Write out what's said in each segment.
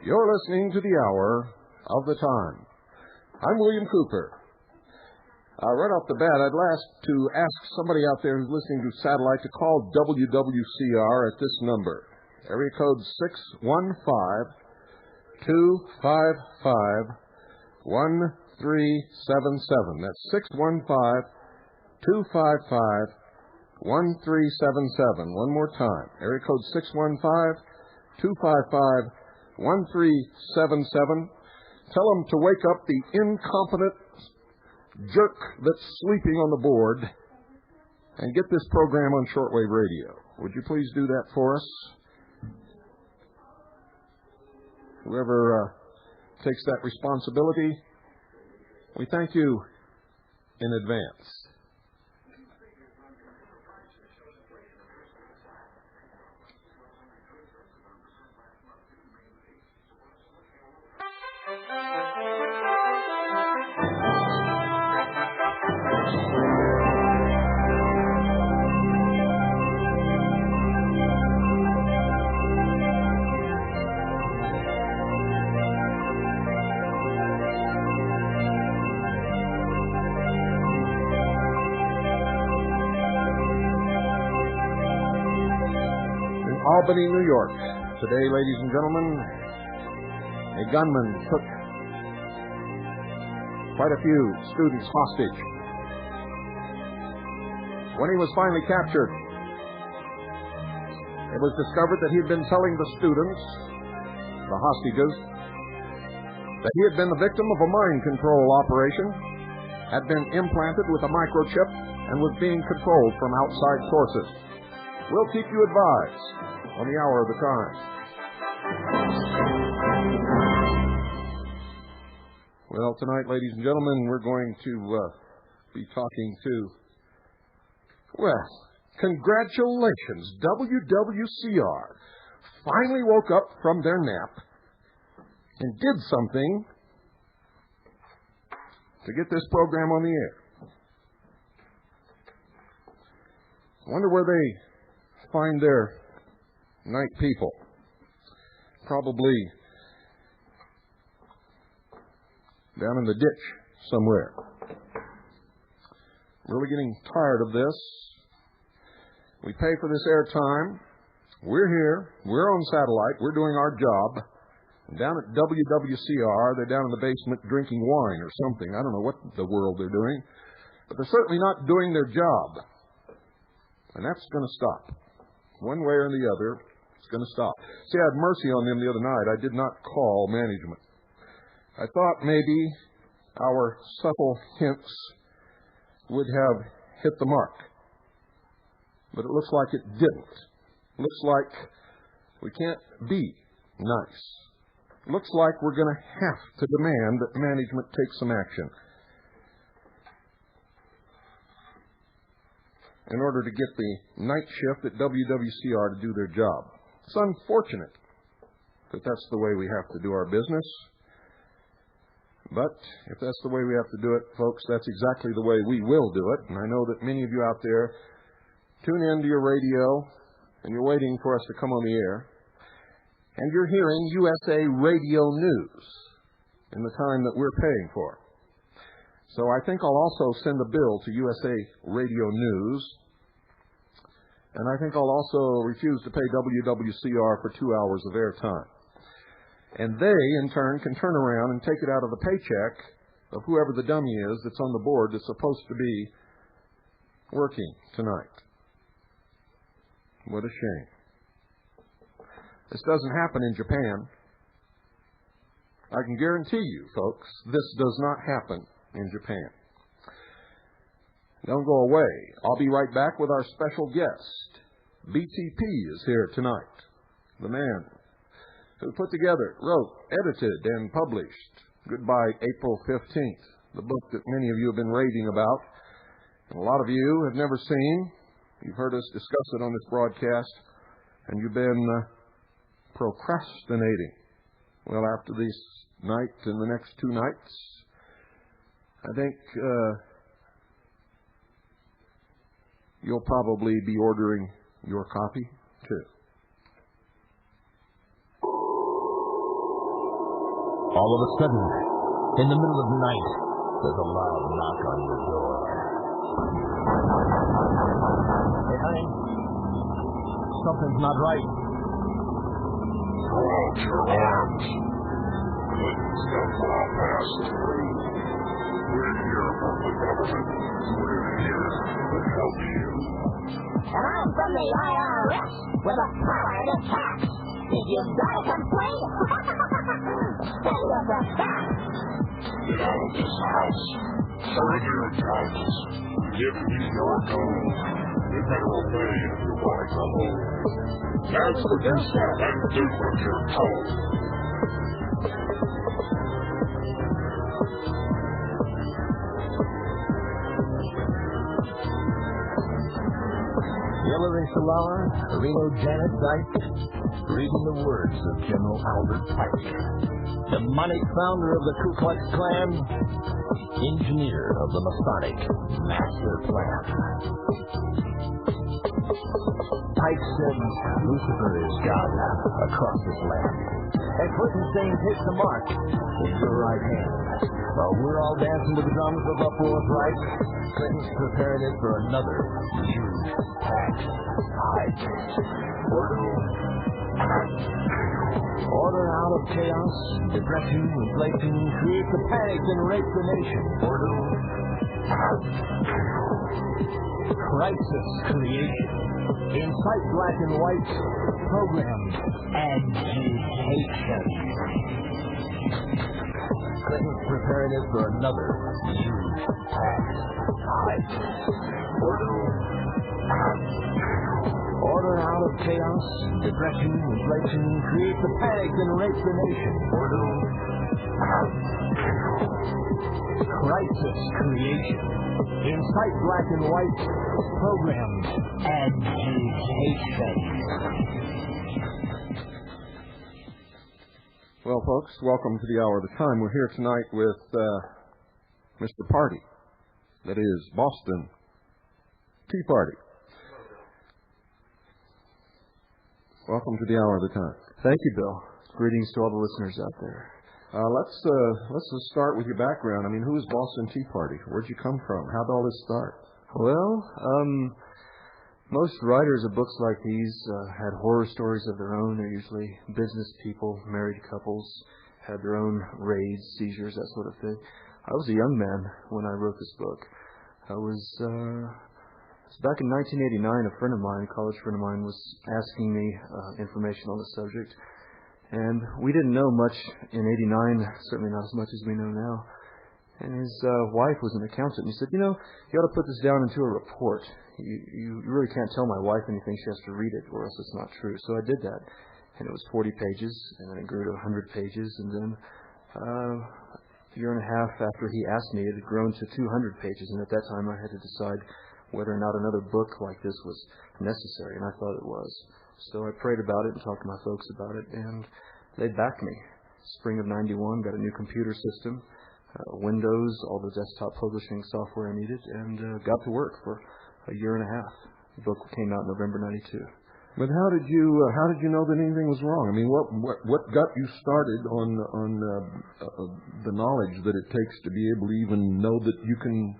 You're listening to the Hour of the Time. I'm William Cooper. Right off the bat, I'd like to ask somebody out there who's listening to satellite to call WWCR at this number. Area code 615-255-1377. That's 615-255-1377. One more time. Area code 615-255-1377. Tell them to wake up the incompetent jerk that's sleeping on the board and get this program on shortwave radio. Would you please do that for us? Whoever takes that responsibility, we thank you in advance. Albany, New York. Today, ladies and gentlemen, a gunman took quite a few students hostage. When he was finally captured, it was discovered that he had been telling the students, the hostages, that he had been the victim of a mind control operation, had been implanted with a microchip, and was being controlled from outside sources. We'll keep you advised on the Hour of the Time. Well, tonight, ladies and gentlemen, we're going to be talking to, well, congratulations, WWCR finally woke up from their nap and did something to get this program on the air. I wonder where they find their night people. Probably down in the ditch somewhere. Really getting tired of this. We pay for this airtime. We're here. We're on satellite. We're doing our job. And down at WWCR, they're down in the basement drinking wine or something. I don't know what the world they're doing. But they're certainly not doing their job. And that's going to stop. One way or the other, it's going to stop. See, I had mercy on them the other night. I did not call management. I thought maybe our subtle hints would have hit the mark. But it looks like it didn't. Looks like we can't be nice. Looks like we're going to have to demand that management take some action in order to get the night shift at WWCR to do their job. It's unfortunate that that's the way we have to do our business. But if that's the way we have to do it, folks, that's exactly the way we will do it. And I know that many of you out there tune into your radio and you're waiting for us to come on the air. And you're hearing USA Radio News in the time that we're paying for. So I think I'll also send a bill to USA Radio News. And I think I'll also refuse to pay WWCR for 2 hours of airtime. And they, in turn, can turn around and take it out of the paycheck of whoever the dummy is that's on the board that's supposed to be working tonight. What a shame. This doesn't happen in Japan. I can guarantee you, folks, this does not happen in Japan. Don't go away. I'll be right back with our special guest. BTP is here tonight. The man who put together, wrote, edited, and published Goodbye April 15th, the book that many of you have been raving about, and a lot of you have never seen. You've heard us discuss it on this broadcast, and you've been procrastinating. Well, after this night and the next 2 nights, I think you'll probably be ordering your copy, too. All of a sudden, in the middle of the night, there's a loud knock on your door. Hey, honey, something's not right. Throw out your arms. Clinton's got law passed through. We're here from the government. We're here to help you. And I'm from the IRS with a power to tax. If you've got a complaint, send us a fax. Get out of this house. Surrender your taxes. Give me your gold. You better obey if you want to go home. That's what you said and do what you're told. Hillary Solana, Reno Janet Dyke, reading the words of General Albert Pike, demonic founder of the Ku Klux Klan, engineer of the Masonic Master Plan. Pike said Lucifer is God across this land, and Clinton's saying take the mark in your right hand. While we're all dancing to the drums of uproar and fright, Clinton's preparing it for another huge tax hike. Order out of chaos, depression, inflation, create the panic and rape the nation. Crisis creation, incite black and white, program agitation. Clinton's preparing it for another huge tax hike. Order out of chaos, depression, inflation, create the panic and rape the nation. Crisis creation, incite black and white, program agitation. Well, folks, welcome to the Hour of the Time. We're here tonight with Mr. Party, that is Boston Tea Party. Welcome to the Hour of the Time. Thank you, Bill. Greetings to all the listeners out there. Let's just start with your background. I mean, who is Boston Tea Party? Where'd you come from? How'd all this start? Well, most writers of books like these had horror stories of their own. They're usually business people, married couples, had their own raids, seizures, that sort of thing. I was a young man when I wrote this book. It was back in 1989. A friend of mine, a college friend of mine, was asking me information on the subject. And we didn't know much in 89, certainly not as much as we know now. And his wife was an accountant. And he said, you ought to put this down into a report. You really can't tell my wife anything. She has to read it, or else it's not true. So I did that. And it was 40 pages, and then it grew to 100 pages. And then a year and a half after he asked me, it had grown to 200 pages. And at that time, I had to decide whether or not another book like this was necessary. And I thought it was. So I prayed about it and talked to my folks about it, and they backed me. Spring of 91, got a new computer system, Windows, all the desktop publishing software I needed, and got to work for a year and a half. The book came out in November 92. But how did you know that anything was wrong? I mean, what got you started on the knowledge that it takes to be able to even know that you can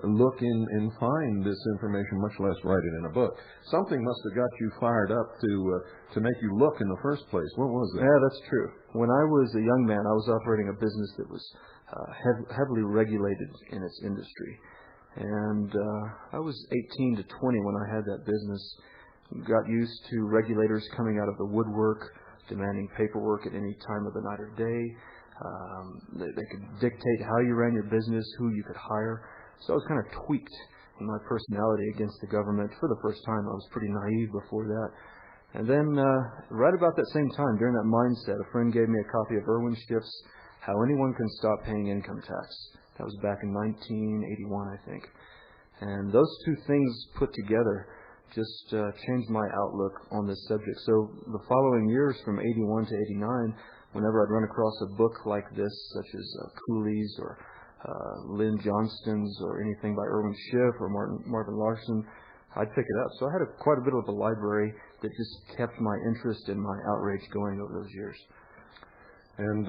look in and find this information, much less write it in a book? Something must have got you fired up to make you look in the first place. What was that? Yeah, that's true. When I was a young man, I was operating a business that was heavily regulated in its industry. And I was 18 to 20 when I had that business. Got used to regulators coming out of the woodwork, demanding paperwork at any time of the night or day. They could dictate how you ran your business, who you could hire. So I was kind of tweaked in my personality against the government. For the first time, I was pretty naive before that. And then right about that same time, during that mindset, a friend gave me a copy of Irwin Schiff's How Anyone Can Stop Paying Income Tax. That was back in 1981, I think. And those two things put together just changed my outlook on this subject. So the following years, from 81 to 89, whenever I'd run across a book like this, such as Cooley's or Lynn Johnston's or anything by Irwin Schiff or Marvin Larson, I'd pick it up. So I had quite a bit of a library that just kept my interest and my outrage going over those years. And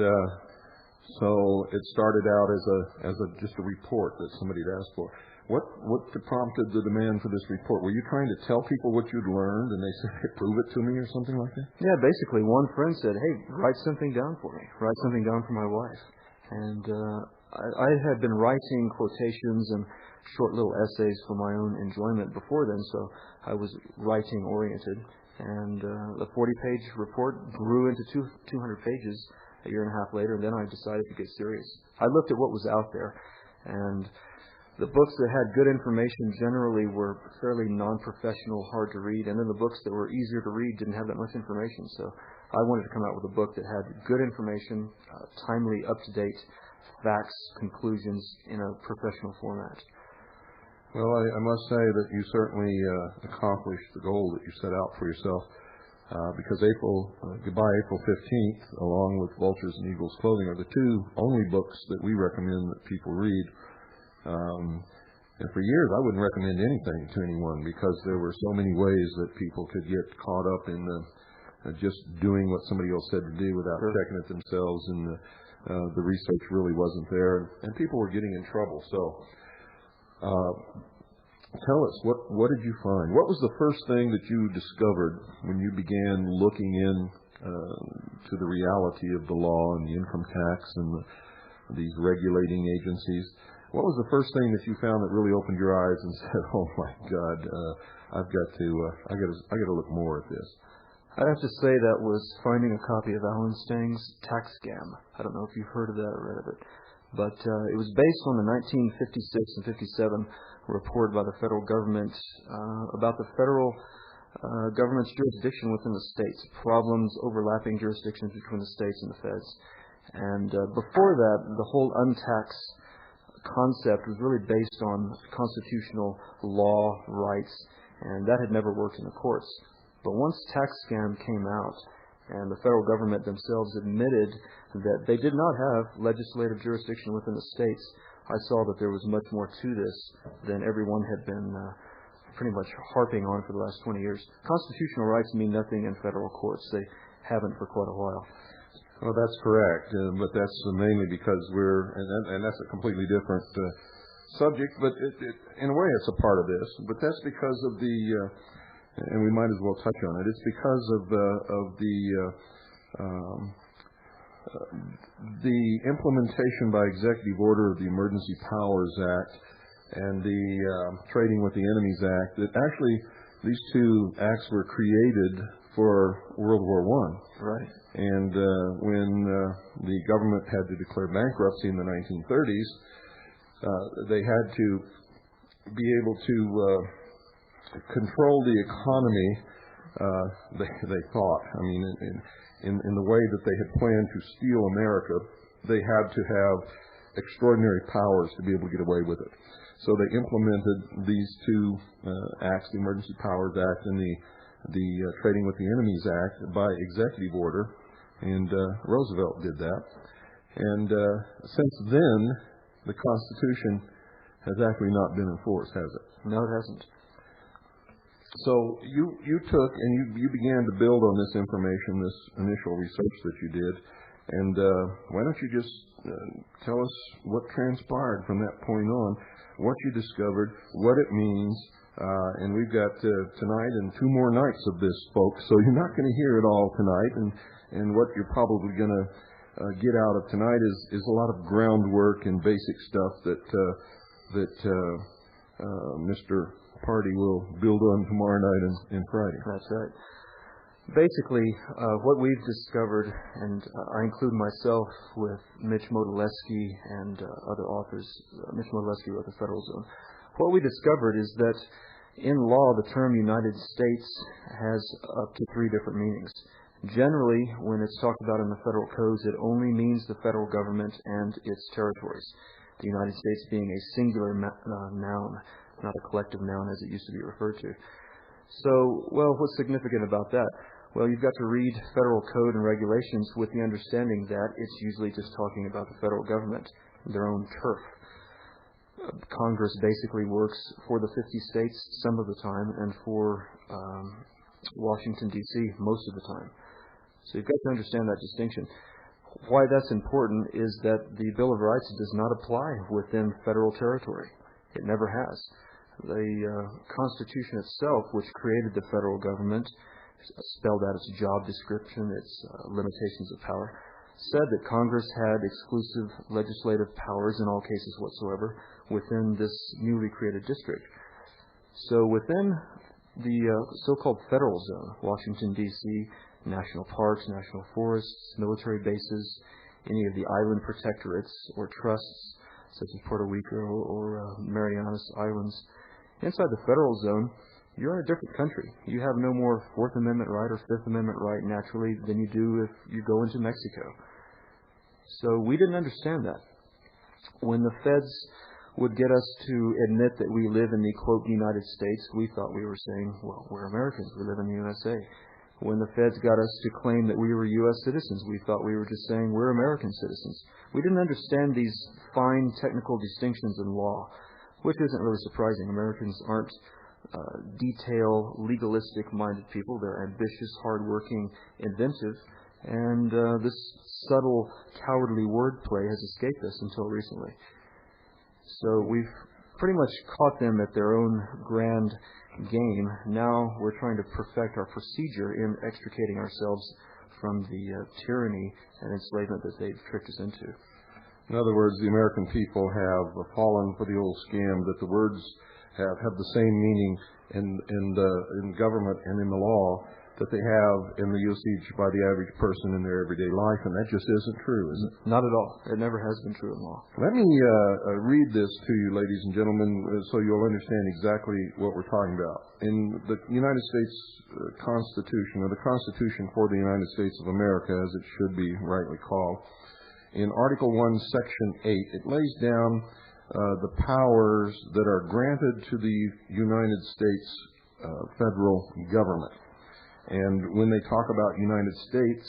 so it started out as just a report that somebody had asked for. What prompted the demand for this report? Were you trying to tell people what you'd learned, and they said, hey, prove it to me or something like that? Yeah, basically, one friend said, hey, write something down for me. Write something down for my wife. And I had been writing quotations and short little essays for my own enjoyment before then, so I was writing-oriented. And the 40-page report grew into 200 pages a year and a half later, and then I decided to get serious. I looked at what was out there, and the books that had good information generally were fairly non-professional, hard to read, and then the books that were easier to read didn't have that much information. So I wanted to come out with a book that had good information, timely, up-to-date facts, conclusions in a professional format. Well, I must say that you certainly accomplished the goal that you set out for yourself, because Goodbye April 15th, along with Vultures and Eagles Clothing, are the two only books that we recommend that people read. And for years, I wouldn't recommend anything to anyone because there were so many ways that people could get caught up in just doing what somebody else said to do without checking it themselves, and the research really wasn't there, and people were getting in trouble. So tell us, what did you find? What was the first thing that you discovered when you began looking in to the reality of the law and the income tax and these regulating agencies? What was the first thing that you found that really opened your eyes and said, "Oh my God, I got to look more at this"? I'd have to say that was finding a copy of Alan Stang's Tax Scam. I don't know if you've heard of that or read of it, but it was based on the 1956 and 57 report by the federal government about the federal government's jurisdiction within the states, problems overlapping jurisdictions between the states and the feds. And before that, the whole untaxed concept was really based on constitutional law, rights, and that had never worked in the courts. But once Tax Scam came out, and the federal government themselves admitted that they did not have legislative jurisdiction within the states, I saw that there was much more to this than everyone had been pretty much harping on for the last 20 years. Constitutional rights mean nothing in federal courts. They haven't for quite a while. Well, that's correct, but that's mainly because and that's a completely different subject, but in a way it's a part of this, but that's because of and we might as well touch on it, it's because of the implementation by executive order of the Emergency Powers Act and the Trading with the Enemies Act, that actually these two acts were created for World War I. Right. And when the government had to declare bankruptcy in the 1930s, they had to be able to control the economy, they thought. I mean, in the way that they had planned to steal America, they had to have extraordinary powers to be able to get away with it. So they implemented these two acts, the Emergency Powers Act and the Trading with the Enemies Act, by executive order, and Roosevelt did that. And since then, the Constitution has actually not been enforced, has it? No, it hasn't. So you took and you began to build on this information, this initial research that you did, and why don't you just tell us what transpired from that point on, what you discovered, what it means. And we've got tonight and two more nights of this, folks, so you're not going to hear it all tonight. And what you're probably going to get out of tonight is a lot of groundwork and basic stuff that Mr. Party will build on tomorrow night and Friday. That's right. Basically, what we've discovered, and I include myself with Mitch Modilewski and other authors. Mitch Modilewski wrote The Federal Zone. What we discovered is that in law, the term United States has up to 3 different meanings. Generally, when it's talked about in the federal codes, it only means the federal government and its territories, the United States being a singular noun, not a collective noun as it used to be referred to. So, well, what's significant about that? Well, you've got to read federal code and regulations with the understanding that it's usually just talking about the federal government, their own turf. Congress basically works for the 50 states some of the time and for Washington, D.C. most of the time. So you've got to understand that distinction. Why that's important is that the Bill of Rights does not apply within federal territory. It never has. The Constitution itself, which created the federal government, spelled out its job description, its limitations of power, said that Congress had exclusive legislative powers in all cases whatsoever within this newly created district. So within the so-called federal zone, Washington, D.C., national parks, national forests, military bases, any of the island protectorates or trusts, such as Puerto Rico or Marianas Islands, inside the federal zone, you're in a different country. You have no more Fourth Amendment right or Fifth Amendment right naturally than you do if you go into Mexico. So we didn't understand that. When the feds would get us to admit that we live in the, quote, United States, we thought we were saying, well, we're Americans, we live in the USA. When the feds got us to claim that we were U.S. citizens, we thought we were just saying we're American citizens. We didn't understand these fine technical distinctions in law, which isn't really surprising. Americans aren't detail, legalistic-minded people. They're ambitious, hardworking, inventive, and this subtle, cowardly wordplay has escaped us until recently. So we've pretty much caught them at their own grand game. Now we're trying to perfect our procedure in extricating ourselves from the tyranny and enslavement that they've tricked us into. In other words, the American people have fallen for the old scam that the words have the same meaning in government and in the law that they have in the usage by the average person in their everyday life, and that just isn't true, is it? Not at all. It never has been true in law. Let me read this to you, ladies and gentlemen, so you'll understand exactly what we're talking about. In the United States Constitution, or the Constitution for the United States of America, as it should be rightly called, in Article 1, Section 8, it lays down the powers that are granted to the United States federal government. And when they talk about United States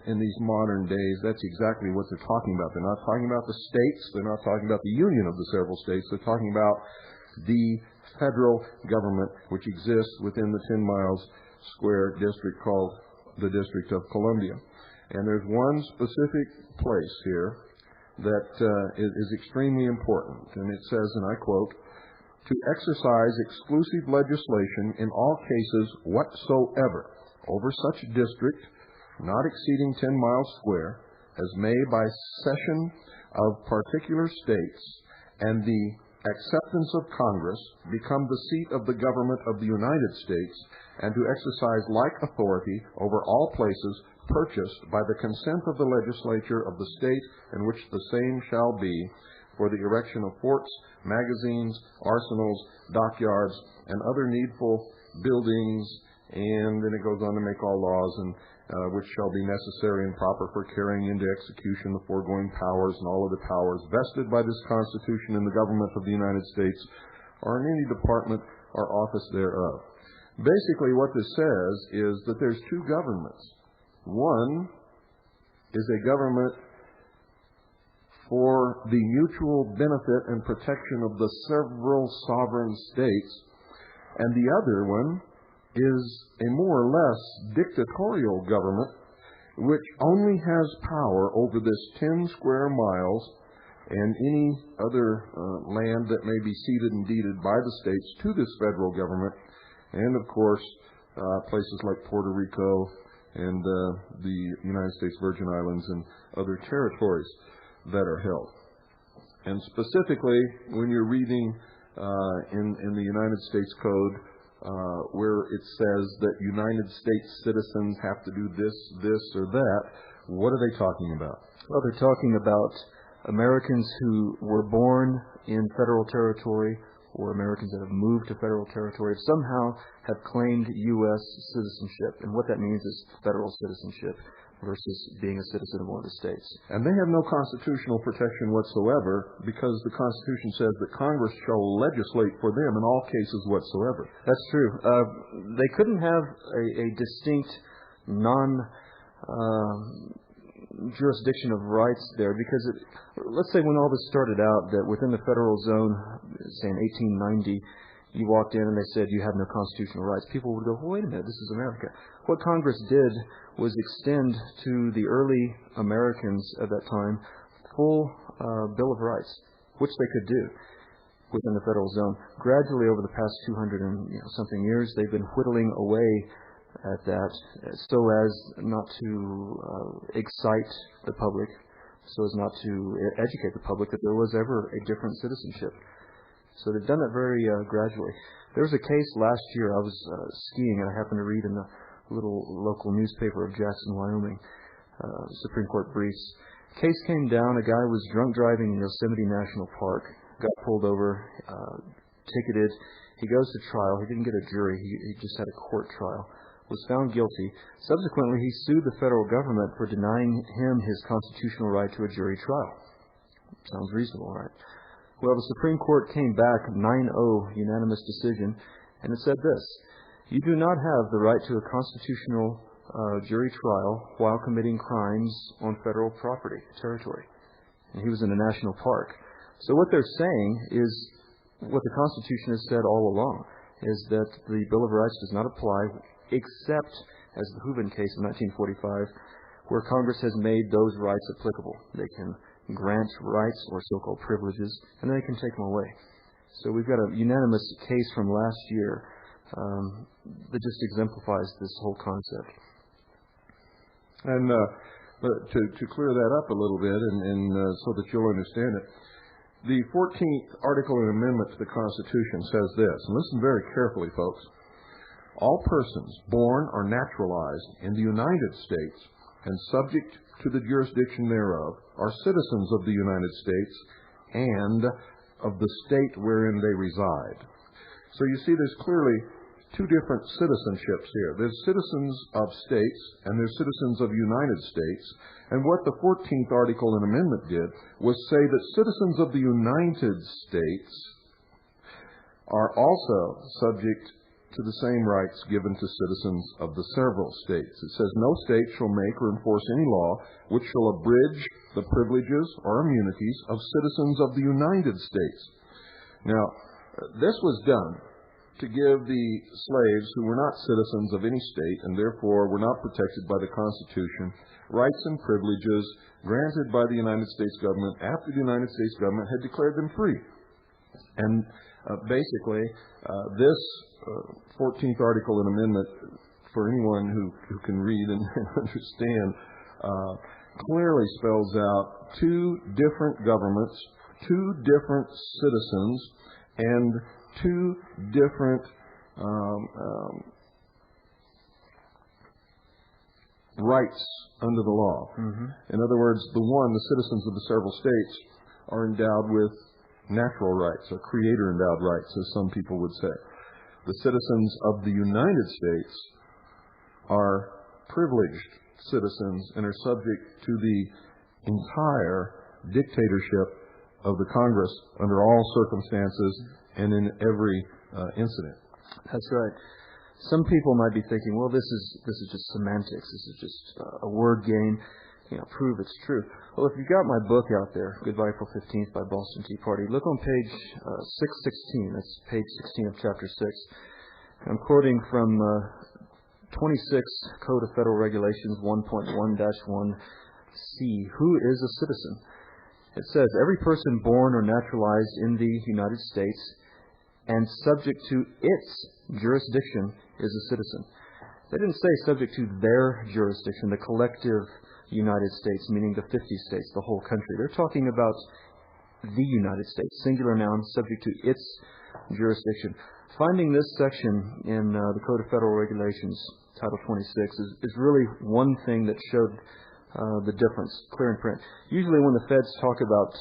in these modern days, that's exactly what they're talking about. They're not talking about the states. They're not talking about the union of the several states. They're talking about the federal government, which exists within the 10 miles square district called the District of Columbia. And there's one specific place here that is extremely important. And it says, and I quote, "To exercise exclusive legislation in all cases whatsoever over such district, not exceeding 10 miles square, as may by cession of particular states and the acceptance of Congress become the seat of the government of the United States, and to exercise like authority over all places purchased by the consent of the legislature of the state in which the same shall be, for the erection of forts, magazines, arsenals, dockyards, and other needful buildings," and then it goes on to make all laws, and which shall be necessary and proper for carrying into execution the foregoing powers, and all of the powers vested by this Constitution in the government of the United States, or in any department or office thereof. Basically, what this says is that there's two governments. One is a government for the mutual benefit and protection of the several sovereign states, and the other one is a more or less dictatorial government which only has power over this 10 square miles and any other land that may be ceded and deeded by the states to this federal government, and of course places like Puerto Rico and the United States Virgin Islands and other territories that are held. And specifically, when you're reading in the United States Code, where it says that United States citizens have to do this, or that, what are they talking about? Well, they're talking about Americans who were born in federal territory, or Americans that have moved to federal territory, somehow have claimed U.S. citizenship. And what that means is federal citizenship. versus being a citizen of one of the states. And they have no constitutional protection whatsoever because the Constitution says that Congress shall legislate for them in all cases whatsoever. That's true. They couldn't have a distinct jurisdiction of rights there because let's say when all this started out that within the federal zone, say in 1890, you walked in and they said you have no constitutional rights. People would go, well, wait a minute, this is America. What Congress did was extend to the early Americans at that time full Bill of Rights, which they could do within the federal zone. Gradually over the past 200 and something years, they've been whittling away at that so as not to excite the public, so as not to educate the public that there was ever a different citizenship. So they've done that very gradually. There was a case last year. I was skiing, and I happened to read in the little local newspaper of Jackson, Wyoming, Supreme Court briefs. Case came down. A guy was drunk driving in Yosemite National Park, got pulled over, ticketed. He goes to trial. He didn't get a jury. He just had a court trial. Was found guilty. Subsequently, he sued the federal government for denying him his constitutional right to a jury trial. Sounds reasonable, right? Well, the Supreme Court came back 9-0 unanimous decision, and it said this: you do not have the right to a constitutional jury trial while committing crimes on federal property, territory. And he was in a national park. So what they're saying is what the Constitution has said all along, is that the Bill of Rights does not apply except, as the Hooven case in 1945, where Congress has made those rights applicable. They can grant rights or so-called privileges, and then they can take them away. So we've got a unanimous case from last year that just exemplifies this whole concept. And to clear that up a little bit, and so that you'll understand it, the 14th Article and Amendment to the Constitution says this, and listen very carefully, folks. All persons born or naturalized in the United States and subject to the jurisdiction thereof are citizens of the United States and of the state wherein they reside. So you see there's clearly two different citizenships here. There's citizens of states and there's citizens of United States. And what the 14th Article and Amendment did was say that citizens of the United States are also subject to the same rights given to citizens of the several states. It says, no state shall make or enforce any law which shall abridge the privileges or immunities of citizens of the United States. Now, this was done to give the slaves who were not citizens of any state and therefore were not protected by the Constitution rights and privileges granted by the United States government after the United States government had declared them free. And basically, this 14th Article and Amendment, for anyone who can read and understand, clearly spells out two different governments, two different citizens, and two different rights under the law. Mm-hmm. In other words, the citizens of the several states are endowed with natural rights, or creator-endowed rights, as some people would say. The citizens of the United States are privileged citizens and are subject to the entire dictatorship of the Congress under all circumstances and in every incident. That's right. Some people might be thinking, well, this is just semantics. This is just a word game. Prove it's true. Well, if you've got my book out there, Goodbye April 15th by Boston Tea Party, look on page 616. That's page 16 of chapter 6. I'm quoting from 26 Code of Federal Regulations 1.1-1C. Who is a citizen? It says, every person born or naturalized in the United States and subject to its jurisdiction is a citizen. They didn't say subject to their jurisdiction, the collective United States, meaning the 50 states, the whole country. They're talking about the United States, singular noun, subject to its jurisdiction. Finding this section in the Code of Federal Regulations, Title 26, is really one thing that showed the difference, clear in print. Usually when the feds talk about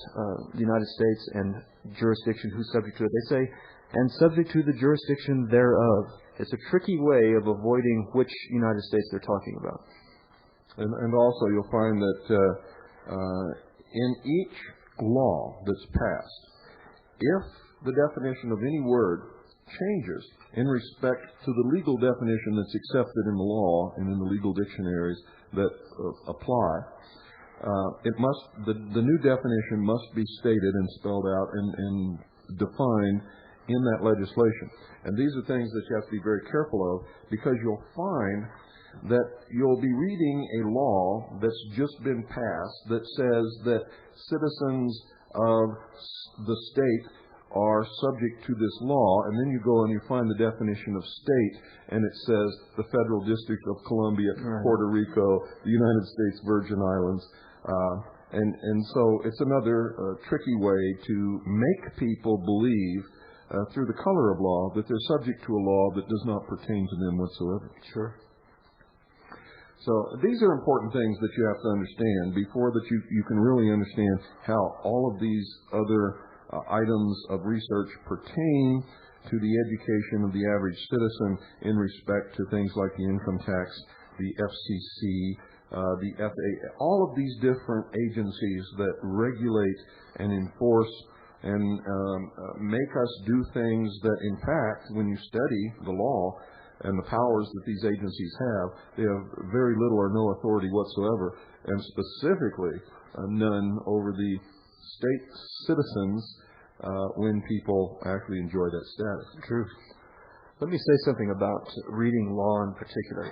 the United States and jurisdiction, who's subject to it, they say, and subject to the jurisdiction thereof. It's a tricky way of avoiding which United States they're talking about. And also you'll find that in each law that's passed, if the definition of any word changes in respect to the legal definition that's accepted in the law and in the legal dictionaries that apply, the new definition must be stated and spelled out and defined in that legislation. And these are things that you have to be very careful of, because you'll find that you'll be reading a law that's just been passed that says that citizens of the state are subject to this law, and then you go and you find the definition of state, and it says the Federal District of Columbia, Puerto Rico, the United States Virgin Islands. And so it's another tricky way to make people believe through the color of law that they're subject to a law that does not pertain to them whatsoever. Sure. So these are important things that you have to understand before that you can really understand how all of these other items of research pertain to the education of the average citizen in respect to things like the income tax, the FCC, the FAA, all of these different agencies that regulate and enforce and make us do things that, in fact, when you study the law and the powers that these agencies have, they have very little or no authority whatsoever, and specifically none over the state citizens when people actually enjoy that status. True. Let me say something about reading law in particular.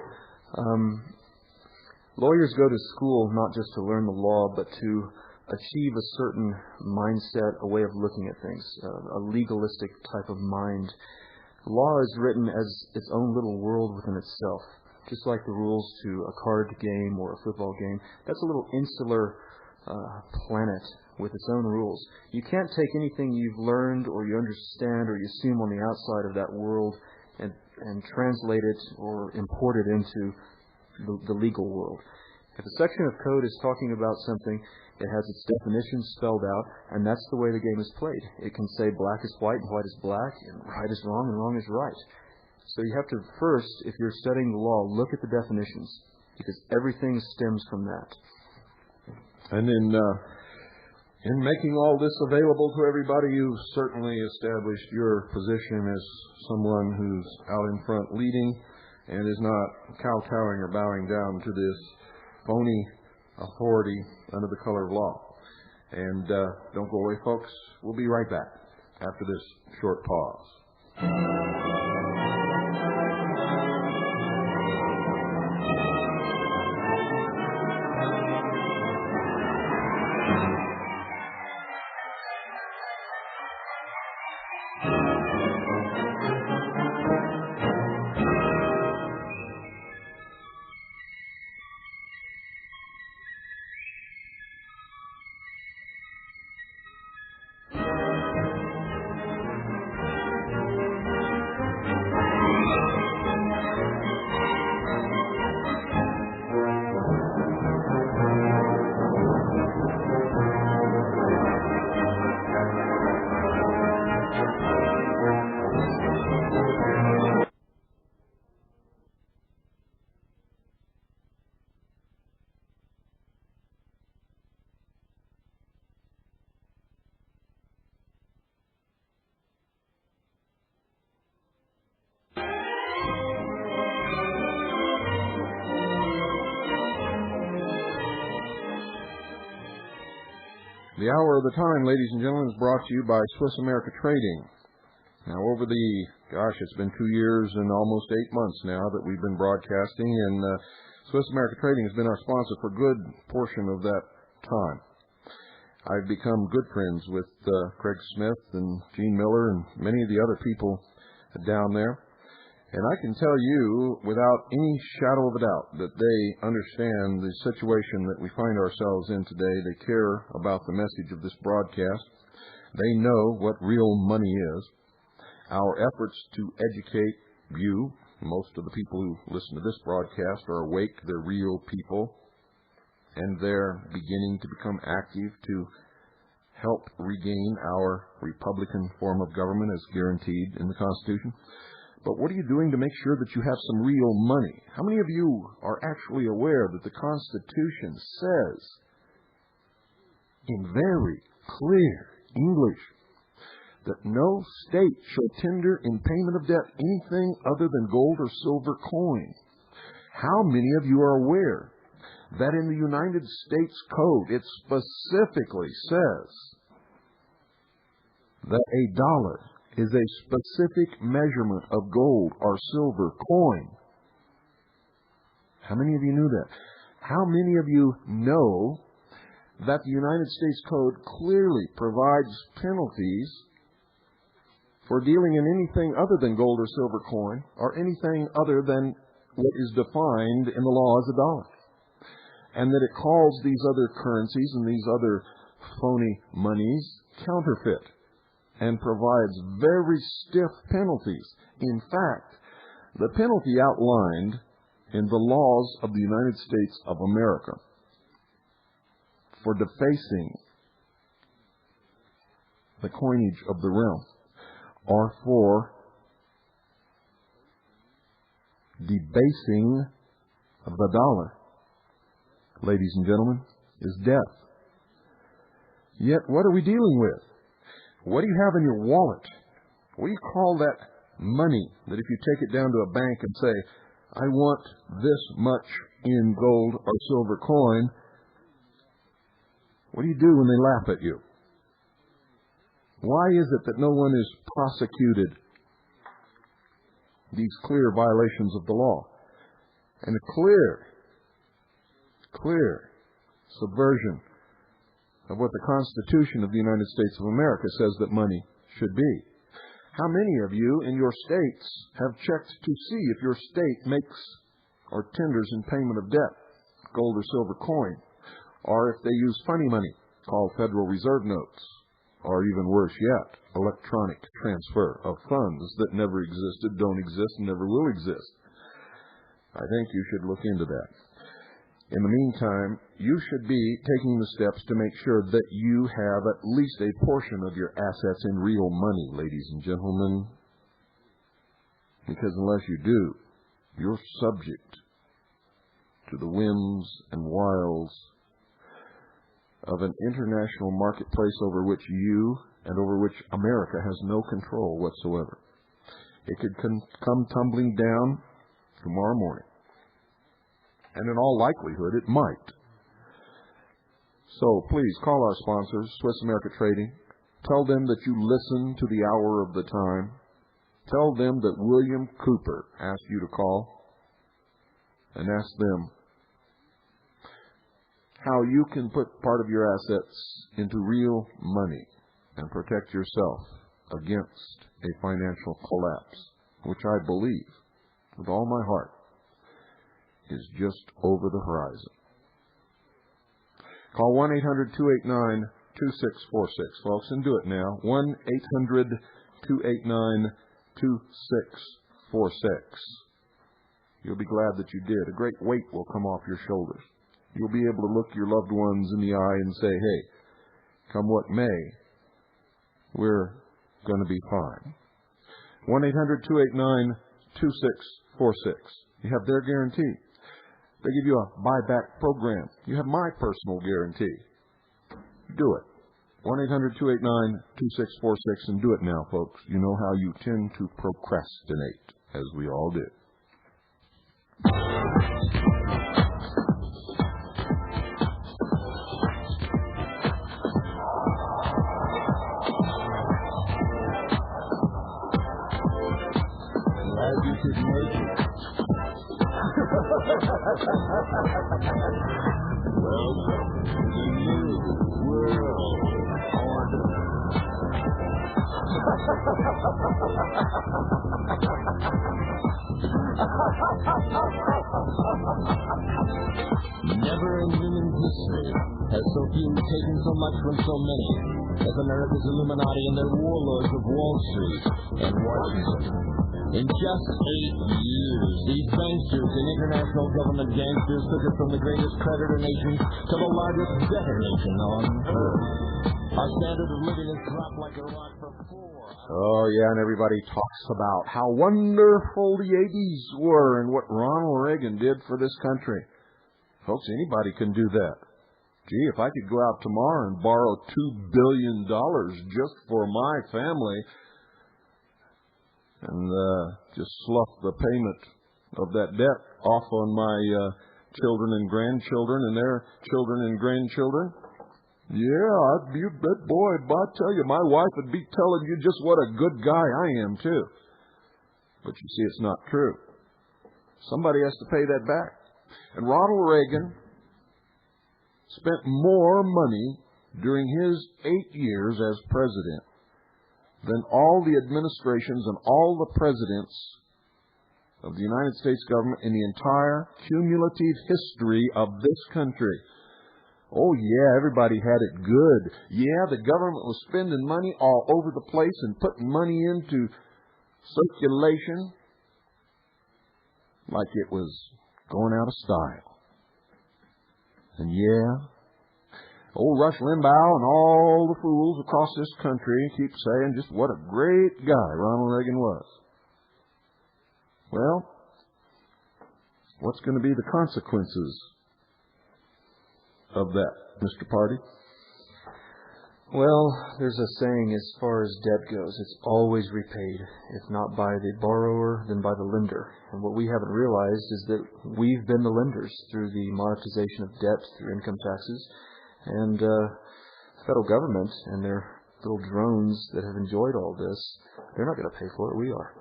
Lawyers go to school not just to learn the law, but to achieve a certain mindset, a way of looking at things, a legalistic type of mind. Law is written as its own little world within itself, just like the rules to a card game or a football game. That's a little insular planet with its own rules. You can't take anything you've learned or you understand or you assume on the outside of that world and translate it or import it into the legal world. If a section of code is talking about something, it has its definitions spelled out, and that's the way the game is played. It can say black is white and white is black, and right is wrong and wrong is right. So you have to first, if you're studying the law, look at the definitions, because everything stems from that. And in making all this available to everybody, you've certainly established your position as someone who's out in front leading and is not kowtowing or bowing down to this phony authority under the color of law. And don't go away, folks. We'll be right back after this short pause. The Hour of the Time, ladies and gentlemen, is brought to you by Swiss America Trading. Now, over it's been 2 years and almost 8 months now that we've been broadcasting, and Swiss America Trading has been our sponsor for a good portion of that time. I've become good friends with Craig Smith and Gene Miller and many of the other people down there. And I can tell you without any shadow of a doubt that they understand the situation that we find ourselves in today. They care about the message of this broadcast. They know what real money is. Our efforts to educate you, most of the people who listen to this broadcast are awake, they're real people, and they're beginning to become active to help regain our Republican form of government as guaranteed in the Constitution. But what are you doing to make sure that you have some real money? How many of you are actually aware that the Constitution says in very clear English that no state shall tender in payment of debt anything other than gold or silver coin? How many of you are aware that in the United States Code it specifically says that a dollar is a specific measurement of gold or silver coin? How many of you knew that? How many of you know that the United States Code clearly provides penalties for dealing in anything other than gold or silver coin, or anything other than what is defined in the law as a dollar? And that it calls these other currencies and these other phony monies counterfeit, and provides very stiff penalties. In fact, the penalty outlined in the laws of the United States of America for defacing the coinage of the realm, or for debasing the dollar, ladies and gentlemen, is death. Yet what are we dealing with? What do you have in your wallet? What do you call that money that if you take it down to a bank and say, I want this much in gold or silver coin, what do you do when they laugh at you? Why is it that no one is prosecuted these clear violations of the law? And a clear subversion of what the Constitution of the United States of America says that money should be. How many of you in your states have checked to see if your state makes or tenders in payment of debt gold or silver coin, or if they use funny money called Federal Reserve notes, or even worse yet, electronic transfer of funds that never existed, don't exist, and never will exist? I think you should look into that. In the meantime, you should be taking the steps to make sure that you have at least a portion of your assets in real money, ladies and gentlemen. Because unless you do, you're subject to the whims and wiles of an international marketplace over which you and over which America has no control whatsoever. It could come tumbling down tomorrow morning. And in all likelihood, it might. So please call our sponsors, Swiss America Trading. Tell them that you listen to the hour of the time. Tell them that William Cooper asked you to call, and ask them how you can put part of your assets into real money and protect yourself against a financial collapse, which I believe with all my heart is just over the horizon. Call 1-800-289-2646, folks, and do it now. 1-800-289-2646. You'll be glad that you did. A great weight will come off your shoulders. You'll be able to look your loved ones in the eye and say, hey, come what may, we're going to be fine. 1-800-289-2646. You have their guarantee. They give you a buyback program. You have my personal guarantee. Do it. 1-800-289-2646, and do it now, folks. You know how you tend to procrastinate, as we all do. Glad you could make it. Welcome to the new world order. Never in human history has so few taken so much from so many as America's Illuminati and their warlords of Wall Street and Washington. In just 8 years, these banksters and international government gangsters took it from the greatest creditor nation to the largest debtor nation on earth. Our standard of living has dropped like a rock for 4 Oh, yeah, and everybody talks about how wonderful the 80s were and what Ronald Reagan did for this country. Folks, anybody can do that. Gee, if I could go out tomorrow and borrow $2 billion just for my family and just slough the payment of that debt off on my children and grandchildren and their children and grandchildren, yeah, you bet, boy, I tell you, my wife would be telling you just what a good guy I am, too. But you see, it's not true. Somebody has to pay that back. And Ronald Reagan spent more money during his 8 years as president than all the administrations and all the presidents of the United States government in the entire cumulative history of this country. Oh, yeah, everybody had it good. Yeah, the government was spending money all over the place and putting money into circulation like it was going out of style. And yeah, old Rush Limbaugh and all the fools across this country keep saying just what a great guy Ronald Reagan was. Well, what's going to be the consequences of that, Mr. Party? Well, there's a saying as far as debt goes, it's always repaid, if not by the borrower, then by the lender. And what we haven't realized is that we've been the lenders through the monetization of debt, through income taxes, and the federal government and their little drones that have enjoyed all this, they're not going to pay for it, we are.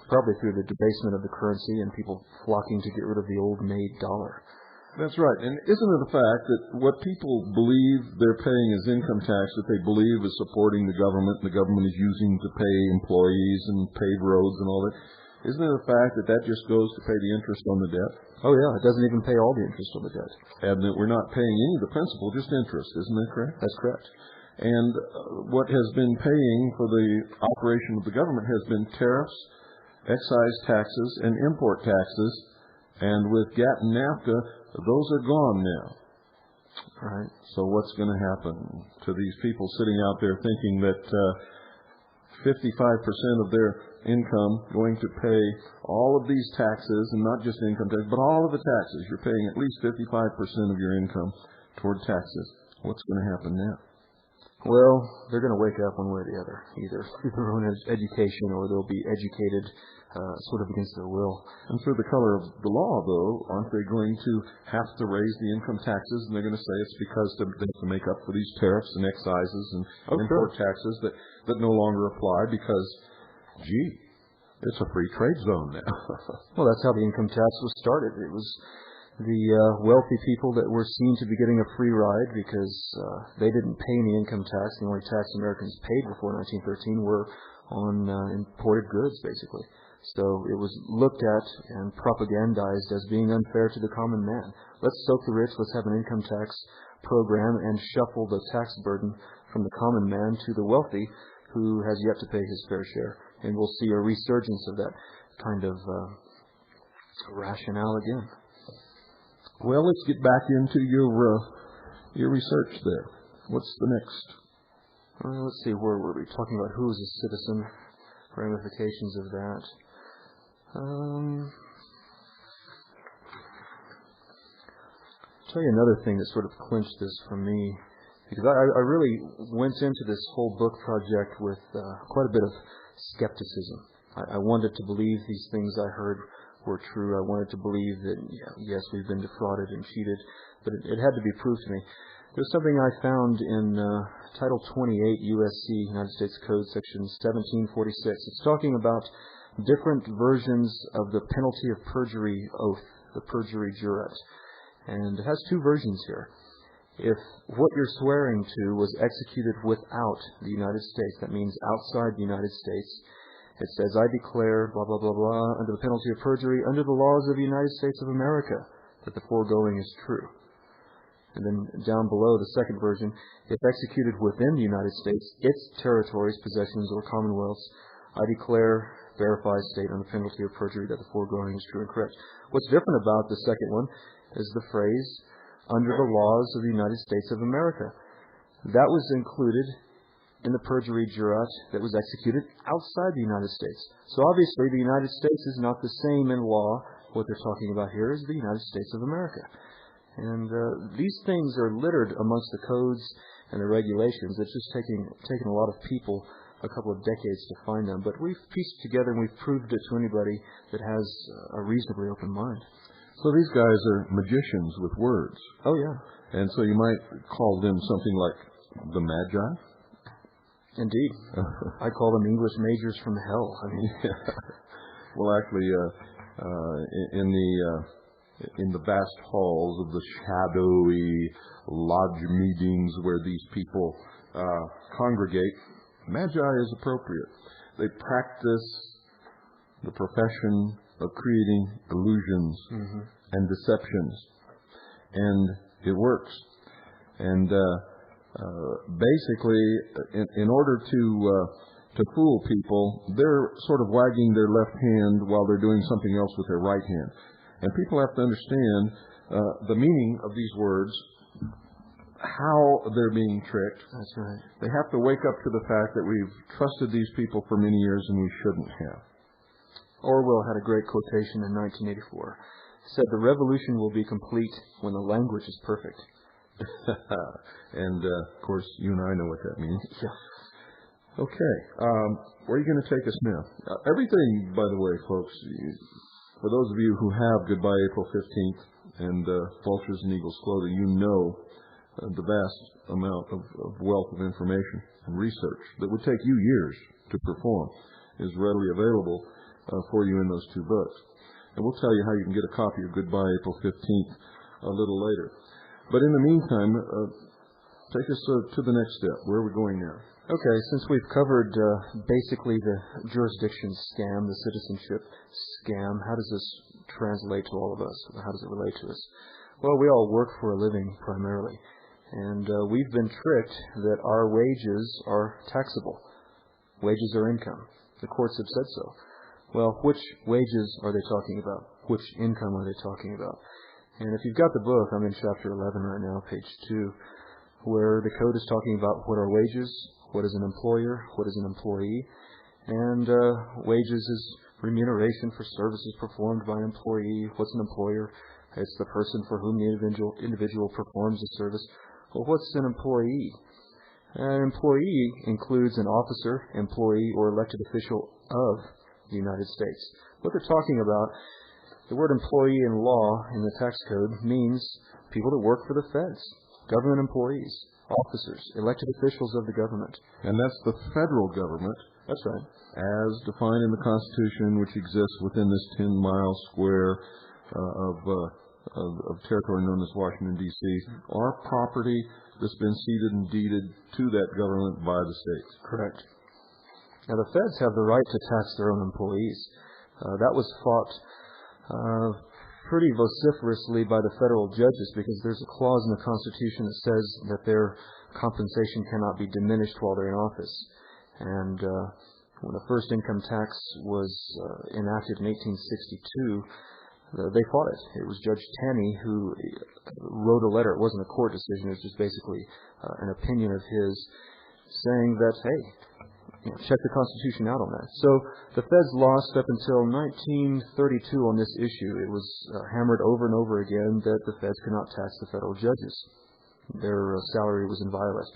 Probably through the debasement of the currency and people flocking to get rid of the old-made dollar. That's right. And isn't it a fact that what people believe they're paying as income tax, that they believe is supporting the government, and the government is using to pay employees and pave roads and all that, isn't it a fact that that just goes to pay the interest on the debt? Oh, yeah. It doesn't even pay all the interest on the debt. And that we're not paying any of the principal, just interest. Isn't that correct? That's correct. And what has been paying for the operation of the government has been tariffs, excise taxes, and import taxes. And with GATT and NAFTA, those are gone now. All right. So what's going to happen to these people sitting out there thinking that 55% of their income going to pay all of these taxes, and not just income tax, but all of the taxes? You're paying at least 55% of your income toward taxes. What's going to happen now? Well, they're going to wake up one way or the other, either through their own education or they'll be educated sort of against their will. And through the color of the law, though, aren't they going to have to raise the income taxes? And they're going to say it's because they have to make up for these tariffs and excises and import taxes that no longer apply because, gee, it's a free trade zone now. Well, that's how the income tax was started. It was the wealthy people that were seen to be getting a free ride because they didn't pay any income tax. The only tax Americans paid before 1913 were on imported goods, basically. So it was looked at and propagandized as being unfair to the common man. Let's soak the rich, let's have an income tax program and shuffle the tax burden from the common man to the wealthy who has yet to pay his fair share. And we'll see a resurgence of that kind of rationale again. Well, let's get back into your research there. What's the next? Let's see, where were we? Talking about who is a citizen, ramifications of that. I'll tell you another thing that sort of clinched this for me, because I really went into this whole book project with quite a bit of skepticism. I wanted to believe these things I heard were true. I wanted to believe that, yes, we've been defrauded and cheated, but it had to be proved to me. There's something I found in Title 28 U.S.C. United States Code, Section 1746. It's talking about different versions of the penalty of perjury oath, the perjury jurat. And it has two versions here. If what you're swearing to was executed without the United States, that means outside the United States, it says, I declare, blah, blah, blah, blah, under the penalty of perjury, under the laws of the United States of America, that the foregoing is true. And then down below, the second version, if executed within the United States, its territories, possessions, or commonwealths, I declare, verify, state on the penalty of perjury that the foregoing is true and correct. What's different about the second one is the phrase, under the laws of the United States of America. That was included in the perjury jurat that was executed outside the United States. So obviously the United States is not the same in law, what they're talking about here, as the United States of America. And these things are littered amongst the codes and the regulations. It's just taken a lot of people a couple of decades to find them. But we've pieced it together and we've proved it to anybody that has a reasonably open mind. So these guys are magicians with words. Oh, yeah. And so you might call them something like the Magi? Indeed. I call them English majors from hell. I mean, yeah. Well, actually, in the vast halls of the shadowy lodge meetings where these people congregate, Magi is appropriate. They practice the profession of creating illusions and deceptions, and it works. And basically, in order to fool people, they're sort of wagging their left hand while they're doing something else with their right hand. And people have to understand the meaning of these words, how they're being tricked. That's right. They have to wake up to the fact that we've trusted these people for many years and we shouldn't have. Orwell had a great quotation in 1984. He said, "The revolution will be complete when the language is perfect." And, of course, you and I know what that means. Yeah. Okay. Where are you going to take us now? Everything, by the way, folks, for those of you who have Goodbye April 15th and Vultures and Eagles Clothing, you know the vast amount of wealth of information and research that would take you years to perform is readily available for you in those two books. And we'll tell you how you can get a copy of Goodbye April 15th a little later. But in the meantime, take us to the next step. Where are we going now? Okay, since we've covered basically the jurisdiction scam, the citizenship scam, how does this translate to all of us? How does it relate to us? Well, we all work for a living primarily, and we've been tricked that our wages are taxable. Wages are income. The courts have said so. Well, which wages are they talking about? Which income are they talking about? And if you've got the book, I'm in chapter 11 right now, page 2, where the code is talking about what are wages, what is an employer, what is an employee, and wages is remuneration for services performed by an employee. What's an employer? It's the person for whom the individual performs the service. Well, what's an employee? An employee includes an officer, employee, or elected official of the United States. What they're talking about, the word employee in law in the tax code means people that work for the feds, government employees, officers, elected officials of the government. And that's the federal government. That's right. As defined in the Constitution, which exists within this 10-mile square of territory known as Washington, D.C., our property that's been ceded and deeded to that government by the states. Correct. Now, the feds have the right to tax their own employees. That was fought pretty vociferously by the federal judges because there's a clause in the Constitution that says that their compensation cannot be diminished while they're in office. And when the first income tax was enacted in 1862, they fought it. It was Judge Taney who wrote a letter. It wasn't a court decision. It was just basically an opinion of his saying that, hey, check the Constitution out on that. So the feds lost up until 1932 on this issue. It was hammered over and over again that the feds could not tax the federal judges. Their salary was inviolate.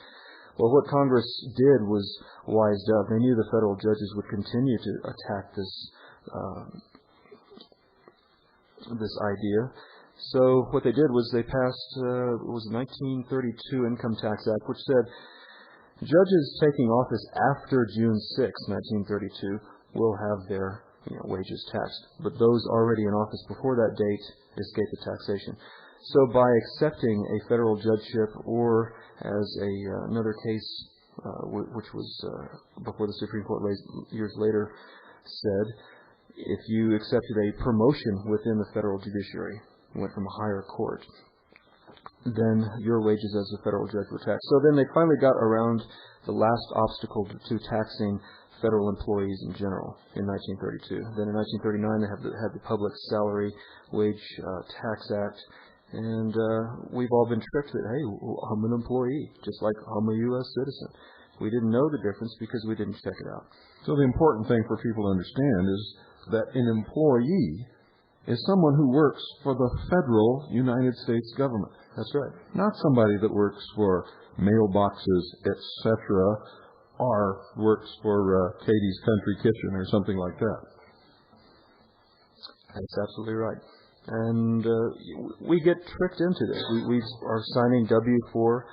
Well, what Congress did was wised up. They knew the federal judges would continue to attack this idea. So what they did was they passed, it was the 1932 Income Tax Act, which said judges taking office after June 6, 1932, will have their wages taxed. But those already in office before that date escape the taxation. So by accepting a federal judgeship, or as another case, which was before the Supreme Court years later said, if you accepted a promotion within the federal judiciary, went from a higher court, then your wages as a federal judge were taxed. So then they finally got around the last obstacle to taxing federal employees in general in 1932. Then in 1939 they had the Public Salary Wage Tax Act, and we've all been tricked that, hey, I'm an employee, just like I'm a U.S. citizen. We didn't know the difference because we didn't check it out. So the important thing for people to understand is that an employee is someone who works for the federal United States government. That's right. Not somebody that works for mailboxes, etc., or works for Katie's Country Kitchen or something like that. That's absolutely right. And we get tricked into this. We are signing W-4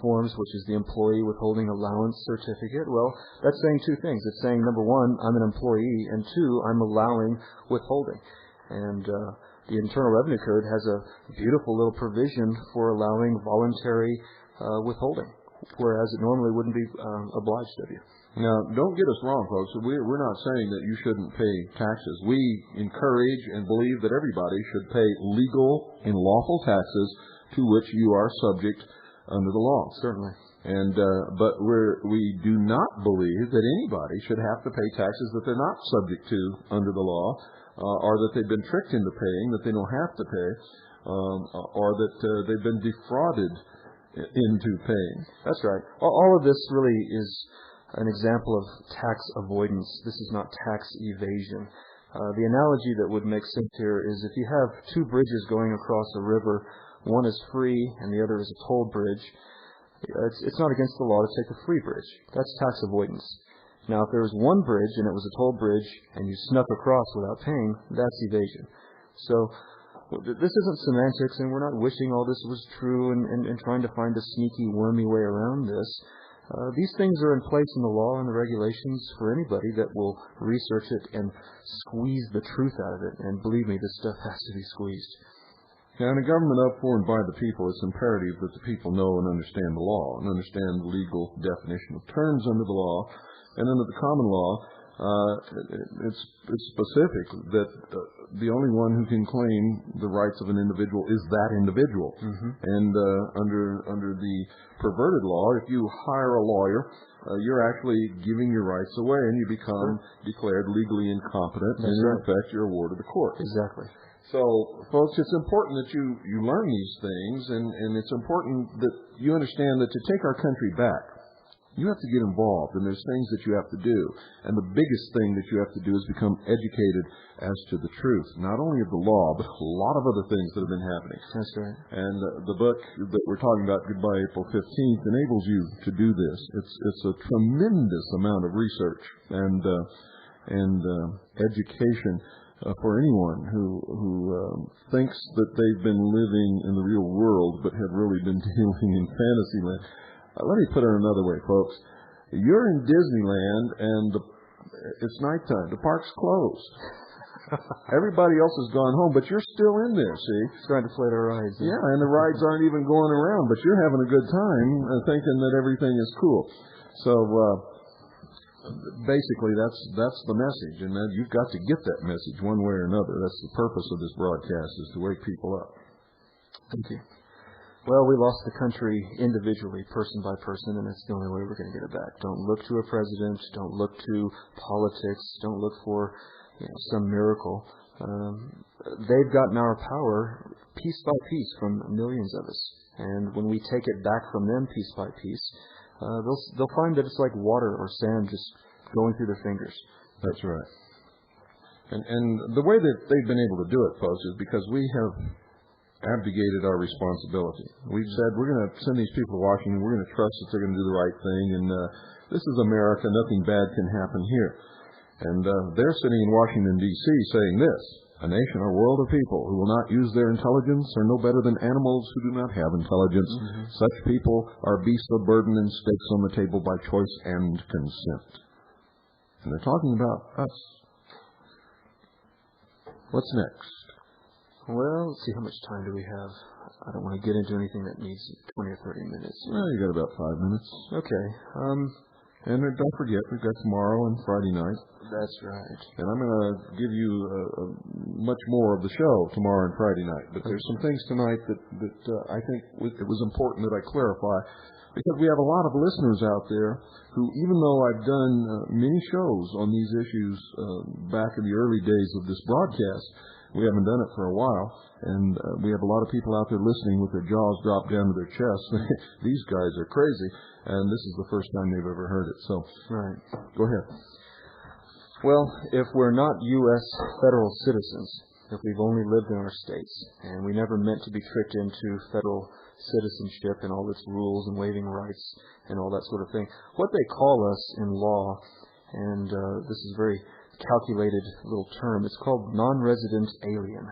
forms, which is the Employee Withholding Allowance Certificate. Well, that's saying two things. It's saying, number one, I'm an employee, and two, I'm allowing withholding. And the Internal Revenue Code has a beautiful little provision for allowing voluntary withholding, whereas it normally wouldn't be obliged of you. Now, don't get us wrong, folks. We're not saying that you shouldn't pay taxes. We encourage and believe that everybody should pay legal and lawful taxes to which you are subject under the law. Certainly. And but we do not believe that anybody should have to pay taxes that they're not subject to under the law, or that they've been tricked into paying that they don't have to pay, or that they've been defrauded into paying. That's right. All of this really is an example of tax avoidance. This is not tax evasion. The analogy that would make sense here is if you have two bridges going across a river, one is free and the other is a toll bridge, it's not against the law to take the free bridge. That's tax avoidance. Now, if there was one bridge and it was a toll bridge and you snuck across without paying, that's evasion. So this isn't semantics, and we're not wishing all this was true and trying to find a sneaky, wormy way around this. These things are in place in the law and the regulations for anybody that will research it and squeeze the truth out of it. And believe me, this stuff has to be squeezed. Now, in a government up for and by the people, it's imperative that the people know and understand the law and understand the legal definition of terms under the law. And under the common law, it's specific that the only one who can claim the rights of an individual is that individual. Mm-hmm. And under the perverted law, if you hire a lawyer, you're actually giving your rights away, and you become declared legally incompetent, and in effect, you're awarded the court. Exactly. So, folks, it's important that you learn these things, and it's important that you understand that to take our country back, you have to get involved, and there's things that you have to do. And the biggest thing that you have to do is become educated as to the truth, not only of the law, but a lot of other things that have been happening. That's right. And the book that we're talking about, Goodbye April 15th, enables you to do this. It's a tremendous amount of research and education for anyone who thinks that they've been living in the real world but have really been dealing in fantasy land. Let me put it another way, folks. You're in Disneyland, and it's nighttime. The park's closed. Everybody else has gone home, but you're still in there, see? Trying to float our rides. Yeah, and the rides aren't even going around, but you're having a good time thinking that everything is cool. So, basically, that's the message, and you've got to get that message one way or another. That's the purpose of this broadcast, is to wake people up. Thank you. Well, we lost the country individually, person by person, and that's the only way we're going to get it back. Don't look to a president. Don't look to politics. Don't look for some miracle. They've gotten our power piece by piece from millions of us. And when we take it back from them piece by piece, they'll find that it's like water or sand just going through their fingers. That's right. And the way that they've been able to do it, folks, is because we have abdicated our responsibility. We've said we're going to send these people to Washington. We're going to trust that they're going to do the right thing. And this is America. Nothing bad can happen here. And they're sitting in Washington, D.C. saying this: a nation or world of people who will not use their intelligence are no better than animals who do not have intelligence. Mm-hmm. Such people are beasts of burden and stakes on the table by choice and consent. And they're talking about us. What's next? Well, let's see, how much time do we have? I don't want to get into anything that needs 20 or 30 minutes. Well, you got about 5 minutes. Okay. And don't forget, we've got tomorrow and Friday night. That's right. And I'm going to give you much more of the show tomorrow and Friday night. But there's some things tonight that I think it was important that I clarify, because we have a lot of listeners out there who, even though I've done many shows on these issues back in the early days of this broadcast, We haven't done it for a while, and we have a lot of people out there listening with their jaws dropped down to their chests. These guys are crazy, and this is the first time they've ever heard it. So, right. Go ahead. Well, if we're not U.S. federal citizens, if we've only lived in our states, and we never meant to be tricked into federal citizenship and all its rules and waiving rights and all that sort of thing, what they call us in law, and this is a very calculated little term, it's called non-resident alien.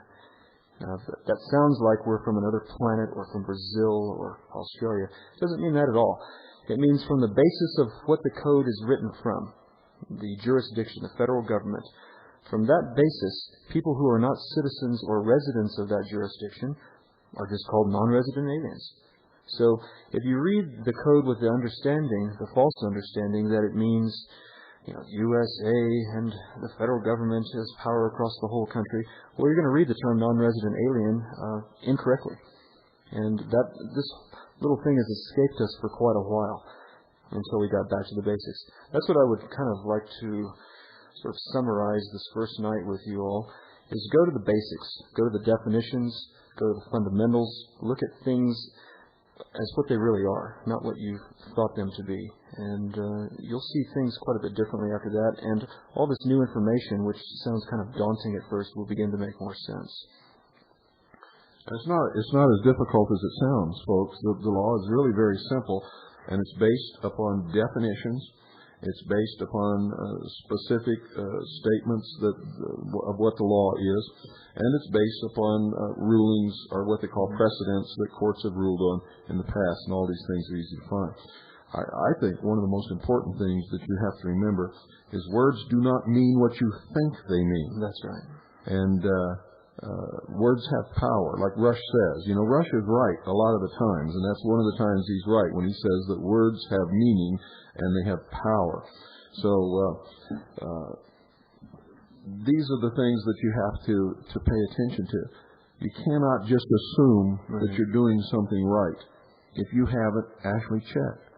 Now, that sounds like we're from another planet or from Brazil or Australia. It doesn't mean that at all. It means from the basis of what the code is written from, the jurisdiction, the federal government. From that basis, people who are not citizens or residents of that jurisdiction are just called non-resident aliens. So if you read the code with the understanding, the false understanding that it means, USA and the federal government has power across the whole country, well, you're going to read the term non-resident alien incorrectly. And this little thing has escaped us for quite a while until we got back to the basics. That's what I would kind of like to sort of summarize this first night with you all, is go to the basics, go to the definitions, go to the fundamentals, look at things as what they really are, not what you thought them to be. And you'll see things quite a bit differently after that, and all this new information, which sounds kind of daunting at first, will begin to make more sense. It's not as difficult as it sounds, folks. The law is really very simple, and it's based upon definitions. It's based upon specific statements of what the law is, and it's based upon rulings, or what they call precedents, that courts have ruled on in the past, and all these things are easy to find. I think one of the most important things that you have to remember is words do not mean what you think they mean. That's right. And words have power, like Rush says. Rush is right a lot of the times, and that's one of the times he's right, when he says that words have meaning and they have power. So these are the things that you have to pay attention to. You cannot just assume that you're doing something right. If you haven't actually checked.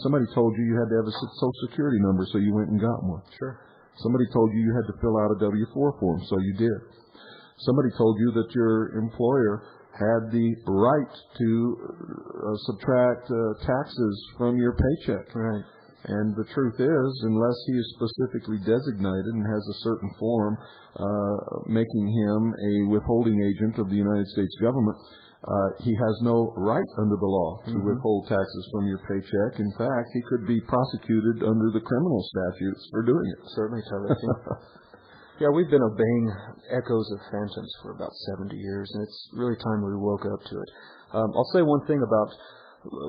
Somebody told you had to have a Social Security number, so you went and got one. Sure. Somebody told you had to fill out a W-4 form, so you did. Somebody told you that your employer had the right to subtract taxes from your paycheck. Right. And the truth is, unless he is specifically designated and has a certain form making him a withholding agent of the United States government, he has no right under the law to withhold taxes from your paycheck. In fact, he could be prosecuted under the criminal statutes for doing it. Certainly, Tyler. Yeah, we've been obeying echoes of phantoms for about 70 years, and it's really time we woke up to it. I'll say one thing about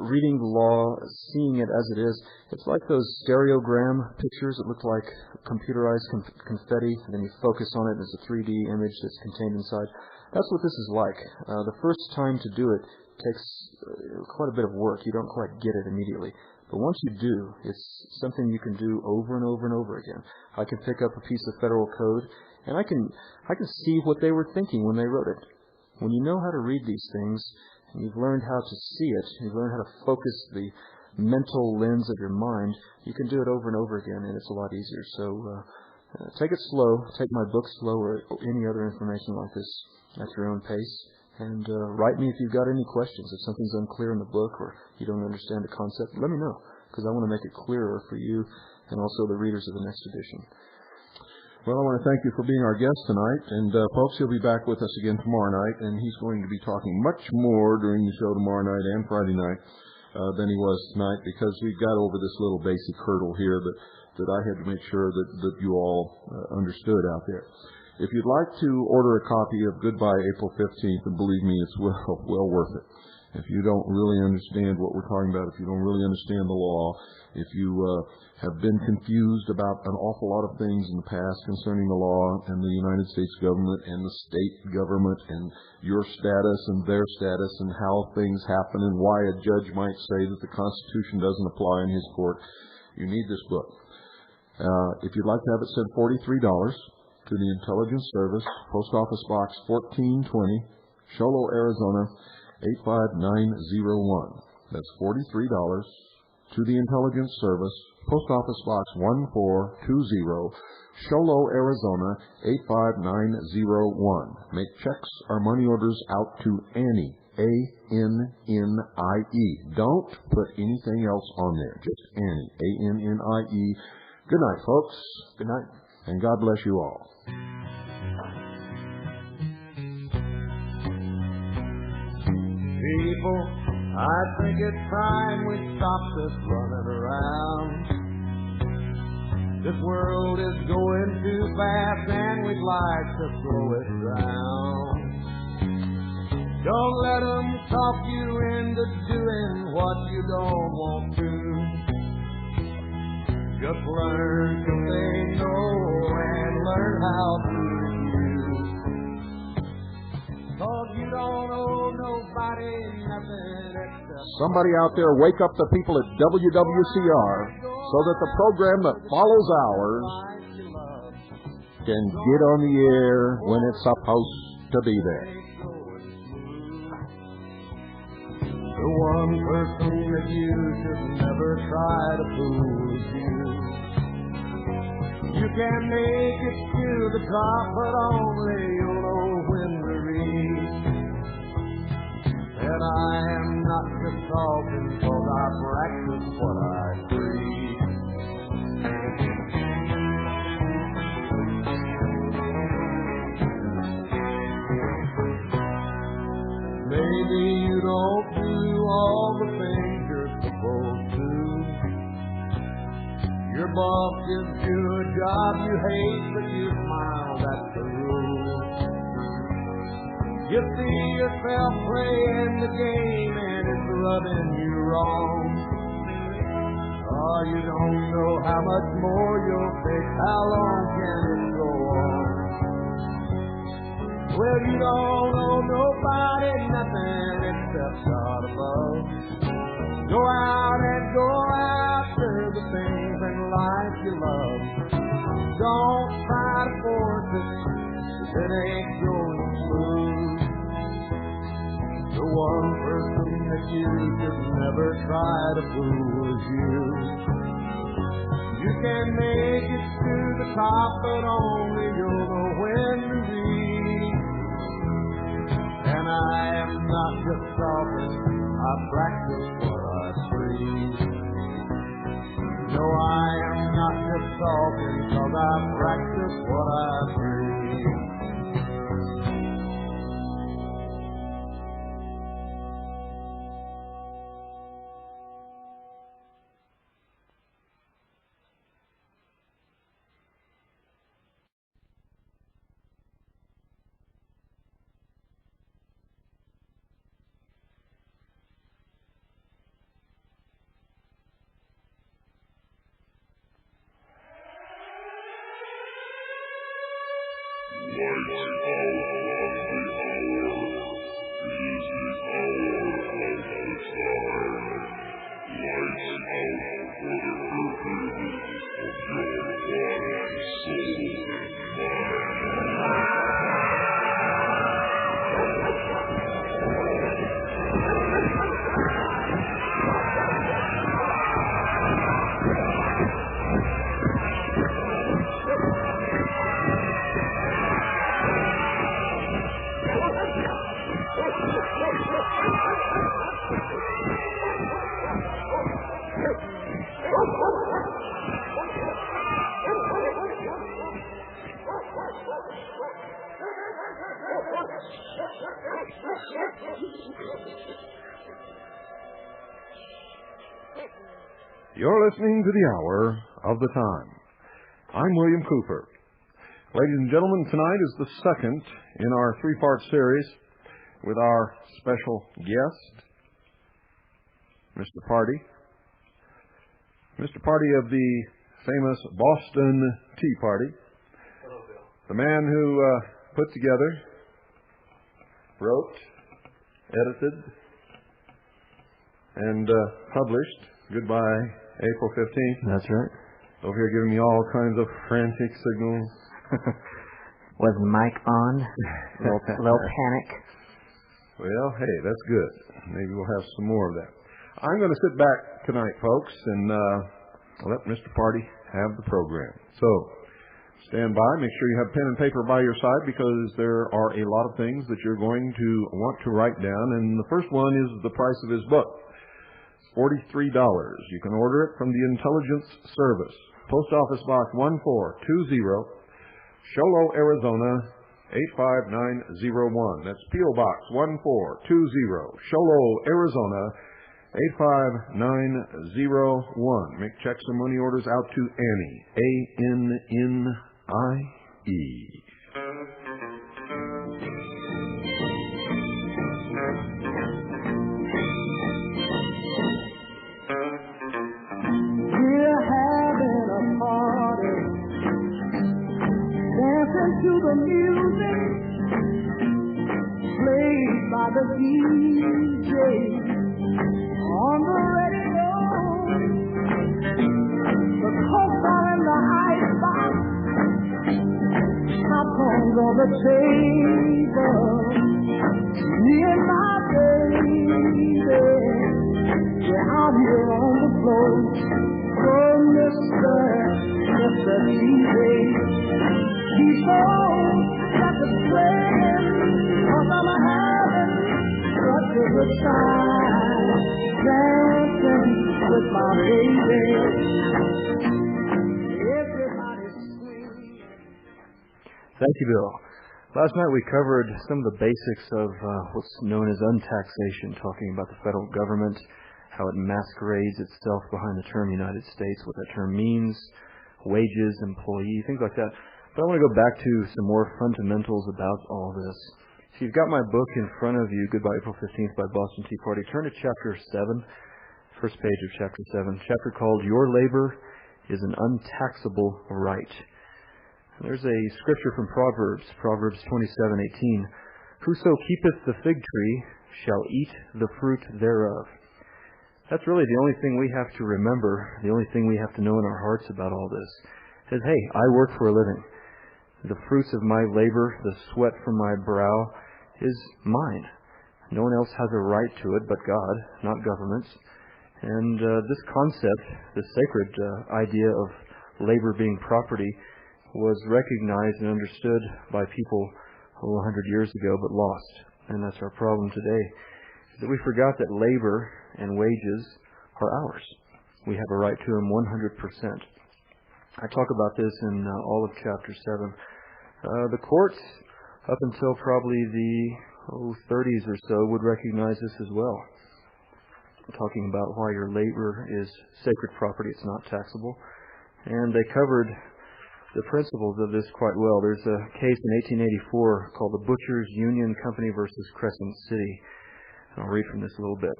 reading the law, seeing it as it is. It's like those stereogram pictures that look like computerized confetti, and then you focus on it, and there's a 3D image that's contained inside. That's what this is like. The first time to do it takes quite a bit of work. You don't quite get it immediately. But once you do, it's something you can do over and over and over again. I can pick up a piece of federal code, and I can see what they were thinking when they wrote it. When you know how to read these things, and you've learned how to see it, you've learned how to focus the mental lens of your mind, you can do it over and over again, and it's a lot easier. So take it slow. Take my book slow, or any other information like this at your own pace. And write me if you've got any questions. If something's unclear in the book or you don't understand the concept, let me know, because I want to make it clearer for you and also the readers of the next edition. Well, I want to thank you for being our guest tonight. And, folks, he'll be back with us again tomorrow night, and he's going to be talking much more during the show tomorrow night and Friday night than he was tonight, because we've got over this little basic hurdle here that I had to make sure that you all understood out there. If you'd like to order a copy of Goodbye April 15th, and believe me, it's well worth it. If you don't really understand what we're talking about, if you don't really understand the law, if you have been confused about an awful lot of things in the past concerning the law and the United States government and the state government and your status and their status and how things happen and why a judge might say that the Constitution doesn't apply in his court, you need this book. If you'd like to have it sent, $43 to the Intelligence Service, Post Office Box 1420, Sholo, Arizona 85901. That's $43 to the Intelligence Service, Post Office Box 1420, Show Low, Arizona 85901. Make checks or money orders out to Annie, A-N-N-I-E. Don't put anything else on there. Just Annie, A-N-N-I-E. Good night, folks. Good night. And God bless you all. People, I think it's time we stop this running around. This world is going too fast and we'd like to slow it down. Don't let them talk you into doing what you don't want to. Just learn to say no and learn how to refuse. 'Cause you don't owe nobody nothing except... Somebody out there, wake up the people at WWCR so that the program that follows ours can get on the air when it's supposed to be there. The one person that you should never try to fool is you. You can make it to the top, but only you'll know when to reach. And I am not just talking 'cause I practice what I preach. Maybe you don't do all the things you're supposed to. Your boss gives you a job you hate, but you smile, that's the rule. You see yourself playing the game and it's rubbing you wrong. Oh, you don't know how much more you'll take, how long can it go on? Well, you don't owe nobody nothing except God above. Go out and go after the things in life you love. Don't try to force it, it ain't going smooth. The one person that you should never try to fool is you. You can make it to the top, but only you'll know when to reach. And I am not just talking, I practice what I preach. No, I am not just talking, 'cause I practice what I preach. You're listening to the Hour of the Time. I'm William Cooper. Ladies and gentlemen, tonight is the second in our three-part series with our special guest, Mr. Party. Mr. Party of the famous Boston Tea Party. Hello, Bill. The man who put together, wrote, edited, and published Goodbye, April 15th. That's right. Over here giving me all kinds of frantic signals. Was mic on? Little panic. Well, hey, that's good. Maybe we'll have some more of that. I'm going to sit back tonight, folks, and let Mr. Party have the program. So, stand by. Make sure you have pen and paper by your side because there are a lot of things that you're going to want to write down. And the first one is the price of his book. $43. You can order it from the Intelligence Service. Post Office Box 1420, Sholo, Arizona 85901. That's P.O. Box 1420, Sholo, Arizona 85901. Make checks and money orders out to Annie, A-N-N-I-E. We're having a party, dancing to the music played by the DJ on the radio. The Coke are in the icebox, popcorn's on the table. Me and my baby, we're out here on the floor. Oh, Mr. DJ, he's home, got the playing, 'cause I'm having such a good time, dancing with my baby. Everybody's swinging. Thank you, Bill. Last night we covered some of the basics of what's known as untaxation, talking about the federal government, how it masquerades itself behind the term United States, what that term means, wages, employee, things like that. But I want to go back to some more fundamentals about all this. If you've got my book in front of you, Goodbye April 15th by Boston Tea Party, turn to chapter 7, first page of chapter 7, chapter called Your Labor is an Untaxable Right. There's a scripture from Proverbs 27:18. Whoso keepeth the fig tree shall eat the fruit thereof. That's really the only thing we have to remember, the only thing we have to know in our hearts about all this. Is, hey, I work for a living. The fruits of my labor, the sweat from my brow, is mine. No one else has a right to it but God, not governments. And this concept, this sacred idea of labor being property, was recognized and understood by people 100 years ago, but lost. And that's our problem today, that we forgot that labor and wages are ours. We have a right to them 100%. I talk about this in all of chapter 7. The courts, up until probably the 30s or so, would recognize this as well. Talking about why your labor is sacred property, it's not taxable. And they covered the principles of this quite well. There's a case in 1884 called the Butchers Union Company versus Crescent City. I'll read from this a little bit.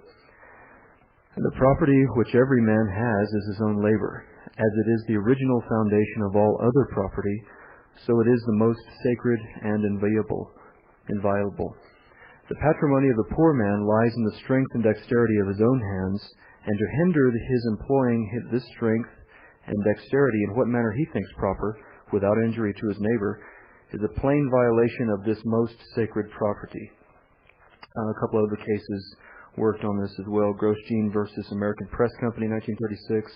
The property which every man has is his own labor. As it is the original foundation of all other property, so it is the most sacred and inviolable. The patrimony of the poor man lies in the strength and dexterity of his own hands, and to hinder his employing this strength and dexterity in what manner he thinks proper, without injury to his neighbor, is a plain violation of this most sacred property. A couple other cases worked on this as well. Grosjean versus American Press Company, 1936,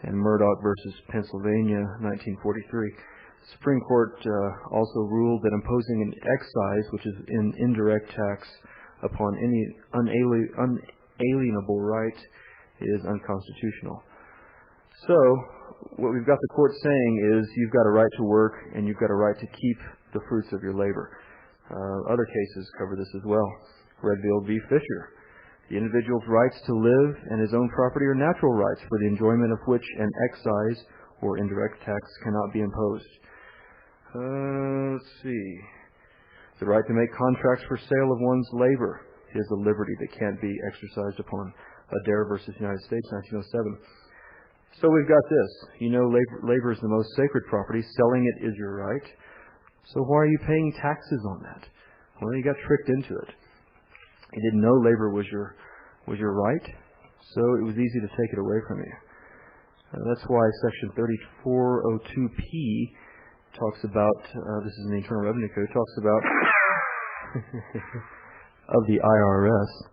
and Murdoch versus Pennsylvania, 1943. The Supreme Court also ruled that imposing an excise, which is an indirect tax, upon any unalienable right is unconstitutional. So, what we've got the court saying is you've got a right to work and you've got a right to keep the fruits of your labor. Other cases cover this as well. Redfield v. Fisher. The individual's rights to live and his own property are natural rights for the enjoyment of which an excise or indirect tax cannot be imposed. Let's see. The right to make contracts for sale of one's labor is a liberty that can't be exercised upon. Adair versus United States, 1907. So we've got this. You know, labor is the most sacred property. Selling it is your right. So why are you paying taxes on that? Well, you got tricked into it. You didn't know labor was your right, so it was easy to take it away from you. That's why Section 3402P talks about, this is in the Internal Revenue Code, talks about of the IRS.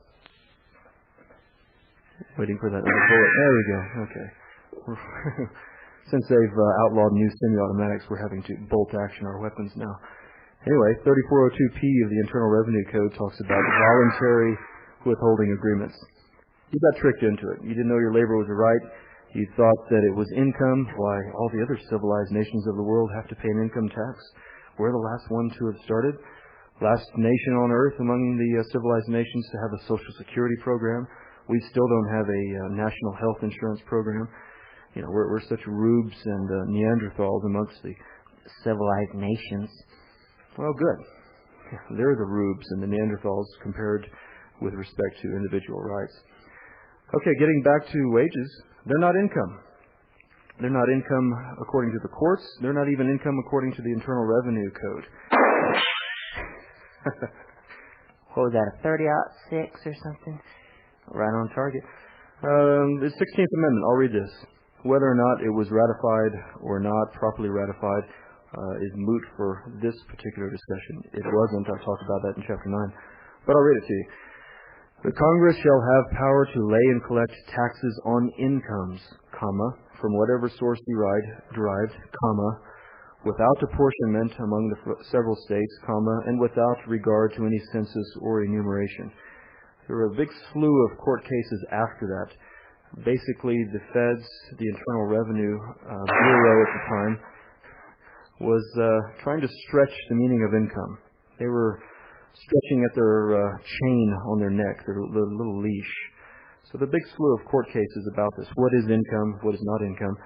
Waiting for that other bullet. There we go. Okay. Since they've outlawed new semi-automatics, we're having to bolt action our weapons now. Anyway, 3402P of the Internal Revenue Code talks about voluntary withholding agreements. You got tricked into it. You didn't know your labor was a right. You thought that it was income. Why, all the other civilized nations of the world have to pay an income tax. We're the last one to have started. Last nation on earth among the civilized nations to have a Social Security program. We still don't have a national health insurance program. You know, we're such rubes and Neanderthals amongst the civilized nations. Well, good. They're the rubes and the Neanderthals compared with respect to individual rights. Okay, getting back to wages, they're not income. They're not income according to the courts. They're not even income according to the Internal Revenue Code. What was that, a 30-06 or something? Right on target. The 16th Amendment, I'll read this. Whether or not it was ratified or not properly ratified is moot for this particular discussion. It wasn't. I talked about that in Chapter 9. But I'll read it to you. The Congress shall have power to lay and collect taxes on incomes, comma, from whatever source derived, comma, without apportionment among the several states, comma, and without regard to any census or enumeration. There were a big slew of court cases after that. Basically, the feds, the Internal Revenue Bureau at the time, was trying to stretch the meaning of income. They were stretching at their chain on their neck, their little leash. So the big slew of court cases about this. What is income? What is not income?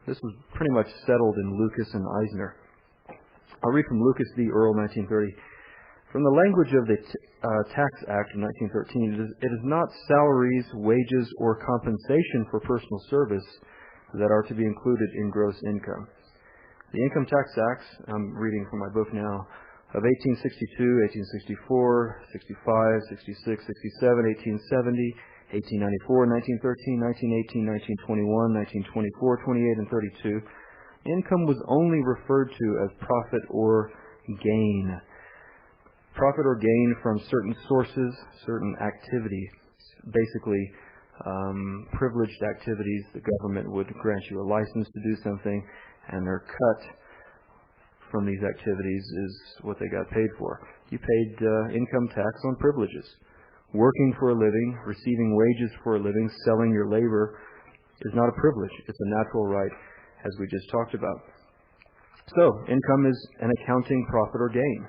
This was pretty much settled in Lucas and Eisner. I'll read from Lucas v. Earl, 1930. From the language of the Tax Act of 1913, it is not salaries, wages, or compensation for personal service that are to be included in gross income. The Income Tax Acts, I'm reading from my book now, of 1862, 1864, 65, 66, 67, 1870, 1894, 1913, 1918, 1921, 1924, 28, and 32, income was only referred to as profit or gain. Profit or gain from certain sources, certain activities, basically privileged activities. The government would grant you a license to do something, and their cut from these activities is what they got paid for. You paid income tax on privileges. Working for a living, receiving wages for a living, selling your labor is not a privilege. It's a natural right, as we just talked about. So, income is an accounting profit or gain.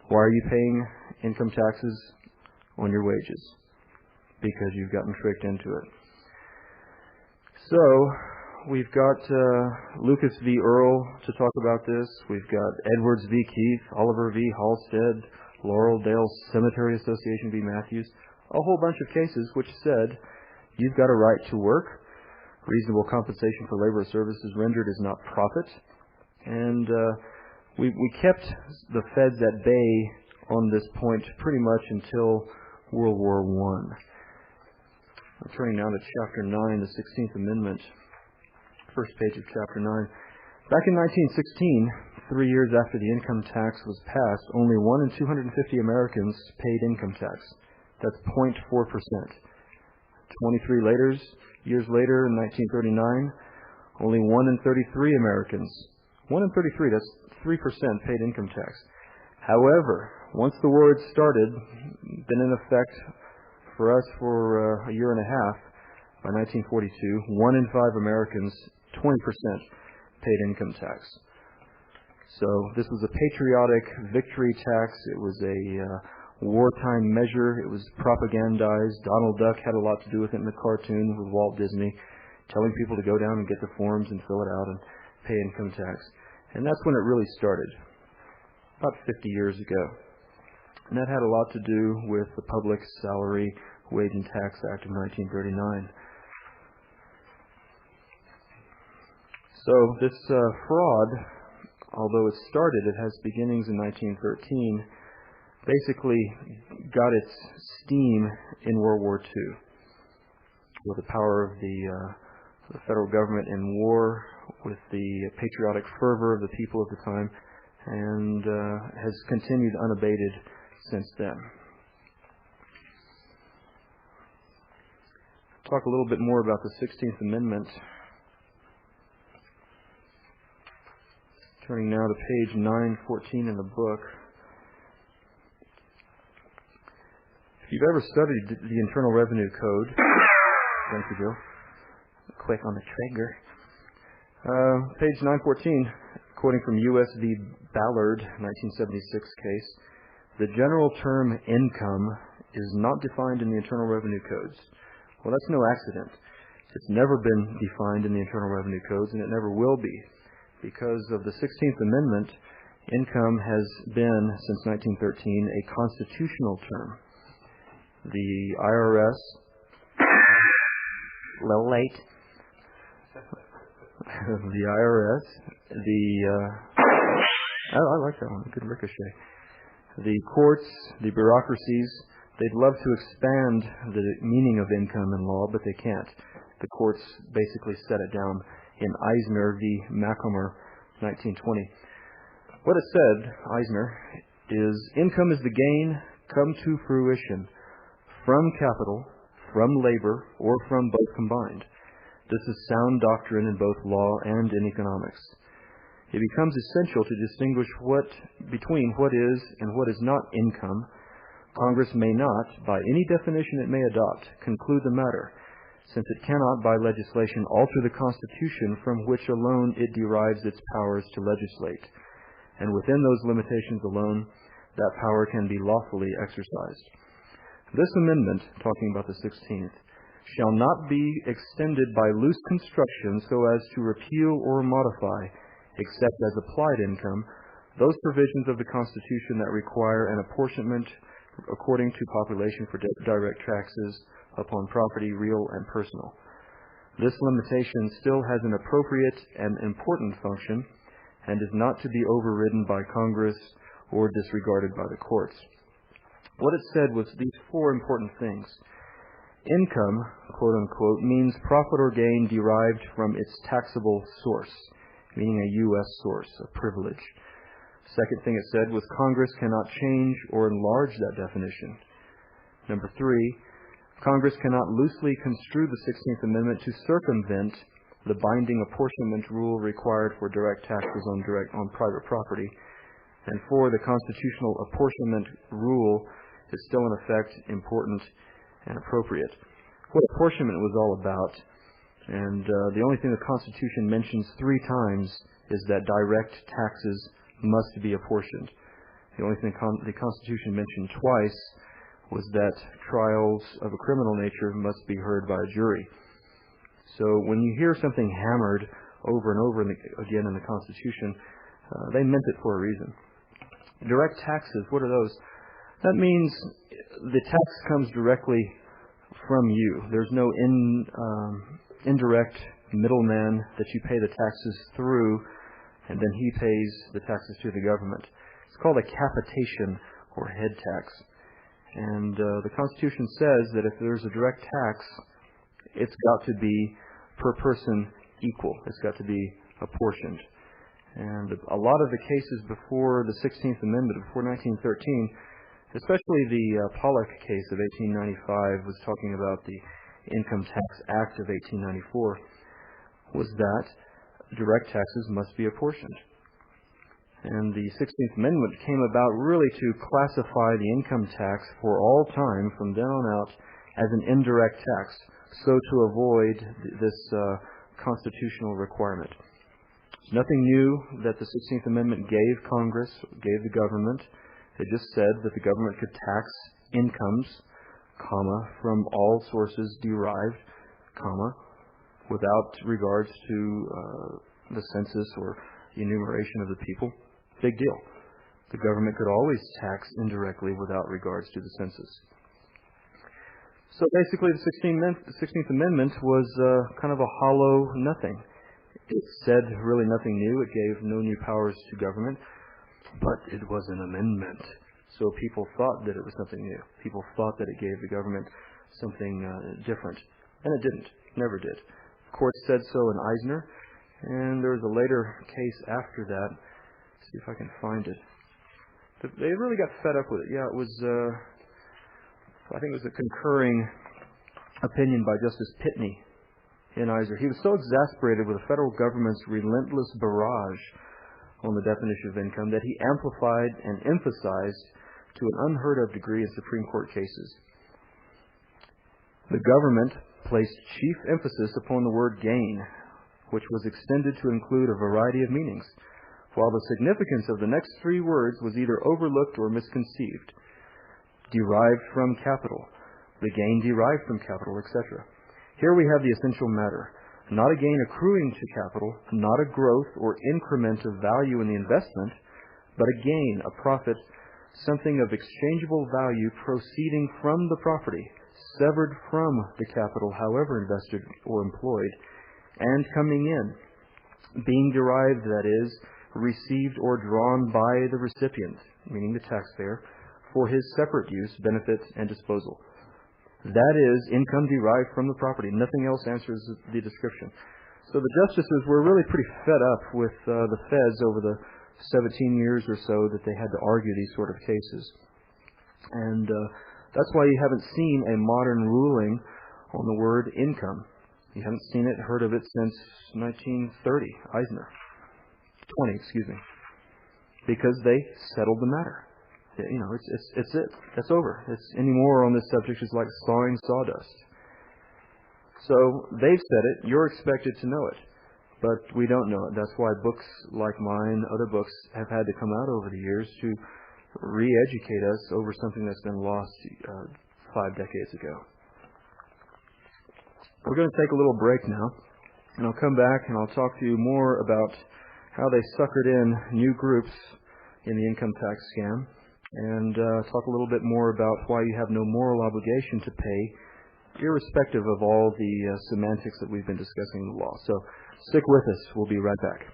Why are you paying income taxes on your wages? Because you've gotten tricked into it. So, we've got Lucas v. Earl to talk about this. We've got Edwards v. Keith, Oliver v. Halstead, Laureldale Cemetery Association v. Matthews. A whole bunch of cases which said you've got a right to work. Reasonable compensation for labor or services rendered is not profit. And we kept the feds at bay on this point pretty much until World War I. I'm turning now to Chapter 9, the 16th Amendment. First page of Chapter 9. Back in 1916, 3 years after the income tax was passed, only 1 in 250 Americans paid income tax. That's 0.4%. 23 years later, in 1939, only 1 in 33 Americans, 1 in 33, that's 3%, paid income tax. However, once the war had started, been in effect for us for a year and a half, by 1942, 1 in 5 Americans, 20%, paid income tax. So this was a patriotic victory tax. It was a wartime measure. It was propagandized. Donald Duck had a lot to do with it in the cartoon with Walt Disney, telling people to go down and get the forms and fill it out and pay income tax. And that's when it really started, about 50 years ago. And that had a lot to do with the Public Salary, Wage and Tax Act of 1939. So this fraud, although it started, it has beginnings in 1913, basically got its steam in World War II with the power of the federal government in war, with the patriotic fervor of the people of the time, and has continued unabated since then. talk a little bit more about the 16th Amendment. Turning now to page 914 in the book. If you've ever studied the Internal Revenue Code, thank you, Bill. Quick on the trigger. Page 914, quoting from U.S. v. Ballard, 1976 case, the general term income is not defined in the Internal Revenue Codes. Well, that's no accident. It's never been defined in the Internal Revenue Codes, and it never will be. Because of the 16th Amendment, income has been, since 1913, a constitutional term. The IRS... A little late. The IRS, I like that one, good ricochet. The courts, the bureaucracies, they'd love to expand the meaning of income in law, but they can't. The courts basically set it down in Eisner v. Macomber, 1920. What it said, Eisner, is income is the gain come to fruition from capital, from labor, or from both combined. This is sound doctrine in both law and in economics. It becomes essential to distinguish between what is and what is not income. Congress may not, by any definition it may adopt, conclude the matter, since it cannot by legislation alter the Constitution from which alone it derives its powers to legislate. And within those limitations alone, that power can be lawfully exercised. This amendment, talking about the 16th, shall not be extended by loose construction so as to repeal or modify, except as applied income, those provisions of the Constitution that require an apportionment according to population for direct taxes upon property, real and personal. This limitation still has an appropriate and important function and is not to be overridden by Congress or disregarded by the courts. What it said was these four important things. Income, quote unquote, means profit or gain derived from its taxable source, meaning a U.S. source, a privilege. Second thing it said was Congress cannot change or enlarge that definition. Number 3, Congress cannot loosely construe the 16th Amendment to circumvent the binding apportionment rule required for direct taxes on private property. And 4, the constitutional apportionment rule is still in effect, important, and appropriate. What apportionment was all about, and the only thing the Constitution mentions 3 times is that direct taxes must be apportioned. The only thing the Constitution mentioned twice was that trials of a criminal nature must be heard by a jury. So when you hear something hammered over and over again in the Constitution, they meant it for a reason. Direct taxes, what are those? That means the tax comes directly from you. There's no indirect middleman that you pay the taxes through, and then he pays the taxes to the government. It's called a capitation or head tax. And the Constitution says that if there's a direct tax, it's got to be per person equal. It's got to be apportioned. And a lot of the cases before the 16th Amendment, before 1913, especially the Pollock case of 1895 was talking about the Income Tax Act of 1894, was that direct taxes must be apportioned. And the 16th Amendment came about really to classify the income tax for all time from then on out as an indirect tax, so to avoid this constitutional requirement. It's nothing new that the 16th Amendment gave Congress, gave the government. It just said that the government could tax incomes, from all sources derived, without regards to the census or enumeration of the people. Big deal. The government could always tax indirectly without regards to the census. So basically the 16th Amendment was kind of a hollow nothing. It said really nothing new. It gave no new powers to government. But it was an amendment. So people thought that it was something new. People thought that it gave the government something different. And it didn't. Never did. The court said so in Eisner. And there was a later case after that. Let's see if I can find it. They really got fed up with it. Yeah, it was, I think it was a concurring opinion by Justice Pitney in Iser. He was so exasperated with the federal government's relentless barrage on the definition of income that he amplified and emphasized to an unheard of degree in Supreme Court cases. The government placed chief emphasis upon the word gain, which was extended to include a variety of meanings, while the significance of the next three words was either overlooked or misconceived. Derived from capital, the gain derived from capital, etc. Here we have the essential matter. Not a gain accruing to capital, not a growth or increment of value in the investment, but a gain, a profit, something of exchangeable value proceeding from the property, severed from the capital, however invested or employed, and coming in, being derived, that is, received or drawn by the recipient, meaning the taxpayer, for his separate use, benefit, and disposal. That is, income derived from the property. Nothing else answers the description. So the justices were really pretty fed up with the feds over the 17 years or so that they had to argue these sort of cases. And that's why you haven't seen a modern ruling on the word income. You haven't seen it, heard of it since 1930, Eisner. 20, excuse me. Because they settled the matter. You know, it's it. That's over. It's any more on this subject is like sawing sawdust. So they've said it. You're expected to know it, but we don't know it. That's why books like mine, other books, have had to come out over the years to re-educate us over something that's been lost 5 decades ago. We're going to take a little break now, and I'll come back and I'll talk to you more about how they suckered in new groups in the income tax scam, and talk a little bit more about why you have no moral obligation to pay, irrespective of all the semantics that we've been discussing in the law. So stick with us. We'll be right back.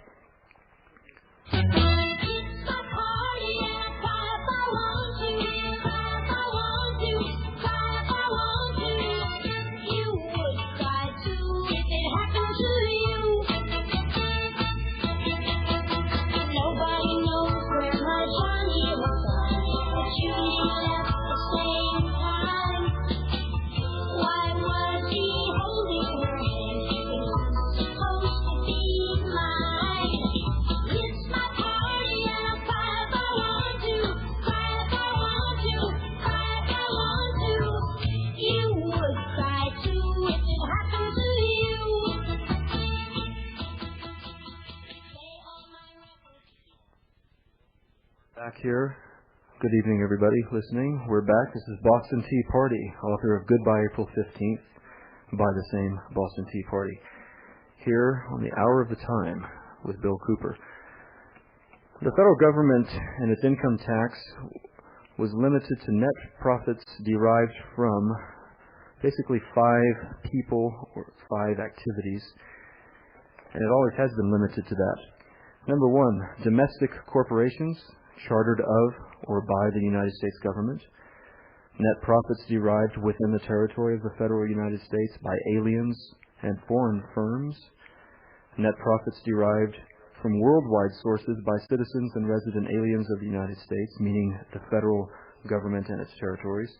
Here. Good evening, everybody listening. We're back. This is Boston Tea Party, author of Goodbye April 15th, by the same Boston Tea Party, here on the Hour of the Time with Bill Cooper. The federal government and its income tax was limited to net profits derived from basically 5 people or 5 activities, and it always has been limited to that. Number 1, domestic corporations chartered of or by the United States government, net profits derived within the territory of the federal United States by aliens and foreign firms, net profits derived from worldwide sources by citizens and resident aliens of the United States, meaning the federal government and its territories,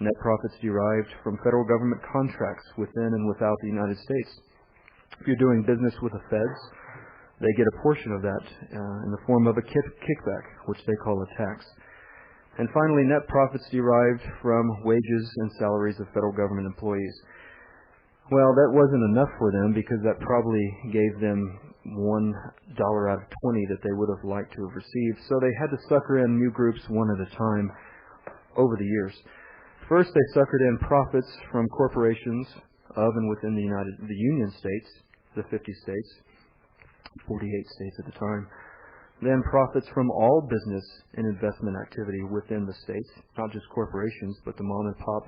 net profits derived from federal government contracts within and without the United States. If you're doing business with the feds, they get a portion of that in the form of a kickback, which they call a tax. And finally, net profits derived from wages and salaries of federal government employees. Well, that wasn't enough for them because that probably gave them $1 out of 20 that they would have liked to have received. So they had to sucker in new groups one at a time over the years. First, they suckered in profits from corporations of and within the Union states, the 50 states, 48 states at the time. Then profits from all business and investment activity within the states, not just corporations, but the mom and pop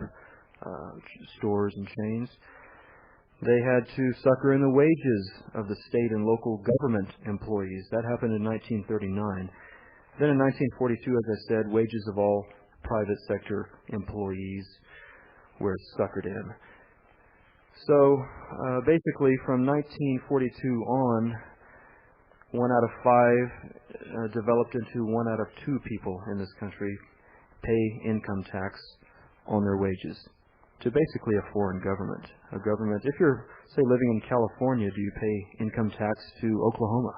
stores and chains. They had to sucker in the wages of the state and local government employees. That happened in 1939. Then in 1942, as I said, wages of all private sector employees were suckered in. So basically from 1942 on, 1 out of 5 developed into 1 out of 2 people in this country pay income tax on their wages. to basically a foreign government. A government, if you're, say, living in California, do you pay income tax to Oklahoma?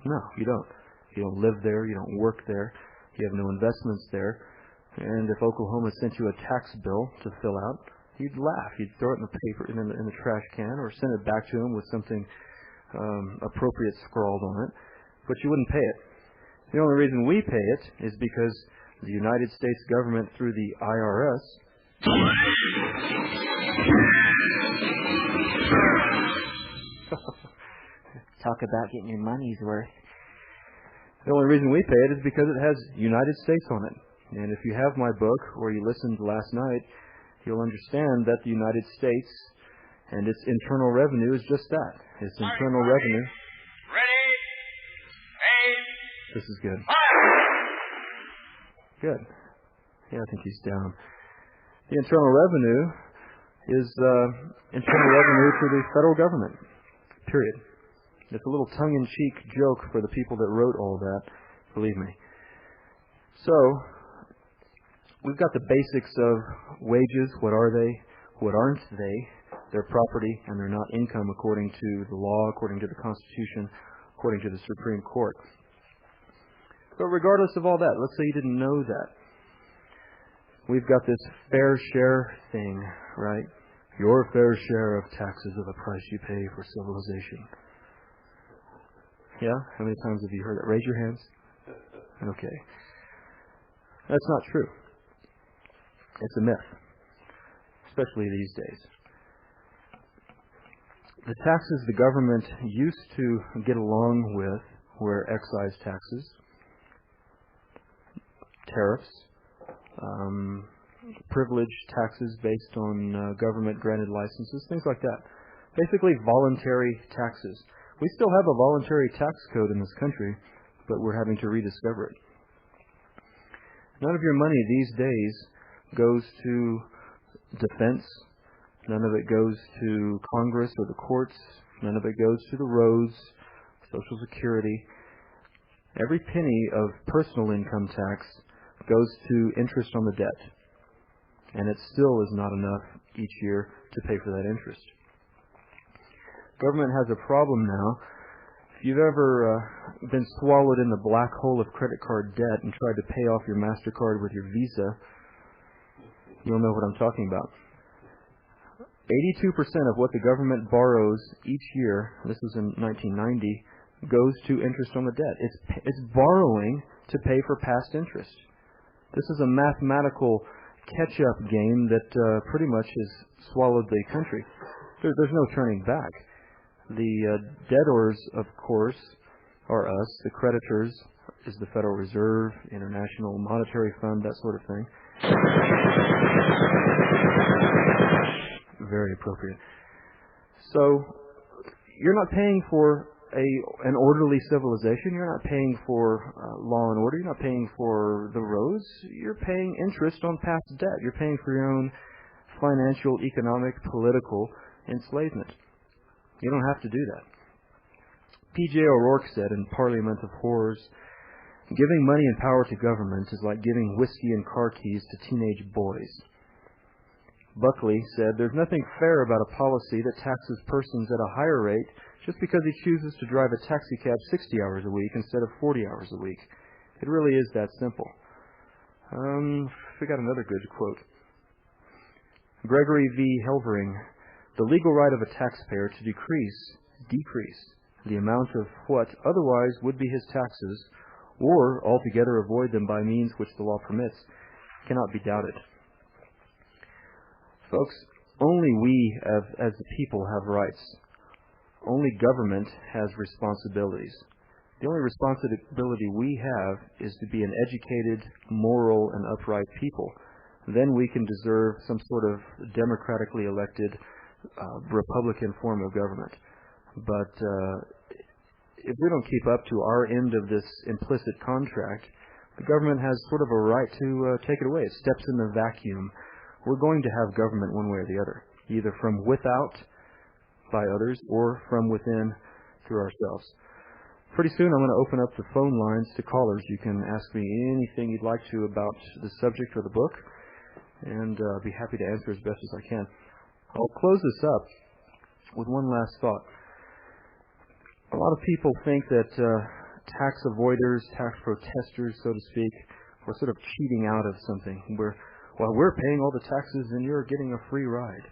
No, you don't. You don't live there, you don't work there, you have no investments there. And if Oklahoma sent you a tax bill to fill out, you'd laugh. You'd throw it in the paper, in the trash can, or send it back to them with something appropriate scrawled on it. But you wouldn't pay it. The only reason we pay it is because the United States government, through the IRS, Talk about getting your money's worth. the only reason we pay it is because it has United States on it. And if you have my book, or you listened last night, you'll understand that the United States and its internal revenue is just that. Its internal revenue. Ready? Aim. This is good. Fire! Good. Yeah, I think he's down. The internal revenue is internal revenue to the federal government. Period. It's a little tongue-in-cheek joke for the people that wrote all that, believe me. So, we've got the basics of wages. What are they? What aren't they? They're property, and they're not income according to the law, according to the Constitution, according to the Supreme Court. But regardless of all that, let's say you didn't know that. We've got this fair share thing, right? Your fair share of taxes are the price you pay for civilization. Yeah? How many times have you heard that? Raise your hands. Okay. That's not true. It's a myth, especially these days. The taxes the government used to get along with were excise taxes, tariffs, privilege taxes based on government-granted licenses, things like that. Basically, voluntary taxes. We still have a voluntary tax code in this country, but we're having to rediscover it. None of your money these days goes to defense. None of it goes to Congress or the courts. None of it goes to the roads, Social Security. Every penny of personal income tax goes to interest on the debt. And it still is not enough each year to pay for that interest. Government has a problem now. If you've ever been swallowed in the black hole of credit card debt and tried to pay off your MasterCard with your Visa, you'll know what I'm talking about. 82% of what the government borrows each year, this was in 1990, goes to interest on the debt. It's borrowing to pay for past interest. This is a mathematical catch-up game that pretty much has swallowed the country. There's no turning back. The debtors, of course, are us. The creditors is the Federal Reserve, International Monetary Fund, that sort of thing. Very appropriate. So, you're not paying for an orderly civilization. You're not paying for law and order. You're not paying for the roads. You're paying interest on past debt. You're paying for your own financial, economic, political enslavement. You don't have to do that. P.J. O'Rourke said in Parliament of Horrors, "Giving money and power to government is like giving whiskey and car keys to teenage boys." Buckley said, "There's nothing fair about a policy that taxes persons at a higher rate just because he chooses to drive a taxi cab 60 hours a week instead of 40 hours a week. It really is that simple." We got another good quote. Gregory V. Helvering, "The legal right of a taxpayer to decrease the amount of what otherwise would be his taxes, or altogether avoid them by means which the law permits, cannot be doubted." Folks, only we as the people have rights. Only government has responsibilities. The only responsibility we have is to be an educated, moral, and upright people. Then we can deserve some sort of democratically elected Republican form of government. But if we don't keep up to our end of this implicit contract, the government has sort of a right to take it away. It steps in the vacuum. We're going to have government one way or the other, either from without by others or from within through ourselves. Pretty soon I'm going to open up the phone lines to callers. You can ask me anything you'd like to about the subject or the book. and be happy to answer as best as I can. I'll close this up with one last thought. A lot of people think that tax avoiders, tax protesters, so to speak, are sort of cheating out of something. While we're paying all the taxes and you're getting a free ride.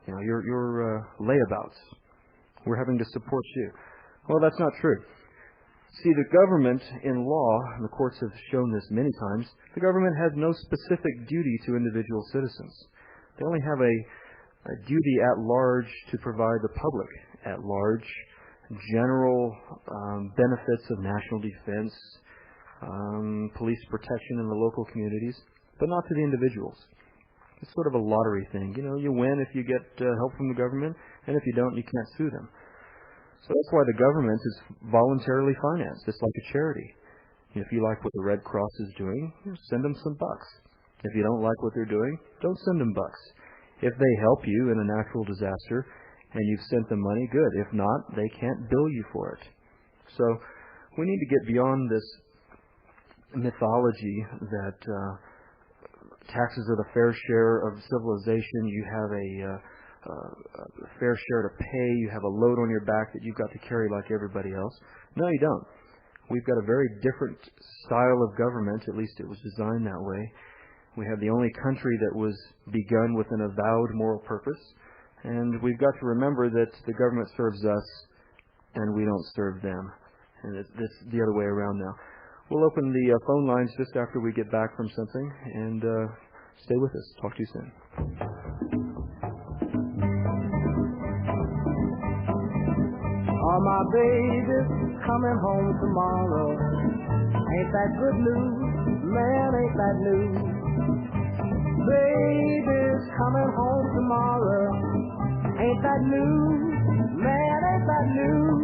You know, you're layabouts. We're having to support you. Well, that's not true. See, the government in law, and the courts have shown this many times, the government has no specific duty to individual citizens. They only have a duty at large to provide the public at large general benefits of national defense, police protection in the local communities, but not to the individuals. It's sort of a lottery thing. You know, you win if you get help from the government, and if you don't, you can't sue them. So that's why the government is voluntarily financed. It's like a charity. If you like what the Red Cross is doing, send them some bucks. If you don't like what they're doing, don't send them bucks. If they help you in a natural disaster and you've sent them money, good. If not, they can't bill you for it. So we need to get beyond this mythology that taxes are the fair share of civilization. You have a fair share to pay. You have a load on your back that you've got to carry like everybody else. No, you don't. We've got a very different style of government. At least it was designed that way. We have the only country that was begun with an avowed moral purpose. And we've got to remember that the government serves us and we don't serve them. And it's the other way around now. We'll open the phone lines just after we get back from something. And stay with us. Talk to you soon. Oh, my baby's coming home tomorrow. Ain't that good news? Man, ain't that news? Baby's coming home tomorrow. Ain't that news? Man, ain't that news?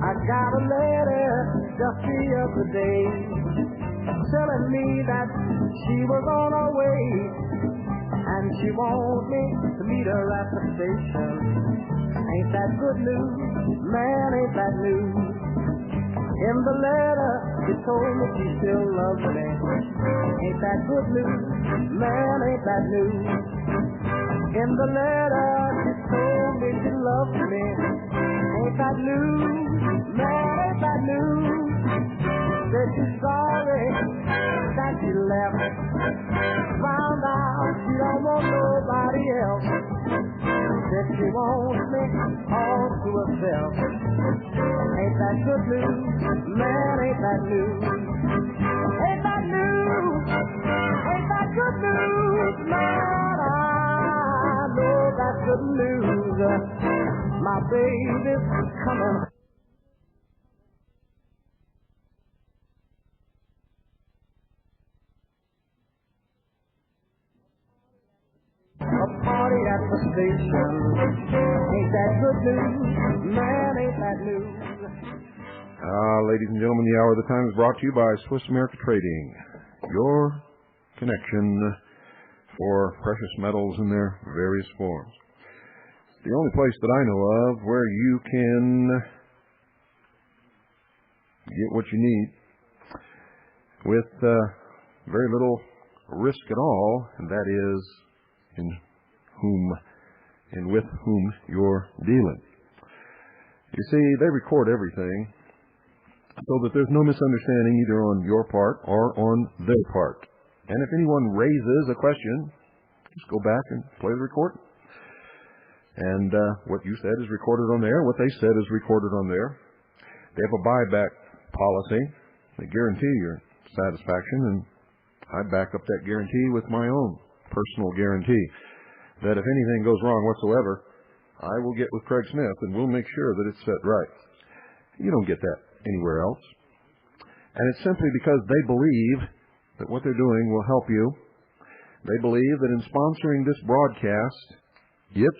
I got a letter just the other day telling me that she was on her way and she wants me to meet her at the station. Ain't that good news? Man, ain't that news? In the letter, she told me she still loves me. Ain't that good news? Man, ain't that news? In the letter, she told me she loves me. Ain't that news? Man, ain't that news? Said she's sorry that she left. Found out she don't want nobody else. Said she wants me all to herself. Ain't that good news? Man, ain't that news? Ain't that news? Ain't that good news? Man, I know that's good news. My baby's coming. A party at the station. Ain't that good news? Man, ain't that news? Ladies and gentlemen, the Hour of the Time is brought to you by Swiss America Trading, your connection for precious metals in their various forms. The only place that I know of where you can get what you need with very little risk at all, and that is in whom and with whom you're dealing. You see, they record everything so that there's no misunderstanding either on your part or on their part. And if anyone raises a question, just go back and play the recording. And what you said is recorded on there. What they said is recorded on there. They have a buyback policy. They guarantee your satisfaction, and I back up that guarantee with my own personal guarantee that if anything goes wrong whatsoever, I will get with Craig Smith and we'll make sure that it's set right. You don't get that anywhere else. And it's simply because they believe that what they're doing will help you. They believe that in sponsoring this broadcast, it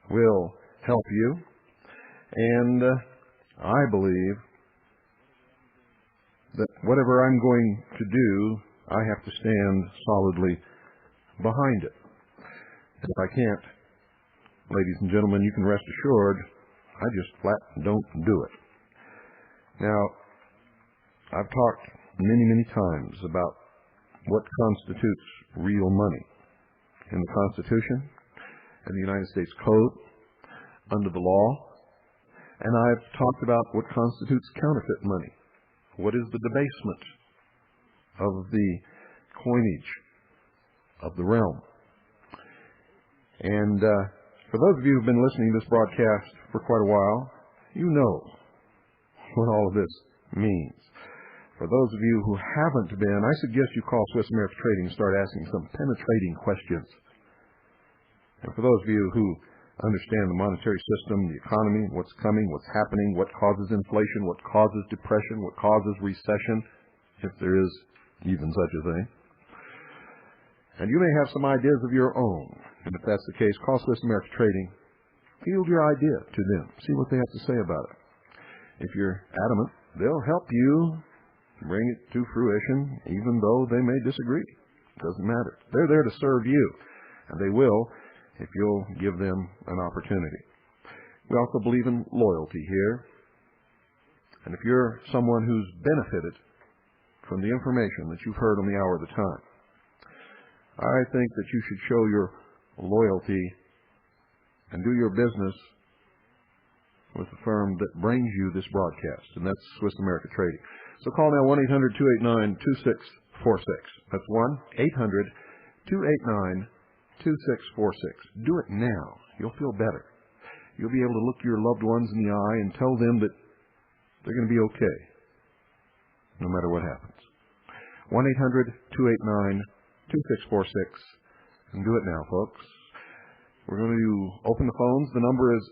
will help you. And I believe that whatever I'm going to do, I have to stand solidly behind it. And if I can't, ladies and gentlemen, you can rest assured, I just flat don't do it. Now, I've talked many, many times about what constitutes real money in the Constitution, in the United States Code, under the law, and I've talked about what constitutes counterfeit money. What is the debasement of the coinage of the realm? And for those of you who've been listening to this broadcast for quite a while, you know what all of this means. For those of you who haven't been, I suggest you call Swiss America Trading and start asking some penetrating questions. And for those of you who understand the monetary system, the economy, what's coming, what's happening, what causes inflation, what causes depression, what causes recession, if there is even such a thing. And you may have some ideas of your own. And if that's the case, call Swiss America Trading. Field your idea to them. See what they have to say about it. If you're adamant, they'll help you bring it to fruition, even though they may disagree. It doesn't matter. They're there to serve you. And they will if you'll give them an opportunity. We also believe in loyalty here. And if you're someone who's benefited from the information that you've heard on the Hour of the Time, I think that you should show your loyalty and do your business with the firm that brings you this broadcast, and that's Swiss America Trading. So call now 1-800-289-2646. That's 1-800-289-2646. Do it now. You'll feel better. You'll be able to look your loved ones in the eye and tell them that they're going to be okay, no matter what happens. 1-800-289-2646. And do it now, folks. We're going to open the phones. The number is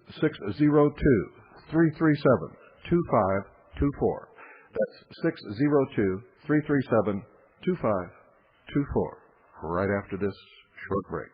602-337-2524. That's 602-337-2524. Right after this short break.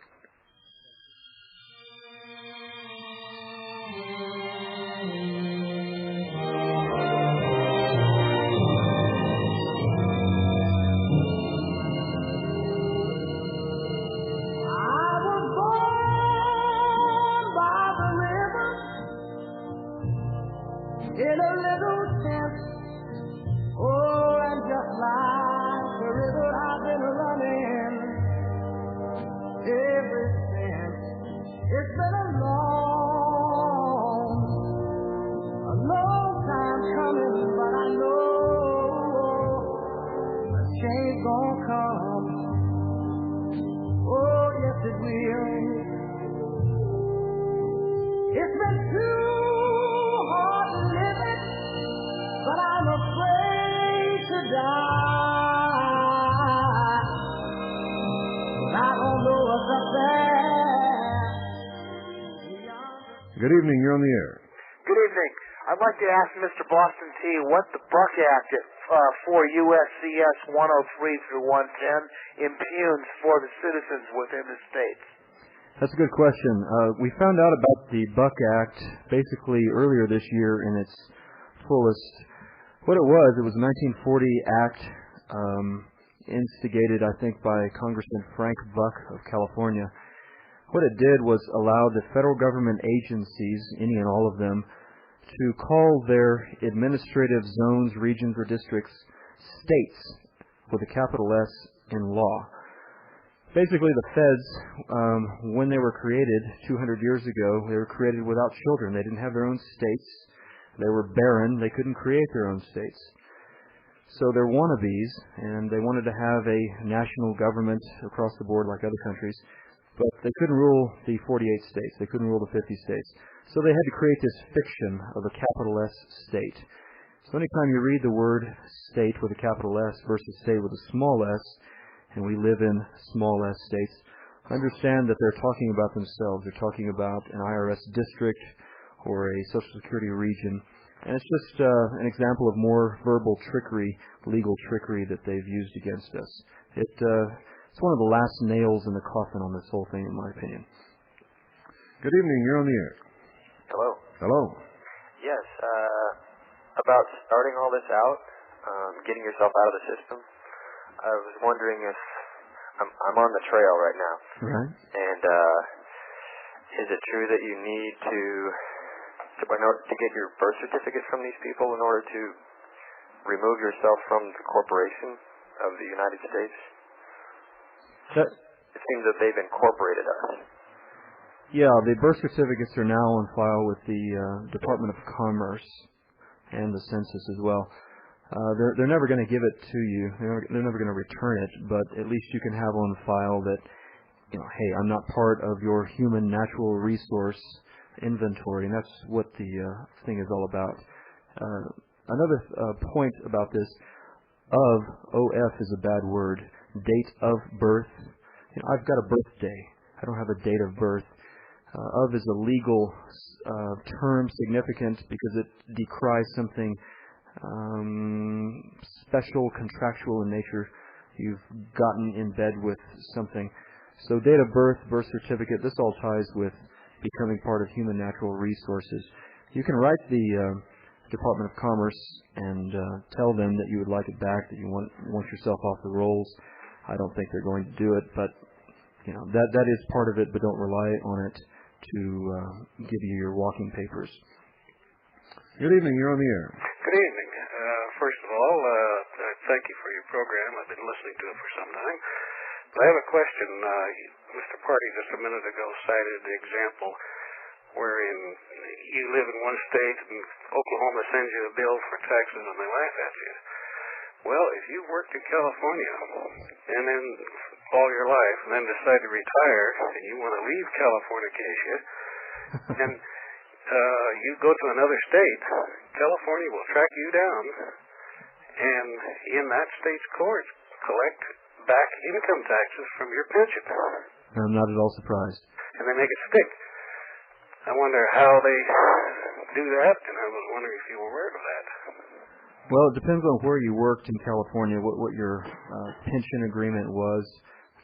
Good evening. You're on the air. Good evening. I'd like to ask Mr. Boston T. what the Buck Act for USCS 103 through 110 impugns for the citizens within the states. That's a good question. We found out about the Buck Act basically earlier this year in its fullest. What it was a 1940 act instigated, I think, by Congressman Frank Buck of California. What it did was allow the federal government agencies, any and all of them, to call their administrative zones, regions, or districts states with a capital S in law. Basically, the feds, when they were created 200 years ago, they were created without children. They didn't have their own states. They were barren. They couldn't create their own states. So they're wannabes, and they wanted to have a national government across the board like other countries. But they couldn't rule the 48 states. They couldn't rule the 50 states. So they had to create this fiction of a capital S state. So anytime you read the word state with a capital S versus state with a small s, and we live in small s states, understand that they're talking about themselves. They're talking about an IRS district or a Social Security region. And it's just an example of more verbal trickery, legal trickery that they've used against us. It's one of the last nails in the coffin on this whole thing, in my opinion. Good evening. You're on the air. Hello. Hello. Yes. About starting all this out, getting yourself out of the system, I was wondering if I'm on the trail right now. Right. And is it true that you need to get your birth certificate from these people in order to remove yourself from the corporation of the United States? It seems that they've incorporated us. Yeah, the birth certificates are now on file with the Department of Commerce and the Census as well. They're never going to give it to you. They're never going to return it, but at least you can have on file that, hey, I'm not part of your human natural resource inventory, and that's what the thing is all about. Another point about this, OF is a bad word. Date of birth. I've got a birthday. I don't have a date of birth. Of is a legal term, significant because it decries something special, contractual in nature. You've gotten in bed with something. So date of birth, birth certificate, this all ties with becoming part of human natural resources. You can write the Department of Commerce and tell them that you would like it back, that you want yourself off the rolls. I don't think they're going to do it, but that is part of it, but don't rely on it to give you your walking papers. Good evening. You're on the air. Good evening. First of all, thank you for your program. I've been listening to it for some time. But I have a question. Mr. Party just a minute ago cited the example wherein you live in one state and Oklahoma sends you a bill for taxes and they laugh at you. Well, if you've worked in California and then all your life and then decide to retire and you want to leave Californication and you go to another state, California will track you down and in that state's courts collect back income taxes from your pension. I'm not at all surprised. And they make it stick. I wonder how they do that, and I was wondering if you were aware of that. Well, it depends on where you worked in California, what your pension agreement was.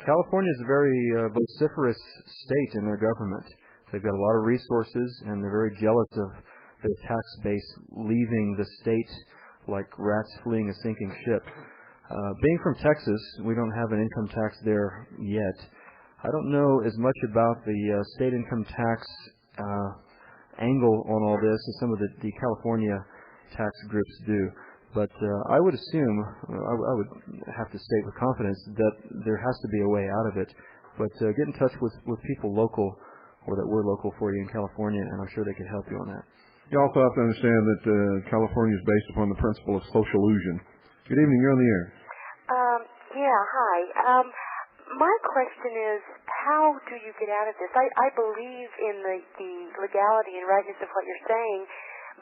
California is a very vociferous state in their government. They've got a lot of resources, and they're very jealous of their tax base leaving the state like rats fleeing a sinking ship. Being from Texas, we don't have an income tax there yet. I don't know as much about the state income tax angle on all this as some of the California tax groups do. But I would assume, I would have to state with confidence that there has to be a way out of it. But get in touch with people local or that were local for you in California, and I'm sure they could help you on that. You also have to understand that California is based upon the principle of social illusion. Good evening. You're on the air. Yeah, hi. My question is, how do you get out of this? I believe in the legality and rightness of what you're saying,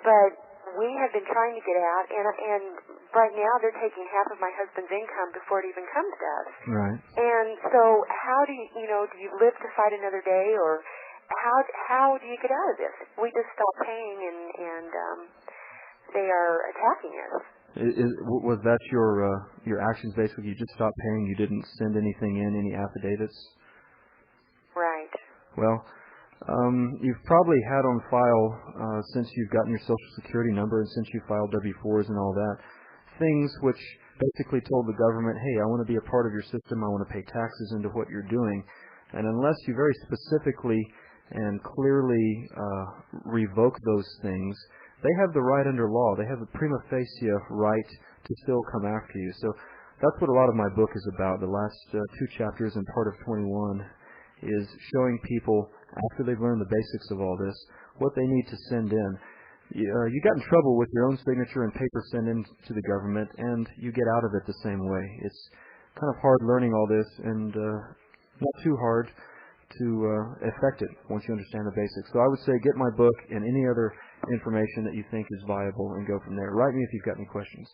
but we have been trying to get out, and right now they're taking half of my husband's income before it even comes to us. Right. And so how do you live to fight another day, or how do you get out of this? We just stop paying, and they are attacking us. Was that your actions basically? You just stopped paying, you didn't send anything in, any affidavits? Right. Well, you've probably had on file, since you've gotten your Social Security number and since you filed W-4s and all that, things which basically told the government, hey, I want to be a part of your system, I want to pay taxes into what you're doing. And unless you very specifically and clearly revoke those things, they have the right under law. They have a prima facie right to still come after you. So that's what a lot of my book is about. The last 2 chapters and part of 21 is showing people, after they've learned the basics of all this, what they need to send in. You got in trouble with your own signature and paper sent in to the government, and you get out of it the same way. It's kind of hard learning all this, and not too hard to affect it once you understand the basics. So I would say get my book and any other information that you think is viable and go from there. Write me if you've got any questions.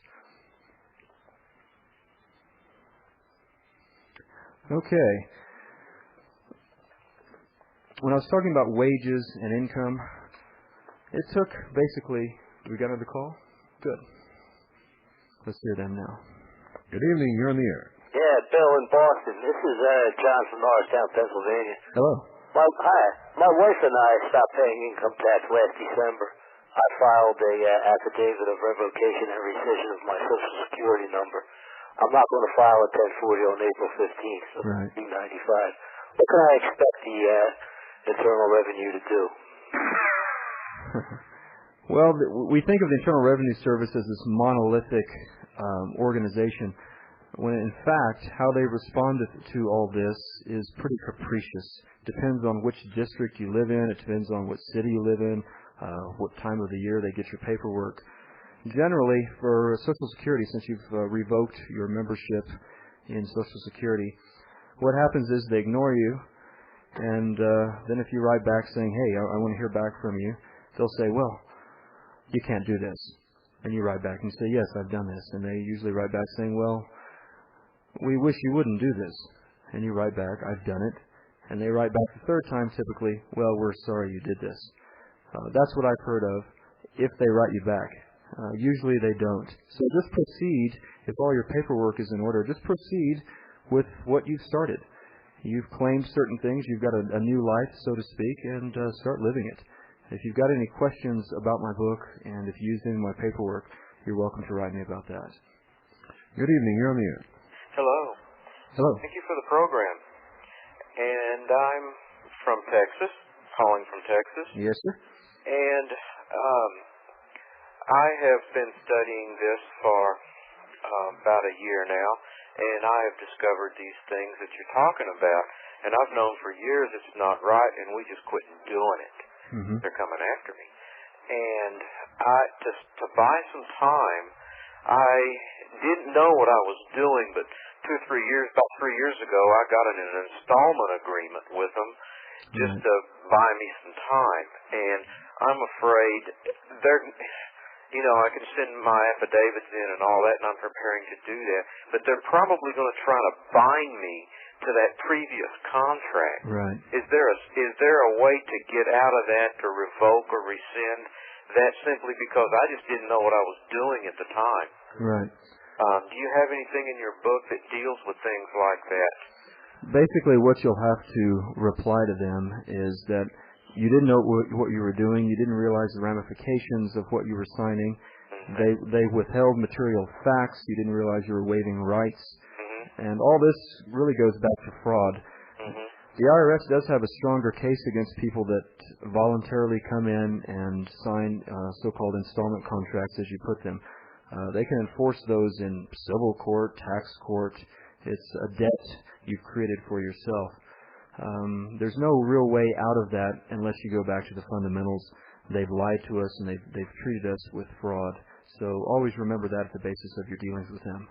Okay. When I was talking about wages and income, it took basically, we got another call? Good. Let's hear them now. Good evening. You're on the air. Yeah, Bill in Boston. This is John from Norristown, Pennsylvania. Hello. Hi. My wife and I stopped paying income tax last December. I filed a affidavit of revocation and rescission of my Social Security number. I'm not going to file a 1040 on April 15th, so right. 1995. What can I expect the Internal Revenue to do? Well, we think of the Internal Revenue Service as this monolithic organization. when in fact how they respond to all this is pretty capricious. Depends on which district you live in. It depends on what city you live in, what time of the year they get your paperwork. Generally, for Social Security, since you've revoked your membership in Social Security, what happens is they ignore you, and then if you write back saying, hey, I want to hear back from you, they'll say, well, you can't do this. And you write back and say, yes, I've done this. And they usually write back saying, well, we wish you wouldn't do this. And you write back, I've done it. And they write back the third time typically, well, we're sorry you did this. That's what I've heard of if they write you back. Usually they don't. So just proceed, if all your paperwork is in order, just proceed with what you've started. You've claimed certain things, you've got a new life, so to speak, and start living it. If you've got any questions about my book, and if you use any of my paperwork, you're welcome to write me about that. Good evening, you're on the air. Hello. Hello. Thank you for the program. And I'm from Texas, calling from Texas. Yes, sir. And I have been studying this for about a year now, and I have discovered these things that you're talking about. And I've known for years it's not right, and we just quit doing it. Mm-hmm. They're coming after me. And to buy some time, I didn't know what I was doing, but about 3 years ago, I got an installment agreement with them just to buy me some time. And I'm afraid I can send my affidavits in and all that, and I'm preparing to do that, but they're probably going to try to bind me to that previous contract. Right. Is there a way to get out of that, to revoke or rescind that simply because I just didn't know what I was doing at the time? Right. Do you have anything in your book that deals with things like that? Basically, what you'll have to reply to them is that you didn't know what you were doing. You didn't realize the ramifications of what you were signing. Mm-hmm. They withheld material facts. You didn't realize you were waiving rights. Mm-hmm. And all this really goes back to fraud. Mm-hmm. The IRS does have a stronger case against people that voluntarily come in and sign so-called installment contracts, as you put them. They can enforce those in civil court, tax court. It's a debt you've created for yourself. There's no real way out of that unless you go back to the fundamentals. They've lied to us and they've treated us with fraud. So always remember that at the basis of your dealings with them.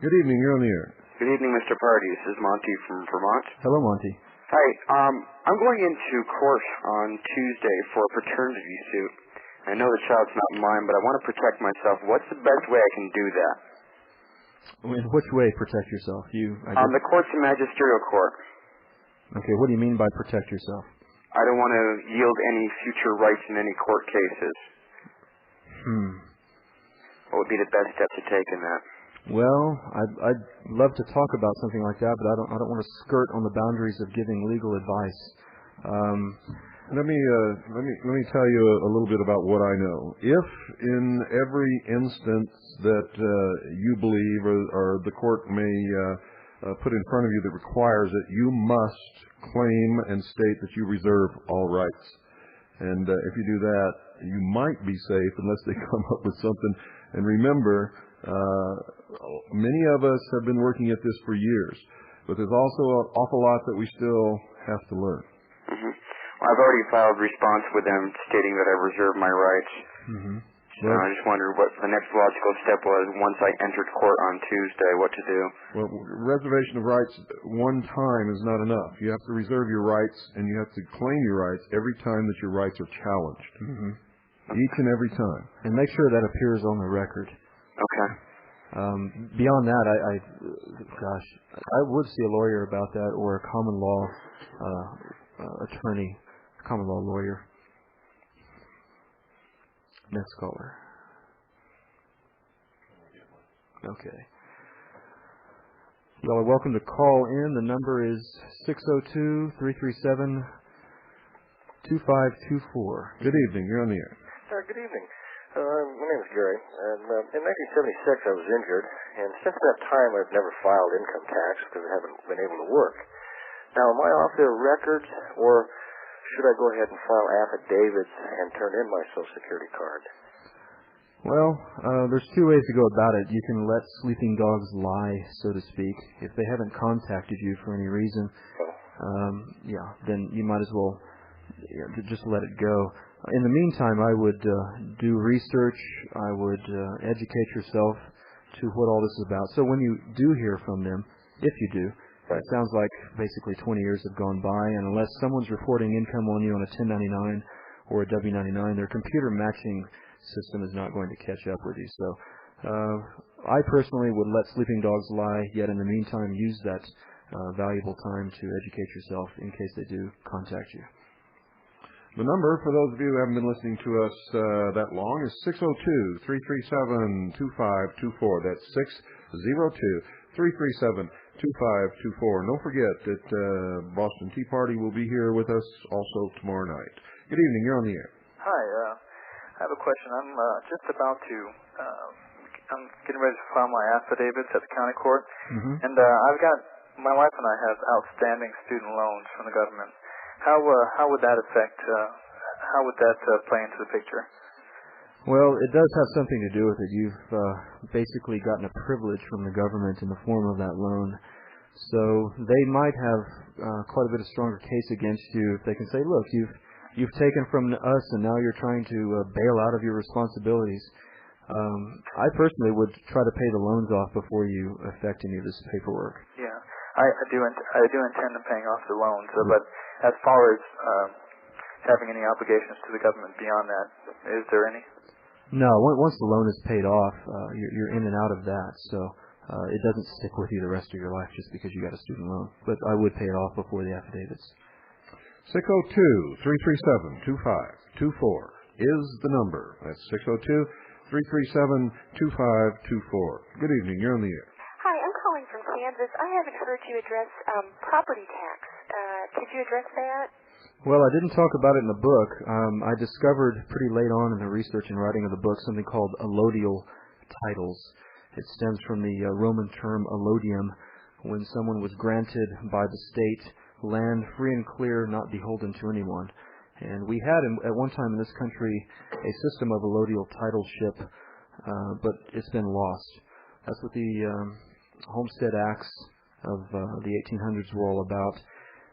Good evening, you're on the air. Good evening, Mr. Party. This is Monty from Vermont. Hello, Monty. Hi. I'm going into court on Tuesday for a paternity suit. I know the child's not mine, but I want to protect myself. What's the best way I can do that? In which way protect yourself? The court's a magisterial court. Okay, what do you mean by protect yourself? I don't want to yield any future rights in any court cases. What would be the best step to take in that? Well, I'd love to talk about something like that, but I don't want to skirt on the boundaries of giving legal advice. Let me tell you a little bit about what I know. If in every instance that you believe or the court may put in front of you that requires it, you must claim and state that you reserve all rights. And if you do that, you might be safe unless they come up with something. And remember, many of us have been working at this for years, but there's also an awful lot that we still have to learn. Mm-hmm. Well, I've already filed response with them stating that I reserve my rights. Mm-hmm. I just wondered what the next logical step was once I entered court on Tuesday, what to do. Well, reservation of rights one time is not enough. You have to reserve your rights, and you have to claim your rights every time that your rights are challenged. Mm-hmm. Each and every time. And make sure that appears on the record. Okay. Beyond that, I would see a lawyer about that, or a common law attorney, common law lawyer. Next caller. Okay. Y'all are welcome to call in. The number is 602-337-2524. Good evening. You're on the air. Good evening. My name is Gary, and in 1976 I was injured, and since that time I've never filed income tax because I haven't been able to work. Now, am I off their records, or should I go ahead and file affidavits and turn in my Social Security card? Well, there's two ways to go about it. You can let sleeping dogs lie, so to speak. If they haven't contacted you for any reason, then you might as well just let it go. In the meantime, I would do research. I would educate yourself to what all this is about. So when you do hear from them, if you do, it sounds like basically 20 years have gone by, and unless someone's reporting income on you on a 1099 or a W-99, their computer matching system is not going to catch up with you. So I personally would let sleeping dogs lie, yet in the meantime use that valuable time to educate yourself in case they do contact you. The number, for those of you who haven't been listening to us that long, is 602-337-2524. That's 602-337-2524. Don't forget that Boston Tea Party will be here with us also tomorrow night. Good evening. You're on the air. Hi. I have a question. I'm just about to, I'm getting ready to file my affidavits at the county court. Mm-hmm. And my wife and I have outstanding student loans from the government. How would that affect, how would that play into the picture? Well, it does have something to do with it. You've basically gotten a privilege from the government in the form of that loan. So they might have quite a bit of stronger case against you if they can say, look, you've taken from us and now you're trying to bail out of your responsibilities. I personally would try to pay the loans off before you affect any of this paperwork. Yeah, I do intend on paying off the loans, but as far as having any obligations to the government beyond that, is there any? No, once the loan is paid off, you're in and out of that, so it doesn't stick with you the rest of your life just because you got a student loan. But I would pay it off before the affidavits. 602-337-2524 is the number. That's 602-337-2524. Good evening. You're on the air. Hi, I'm calling from Kansas. I haven't heard you address property tax. Could you address that? Well, I didn't talk about it in the book. I discovered pretty late on in the research and writing of the book something called allodial titles. It stems from the Roman term allodium, when someone was granted by the state land free and clear, not beholden to anyone. And we had at one time in this country a system of allodial titleship, but it's been lost. That's what the Homestead Acts of the 1800s were all about.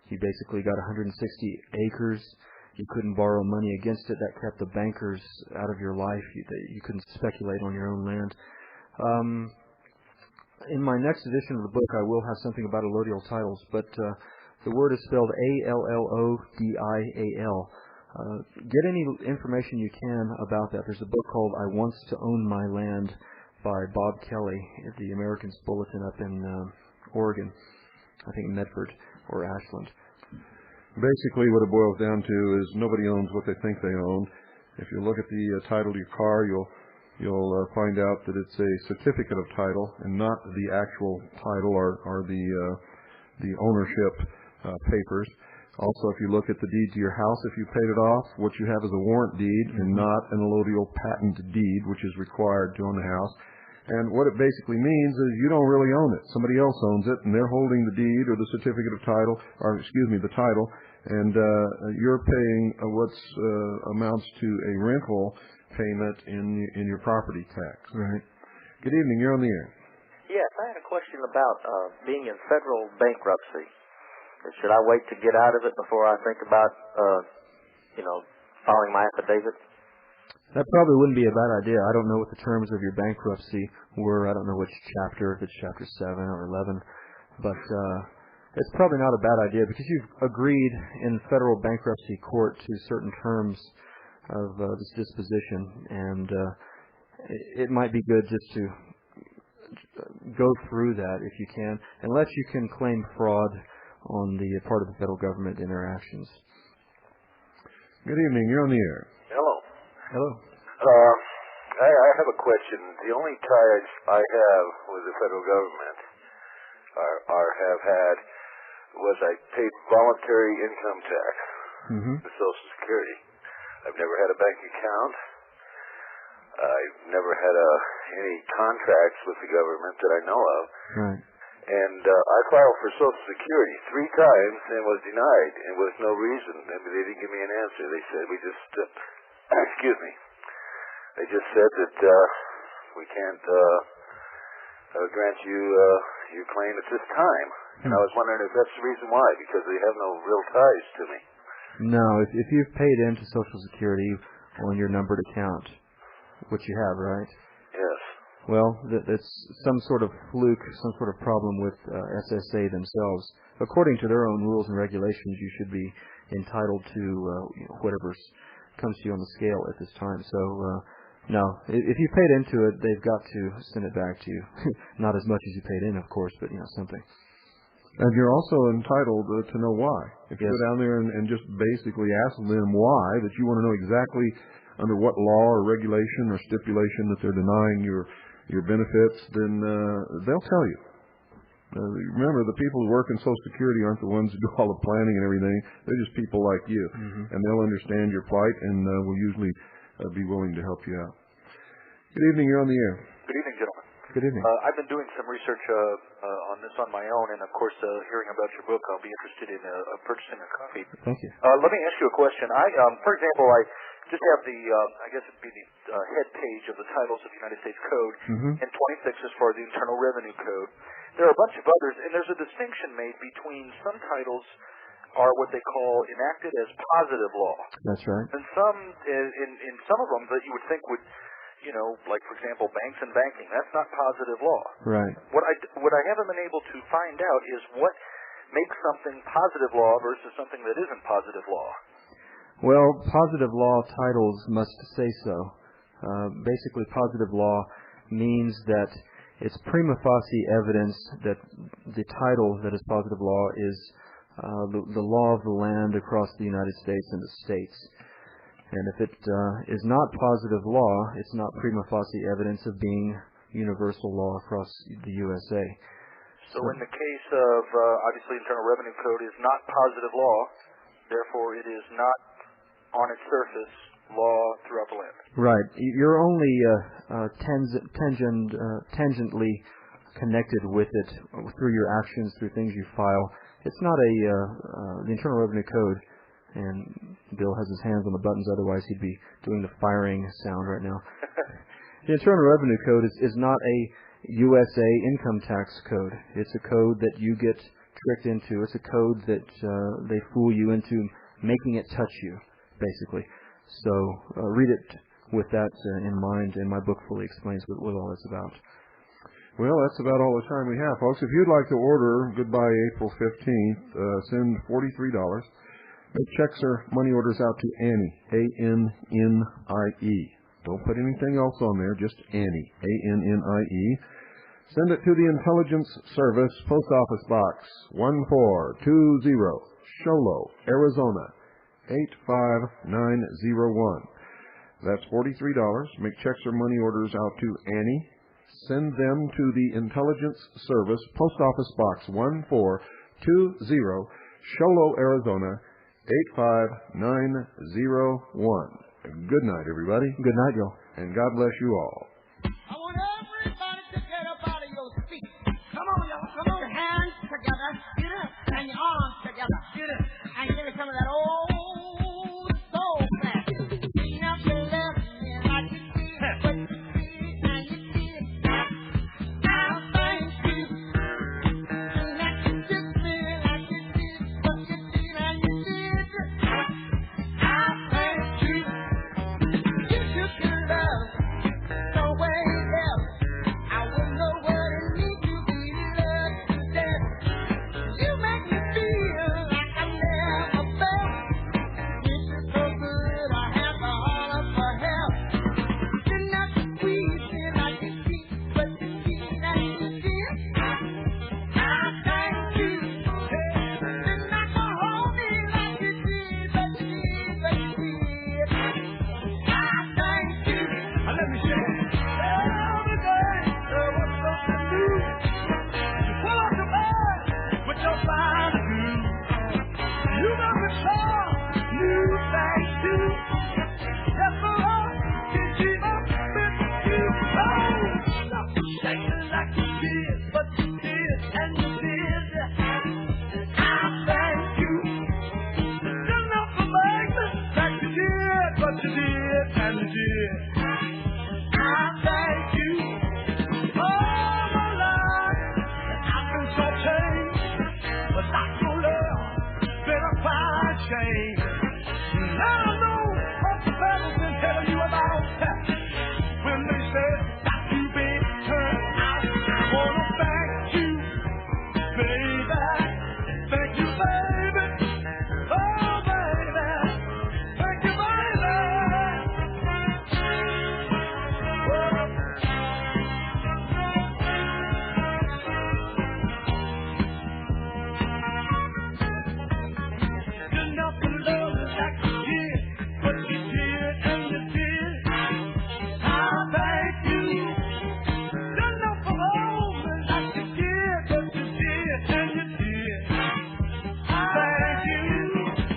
You basically got 160 acres. You couldn't borrow money against it. That kept the bankers out of your life. You couldn't speculate on your own land. In my next edition of the book, I will have something about allodial titles, but the word is spelled A-L-L-O-D-I-A-L. Get any information you can about that. There's a book called I Wants to Own My Land by Bob Kelly at the Americans Bulletin up in Oregon. I think Medford or Ashland. Basically, what it boils down to is nobody owns what they think they own. If you look at the title to your car, you'll find out that it's a certificate of title and not the actual title or the ownership papers. Also, if you look at the deed to your house, if you paid it off, what you have is a warrant deed and not an allodial patent deed, which is required to own the house. And what it basically means is you don't really own it. Somebody else owns it, and they're holding the deed or the certificate of title, or the title, and you're paying what amounts to a rental payment in your property tax. Right. Good evening. You're on the air. Yes, I had a question about being in federal bankruptcy. Should I wait to get out of it before I think about, filing my affidavit? That probably wouldn't be a bad idea. I don't know what the terms of your bankruptcy were. I don't know which chapter, if it's chapter 7 or 11. But it's probably not a bad idea because you've agreed in federal bankruptcy court to certain terms of this disposition. And it might be good just to go through that if you can, unless you can claim fraud on the part of the federal government in their actions. Good evening. You're on the air. Hello. Hello. I have a question. The only ties I have with the federal government have had was I paid voluntary income tax to Social Security. I've never had a bank account. I've never had any contracts with the government that I know of. Right. And I filed for Social Security 3 times and was denied, and with no reason. I mean, they didn't give me an answer. They said, we just, excuse me. they just said that we can't grant you your claim at this time. And I was wondering if that's the reason why, because they have no real ties to me. No, if you've paid into Social Security on your numbered account, which you have, right? Yes. Well, that's some sort of fluke, some sort of problem with SSA themselves. According to their own rules and regulations, you should be entitled to whatever comes to you on the scale at this time. So, no, if you paid into it, they've got to send it back to you. Not as much as you paid in, of course, but something. And you're also entitled to know why. If you go down there and just basically ask them why, that you want to know exactly under what law or regulation or stipulation that they're denying your benefits, then they'll tell you. Remember, the people who work in Social Security aren't the ones who do all the planning and everything. They're just people like you. And they'll understand your plight and will usually be willing to help you out. Good evening. You're on the air. Good evening, gentlemen. Good evening. I've been doing some research on this on my own, and of course, hearing about your book, I'll be interested in purchasing a copy. Thank you. Let me ask you a question. For example, I just have the, I guess it'd be the head page of the titles of the United States Code, and 26 is for the Internal Revenue Code. There are a bunch of others, and there's a distinction made between some titles are what they call enacted as positive law. That's right. And some, in some of them that you would think would, like, for example, banks and banking. That's not positive law. Right. What I haven't been able to find out is what makes something positive law versus something that isn't positive law. Well, positive law titles must say so. Basically, positive law means that it's prima facie evidence that the title that is positive law is the law of the land across the United States and the states. And if it is not positive law, it's not prima facie evidence of being universal law across the USA. So in the case of, obviously, Internal Revenue Code is not positive law, therefore it is not, on its surface, law throughout the land. Right. You're only tangentially connected with it through your actions, through things you file. It's not the Internal Revenue Code. And Bill has his hands on the buttons, otherwise he'd be doing the firing sound right now. The Internal Revenue Code is not a USA income tax code. It's a code that you get tricked into. It's a code that they fool you into making it touch you, basically. So read it with that in mind, and my book fully explains what all that's about. Well, that's about all the time we have, folks. If you'd like to order Goodbye April 15th, send $43. Make checks or money orders out to Annie, A-N-N-I-E. Don't put anything else on there, just Annie, A-N-N-I-E. Send it to the Intelligence Service, Post Office Box 1420, Sholo, Arizona, 85901. That's $43. Make checks or money orders out to Annie. Send them to the Intelligence Service, Post Office Box 1420, Sholo, Arizona, 85901. Good night, everybody. Good night, y'all. And God bless you all. I want everybody to get up out of your seat. Come on, y'all. Come on. Your hands together. Get up. And your arms together. Get up. And give me some of that old soul clap. Lean up your left hand like you feel what you feel and you feel. I'll thank you. And that you just feel like you did what you feel and you did. I'll thank you. You should love. So shame. Now I know what the fellas been telling you about when they said that you've been turned out. I wanna thank you, baby. Thank you, baby. Oh, baby. Thank you, baby. You're not the love that you did, but you did and you did. I thank you. You're not the love that you did, but you did and you did. Thank you.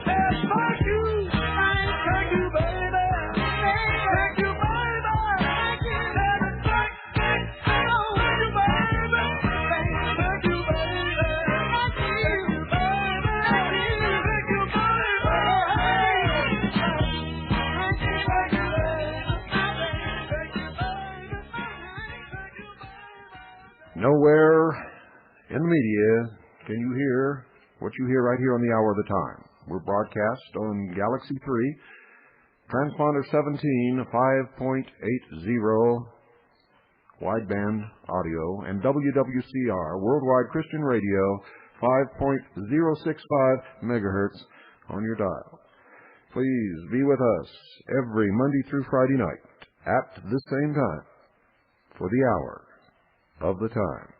Yes, thank you. Thank you, baby. Thank you, baby. Thank you, baby. Thank you, baby. Thank you, baby. Nowhere in the media can you hear what you hear right here on the Hour of the Time. We're broadcast on Galaxy 3, transponder 17, 5.80 wideband audio, and WWCR, Worldwide Christian Radio, 5.065 megahertz on your dial. Please be with us every Monday through Friday night at the same time for the Hour of the Time.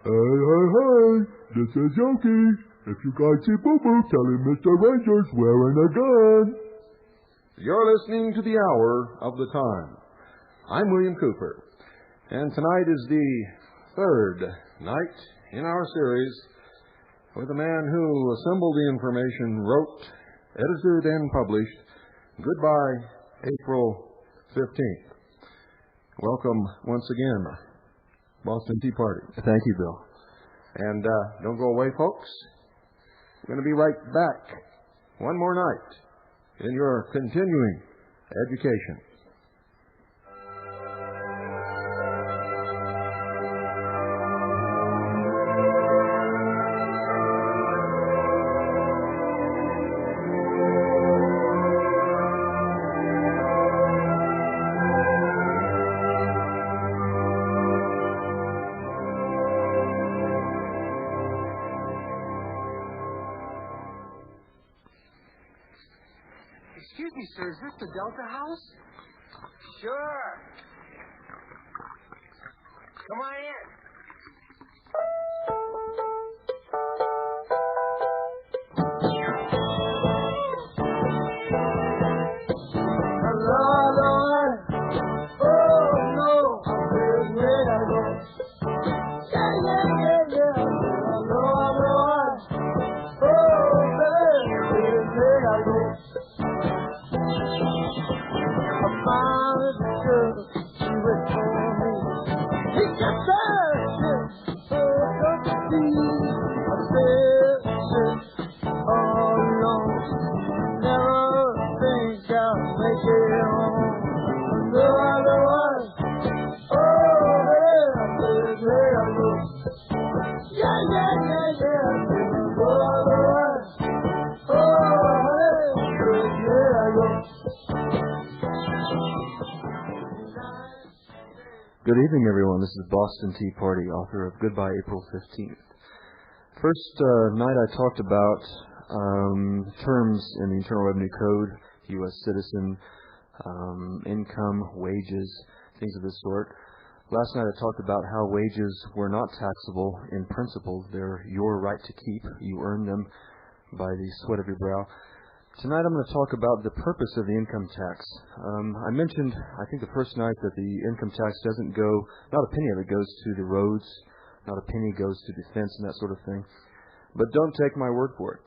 Hey, this is Yogi. If you guys see Boo Boo, tell him Mr. Ranger's wearing a gun. You're listening to the Hour of the Time. I'm William Cooper, and tonight is the third night in our series with a man who assembled the information, wrote, edited, and published Goodbye, April 15th. Welcome once again, Boston Tea Party. Thank you, Bill. And don't go away, folks. We're going to be right back one more night in your continuing education. Excuse me, sir, is this the Delta House? Sure. Come on in. Hello, Lord. Oh, no, I'm feeling way I go. Yeah. Hello, Lord. Oh, baby, feeling way I go. I found the girl, she was for me. He got that shit, so to see. I said, all alone, never think I'll make it home. No other one, oh, there I go. Yeah, no other one, Good evening, everyone. This is Boston Tea Party, author of Goodbye April 15th. First night I talked about terms in the Internal Revenue Code, U.S. citizen, income, wages, things of this sort. Last night I talked about how wages were not taxable in principle. They're your right to keep. You earn them by the sweat of your brow. Tonight I'm going to talk about the purpose of the income tax. I mentioned, I think the first night, that the income tax doesn't go, not a penny of it goes to the roads, not a penny goes to defense and that sort of thing. But don't take my word for it.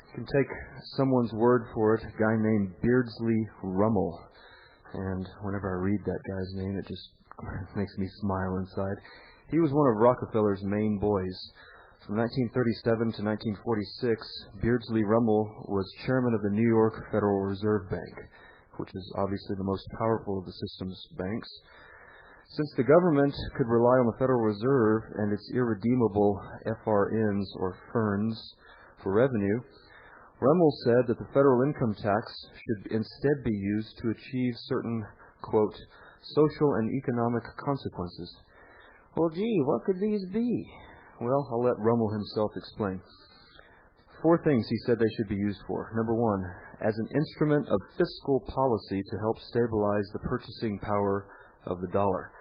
You can take someone's word for it, a guy named Beardsley Rummel. And whenever I read that guy's name, it just makes me smile inside. He was one of Rockefeller's main boys. From 1937 to 1946, Beardsley Rummel was chairman of the New York Federal Reserve Bank, which is obviously the most powerful of the system's banks. Since the government could rely on the Federal Reserve and its irredeemable FRNs, or ferns, for revenue, Rummel said that the federal income tax should instead be used to achieve certain, quote, social and economic consequences. Well, gee, what could these be? Well, I'll let Rummel himself explain. 4 things he said they should be used for. Number 1, as an instrument of fiscal policy to help stabilize the purchasing power of the dollar.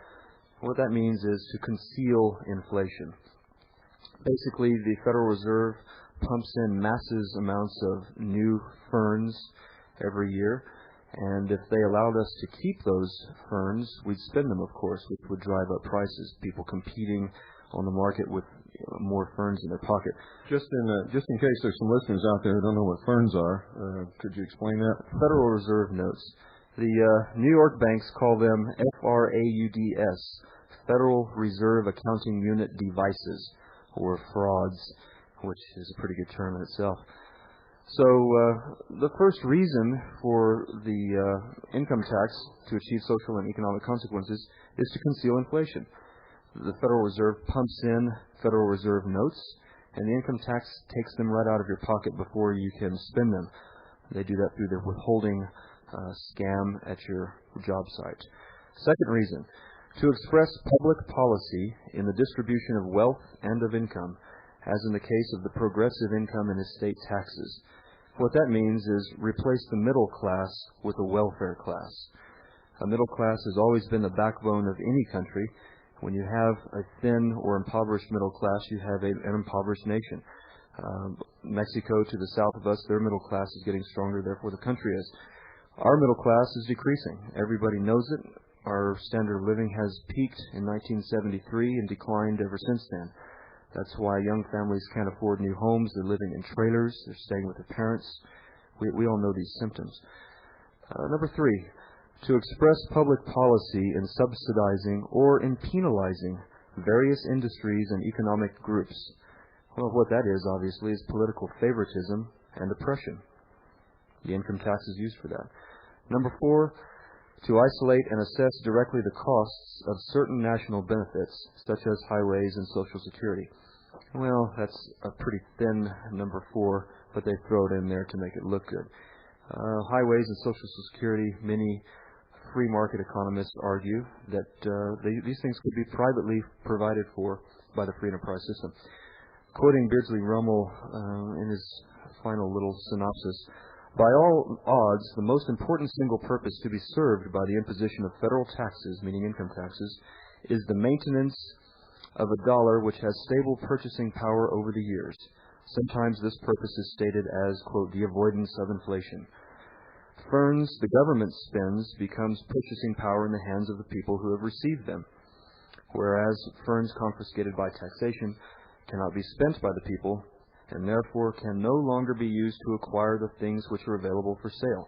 What that means is to conceal inflation. Basically, the Federal Reserve pumps in massive amounts of new ferns every year, and if they allowed us to keep those ferns, we'd spend them, of course, which would drive up prices, people competing on the market with more ferns in their pocket. Just in case there's some listeners out there who don't know what ferns are, could you explain that? Federal Reserve notes. The New York banks call them FRAUDS, Federal Reserve Accounting Unit Devices, or frauds, which is a pretty good term in itself. So the first reason for the income tax to achieve social and economic consequences is to conceal inflation. The Federal Reserve pumps in Federal Reserve notes, and the income tax takes them right out of your pocket before you can spend them. They do that through their withholding scam at your job site. Second reason, to express public policy in the distribution of wealth and of income, as in the case of the progressive income and estate taxes. What that means is replace the middle class with a welfare class. A middle class has always been the backbone of any country. When you have a thin or impoverished middle class, you have an impoverished nation. Mexico, to the south of us, their middle class is getting stronger, therefore the country is. Our middle class is decreasing. Everybody knows it. Our standard of living has peaked in 1973 and declined ever since then. That's why young families can't afford new homes. They're living in trailers. They're staying with their parents. We all know these symptoms. Number 3, to express public policy in subsidizing or in penalizing various industries and economic groups. Well, what that is, obviously, is political favoritism and oppression. The income tax is used for that. Number 4, to isolate and assess directly the costs of certain national benefits, such as highways and Social Security. Well, that's a pretty thin number 4, but they throw it in there to make it look good. Highways and Social Security, many free market economists argue that these things could be privately provided for by the free enterprise system. Quoting Beardsley Rummel in his final little synopsis, by all odds, the most important single purpose to be served by the imposition of federal taxes, meaning income taxes, is the maintenance of a dollar which has stable purchasing power over the years. Sometimes this purpose is stated as, quote, the avoidance of inflation. Ferns the government spends becomes purchasing power in the hands of the people who have received them, whereas ferns confiscated by taxation cannot be spent by the people, and therefore can no longer be used to acquire the things which are available for sale.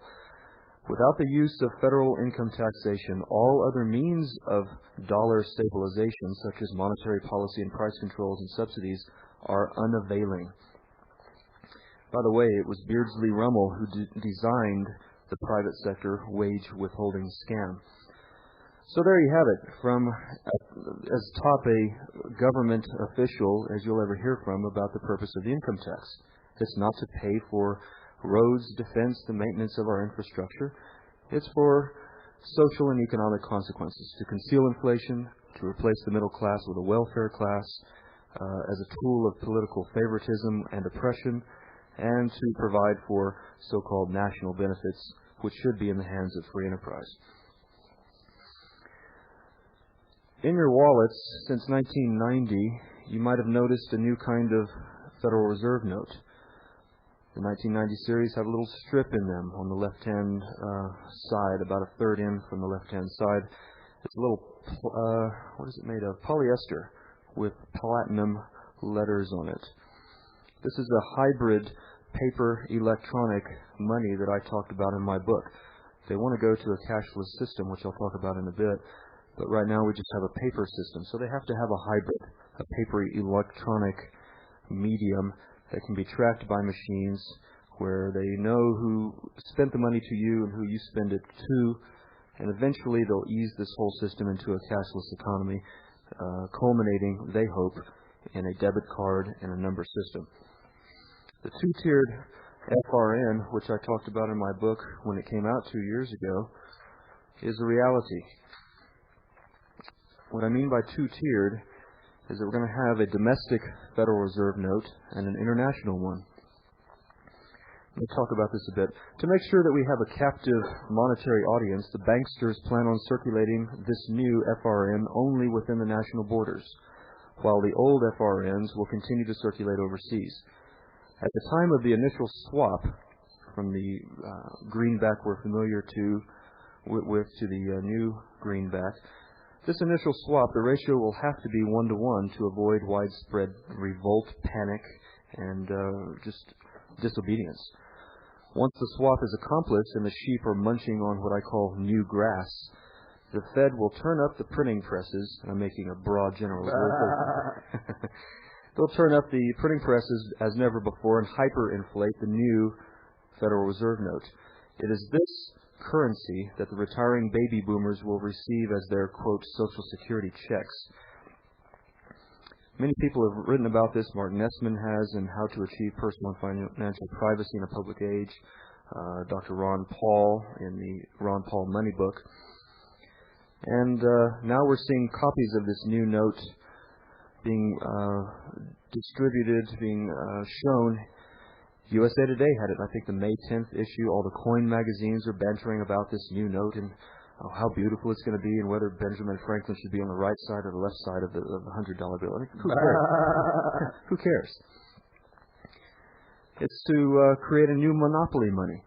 Without the use of federal income taxation, all other means of dollar stabilization, such as monetary policy and price controls and subsidies, are unavailing. By the way, it was Beardsley Rummel who designed the private sector wage withholding scam. So there you have it, from as top a government official as you'll ever hear from about the purpose of the income tax. It's not to pay for roads, defense, the maintenance of our infrastructure. It's for social and economic consequences, to conceal inflation, to replace the middle class with a welfare class, as a tool of political favoritism and oppression, and to provide for so-called national benefits, which should be in the hands of free enterprise. In your wallets, since 1990, you might have noticed a new kind of Federal Reserve note. The 1990 series have a little strip in them on the left-hand side, about a third in from the left-hand side. It's a little, what is it made of? Polyester with platinum letters on it. This is a hybrid paper-electronic money that I talked about in my book. They want to go to a cashless system, which I'll talk about in a bit, but right now we just have a paper system. So they have to have a hybrid, a paper-electronic medium that can be tracked by machines, where they know who spent the money to you and who you spend it to, and eventually they'll ease this whole system into a cashless economy, culminating, they hope, in a debit card and a number system. The two-tiered FRN, which I talked about in my book when it came out 2 years ago, is a reality. What I mean by two-tiered is that we're going to have a domestic Federal Reserve note and an international one. We'll talk about this a bit. To make sure that we have a captive monetary audience, the banksters plan on circulating this new FRN only within the national borders, while the old FRNs will continue to circulate overseas. At the time of the initial swap from the greenback we're familiar with to the new greenback, this initial swap, the ratio will have to be 1-to-1 to avoid widespread revolt, panic, and just disobedience. Once the swap is accomplished and the sheep are munching on what I call new grass, the Fed will turn up the printing presses. I'm making a broad generalization. They'll turn up the printing presses as never before and hyperinflate the new Federal Reserve note. It is this currency that the retiring baby boomers will receive as their, quote, Social Security checks. Many people have written about this. Martin Nessman has, in How to Achieve Personal and Financial Privacy in a Public Age. Dr. Ron Paul in the Ron Paul Money Book. And now we're seeing copies of this new note being distributed, being shown. USA Today had it, I think, the May 10th issue. All the coin magazines are bantering about this new note and how beautiful it's going to be and whether Benjamin Franklin should be on the right side or the left side of the $100 bill. I mean, who cares? Who cares? It's to create a new monopoly money,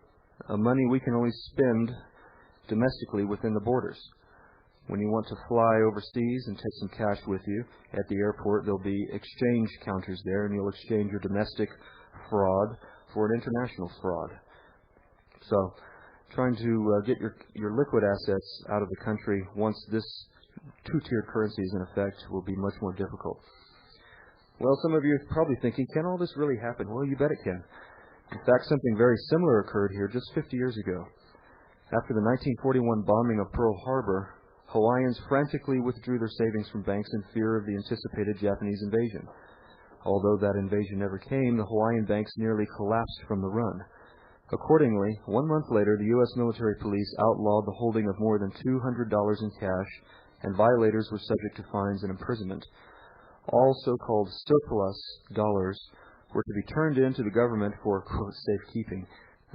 a money we can only spend domestically within the borders. When you want to fly overseas and take some cash with you at the airport, there'll be exchange counters there, and you'll exchange your domestic fraud for an international fraud. So, trying to get your liquid assets out of the country once this two-tiered currency is in effect will be much more difficult. Well, some of you are probably thinking, can all this really happen? Well, you bet it can. In fact, something very similar occurred here just 50 years ago. After the 1941 bombing of Pearl Harbor, Hawaiians frantically withdrew their savings from banks in fear of the anticipated Japanese invasion. Although that invasion never came, the Hawaiian banks nearly collapsed from the run. Accordingly, 1 month later, the U.S. military police outlawed the holding of more than $200 in cash, and violators were subject to fines and imprisonment. All so-called surplus dollars were to be turned in to the government for, quote, safekeeping.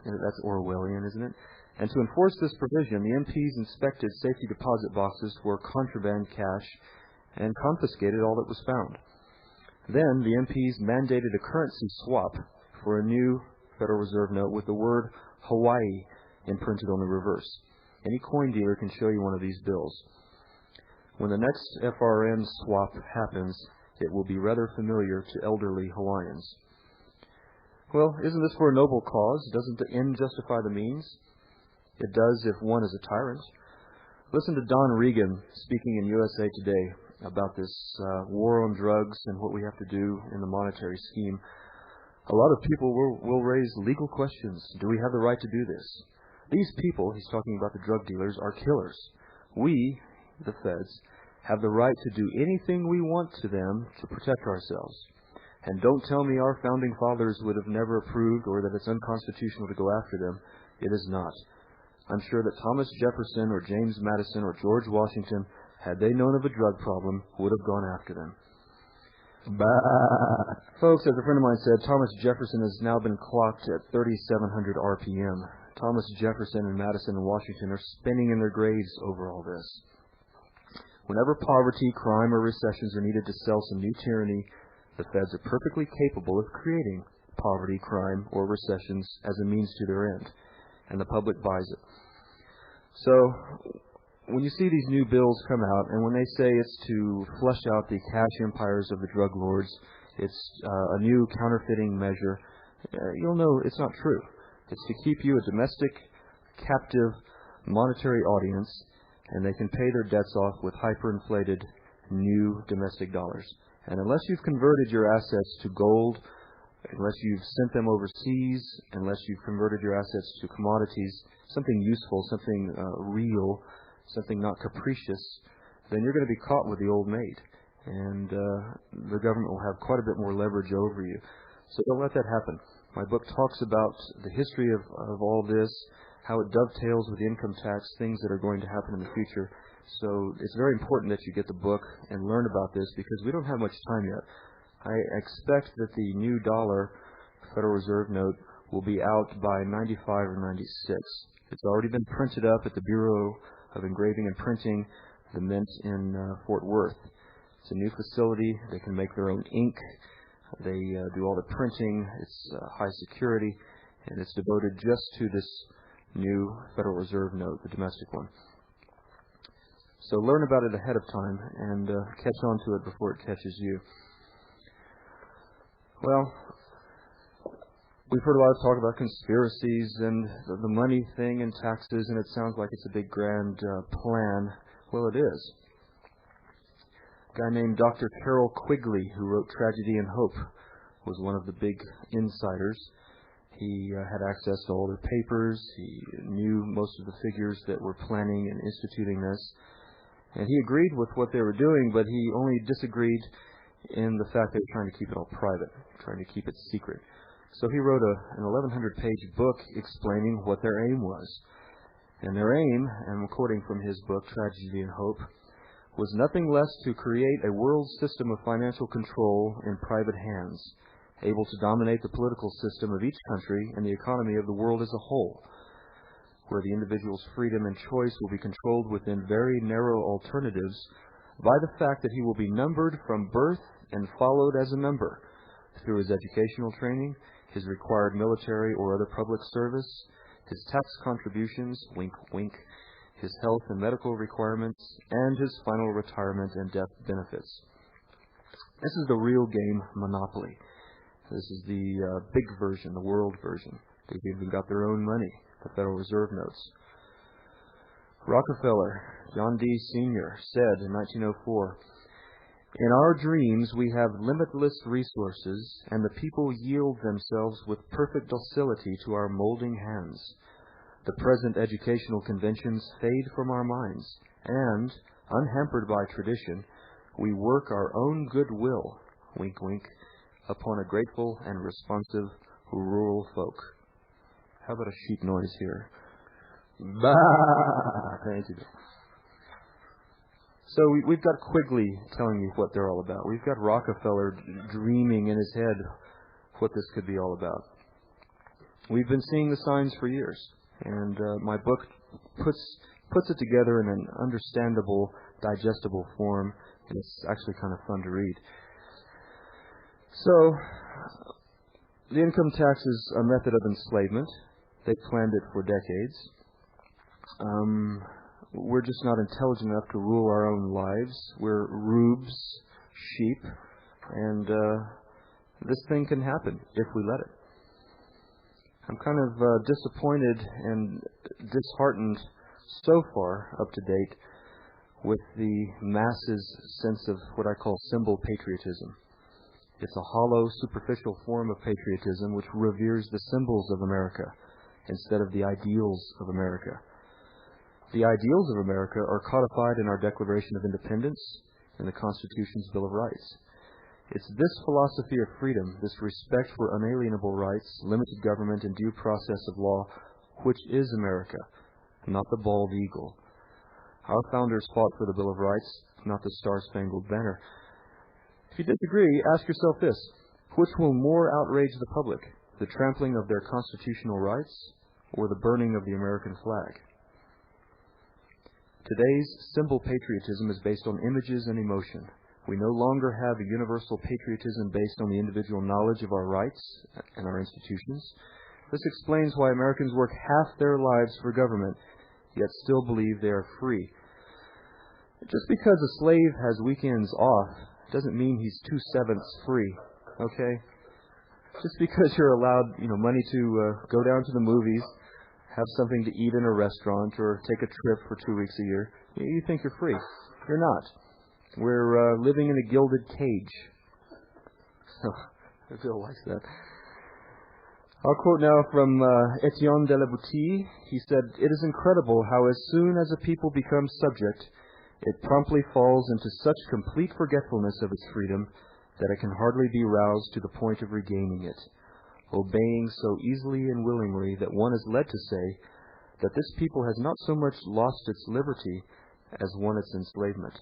That's Orwellian, isn't it? And to enforce this provision, the MPs inspected safety deposit boxes for contraband cash and confiscated all that was found. Then the MPs mandated a currency swap for a new Federal Reserve note with the word Hawaii imprinted on the reverse. Any coin dealer can show you one of these bills. When the next FRN swap happens, it will be rather familiar to elderly Hawaiians. Well, isn't this for a noble cause? Doesn't the end justify the means? It does if one is a tyrant. Listen to Don Regan speaking in USA Today about this war on drugs and what we have to do in the monetary scheme. A lot of people will raise legal questions. Do we have the right to do this? These people, he's talking about the drug dealers, are killers. We, the feds, have the right to do anything we want to them to protect ourselves. And don't tell me our founding fathers would have never approved or that it's unconstitutional to go after them. It is not. I'm sure that Thomas Jefferson or James Madison or George Washington had they known of a drug problem, would have gone after them. Bah. Folks, as a friend of mine said, Thomas Jefferson has now been clocked at 3,700 RPM. Thomas Jefferson and Madison and Washington are spinning in their graves over all this. Whenever poverty, crime, or recessions are needed to sell some new tyranny, the feds are perfectly capable of creating poverty, crime, or recessions as a means to their end, and the public buys it. So, when you see these new bills come out, and when they say it's to flush out the cash empires of the drug lords, it's a new counterfeiting measure, you'll know it's not true. It's to keep you a domestic, captive, monetary audience, and they can pay their debts off with hyperinflated new domestic dollars. And unless you've converted your assets to gold, unless you've sent them overseas, unless you've converted your assets to commodities, something useful, something real, something not capricious, then you're going to be caught with the old maid. And the government will have quite a bit more leverage over you. So don't let that happen. My book talks about the history of all this, how it dovetails with the income tax, things that are going to happen in the future. So it's very important that you get the book and learn about this because we don't have much time yet. I expect that the new dollar Federal Reserve note will be out by 95 or 96. It's already been printed up at the Bureau of Engraving and Printing, the Mint in Fort Worth. It's a new facility. They can make their own ink. They do all the printing. It's high security, and it's devoted just to this new Federal Reserve note, the domestic one. So learn about it ahead of time and catch on to it before it catches you. Well, we've heard a lot of talk about conspiracies and the money thing and taxes, and it sounds like it's a big grand plan. Well, it is. A guy named Dr. Carroll Quigley, who wrote Tragedy and Hope, was one of the big insiders. He had access to all their papers. He knew most of the figures that were planning and instituting this. And he agreed with what they were doing, but he only disagreed in the fact they were trying to keep it all private, trying to keep it secret. So he wrote an 1,100-page book explaining what their aim was. And their aim, and I'm quoting from his book, Tragedy and Hope, was nothing less to create a world system of financial control in private hands, able to dominate the political system of each country and the economy of the world as a whole, where the individual's freedom and choice will be controlled within very narrow alternatives by the fact that he will be numbered from birth and followed as a number through his educational training, his required military or other public service, his tax contributions, wink, wink, his health and medical requirements, and his final retirement and death benefits. This is the real game Monopoly. This is the big version, the world version. They've even got their own money, the Federal Reserve notes. Rockefeller, John D. Sr., said in 1904, "In our dreams we have limitless resources, and the people yield themselves with perfect docility to our molding hands. The present educational conventions fade from our minds, and, unhampered by tradition, we work our own goodwill, wink, wink, upon a grateful and responsive rural folk." How about a sheep noise here? Bah! Thank you. So we've got Quigley telling you what they're all about. We've got Rockefeller dreaming in his head what this could be all about. We've been seeing the signs for years, and my book puts it together in an understandable, digestible form, and it's actually kind of fun to read. So, the income tax is a method of enslavement. They planned it for decades. We're just not intelligent enough to rule our own lives. We're rubes, sheep, and this thing can happen if we let it. I'm kind of disappointed and disheartened so far, up to date, with the masses' sense of what I call symbol patriotism. It's a hollow, superficial form of patriotism which reveres the symbols of America instead of the ideals of America. The ideals of America are codified in our Declaration of Independence and the Constitution's Bill of Rights. It's this philosophy of freedom, this respect for unalienable rights, limited government, and due process of law, which is America, not the bald eagle. Our founders fought for the Bill of Rights, not the Star-Spangled Banner. If you disagree, ask yourself this. Which will more outrage the public, the trampling of their constitutional rights or the burning of the American flag? Today's simple patriotism is based on images and emotion. We no longer have a universal patriotism based on the individual knowledge of our rights and our institutions. This explains why Americans work half their lives for government, yet still believe they are free. Just because a slave has weekends off doesn't mean he's 2/7 free, okay? Just because you're allowed, money to go down to the movies, have something to eat in a restaurant, or take a trip for 2 weeks a year, you think you're free. You're not. We're living in a gilded cage. Bill likes that. I'll quote now from Etienne de la Boutie. He said, "It is incredible how as soon as a people becomes subject, it promptly falls into such complete forgetfulness of its freedom that it can hardly be roused to the point of regaining it, obeying so easily and willingly that one is led to say that this people has not so much lost its liberty as won its enslavement."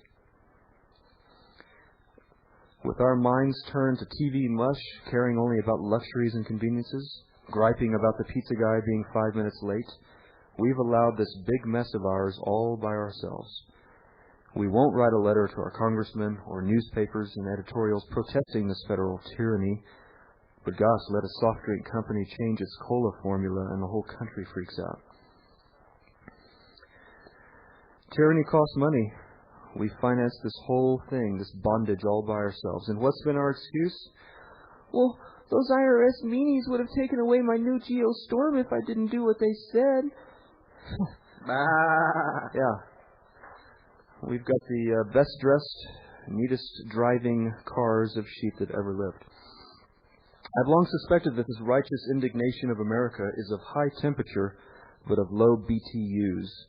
With our minds turned to TV mush, caring only about luxuries and conveniences, griping about the pizza guy being 5 minutes late, we've allowed this big mess of ours all by ourselves. We won't write a letter to our congressmen or newspapers and editorials protesting this federal tyranny, but gosh, let a soft drink company change its cola formula and the whole country freaks out. Tyranny costs money. We financed this whole thing, this bondage, all by ourselves. And what's been our excuse? Well, those IRS meanies would have taken away my new Geostorm if I didn't do what they said. Yeah. We've got the best-dressed, neatest driving cars of sheep that ever lived. I've long suspected that this righteous indignation of America is of high temperature, but of low BTUs.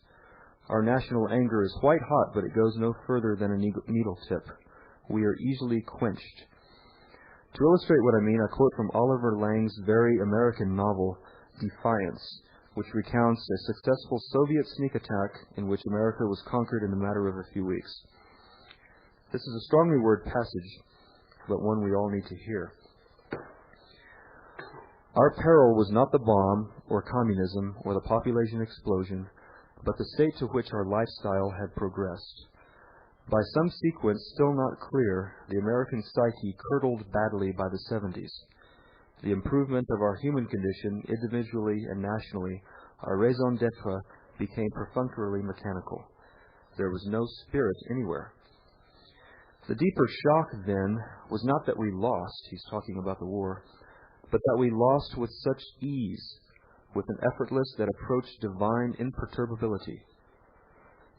Our national anger is white hot, but it goes no further than a needle tip. We are easily quenched. To illustrate what I mean, I quote from Oliver Lang's very American novel, Defiance, which recounts a successful Soviet sneak attack in which America was conquered in the matter of a few weeks. This is a strongly worded passage, but one we all need to hear. Our peril was not the bomb, or communism, or the population explosion, but the state to which our lifestyle had progressed. By some sequence still not clear, the American psyche curdled badly by the 70s. The improvement of our human condition, individually and nationally, our raison d'etre, became perfunctorily mechanical. There was no spirit anywhere. The deeper shock, then, was not that we lost, he's talking about the war, but that we lost with such ease, with an effortless that approached divine imperturbability.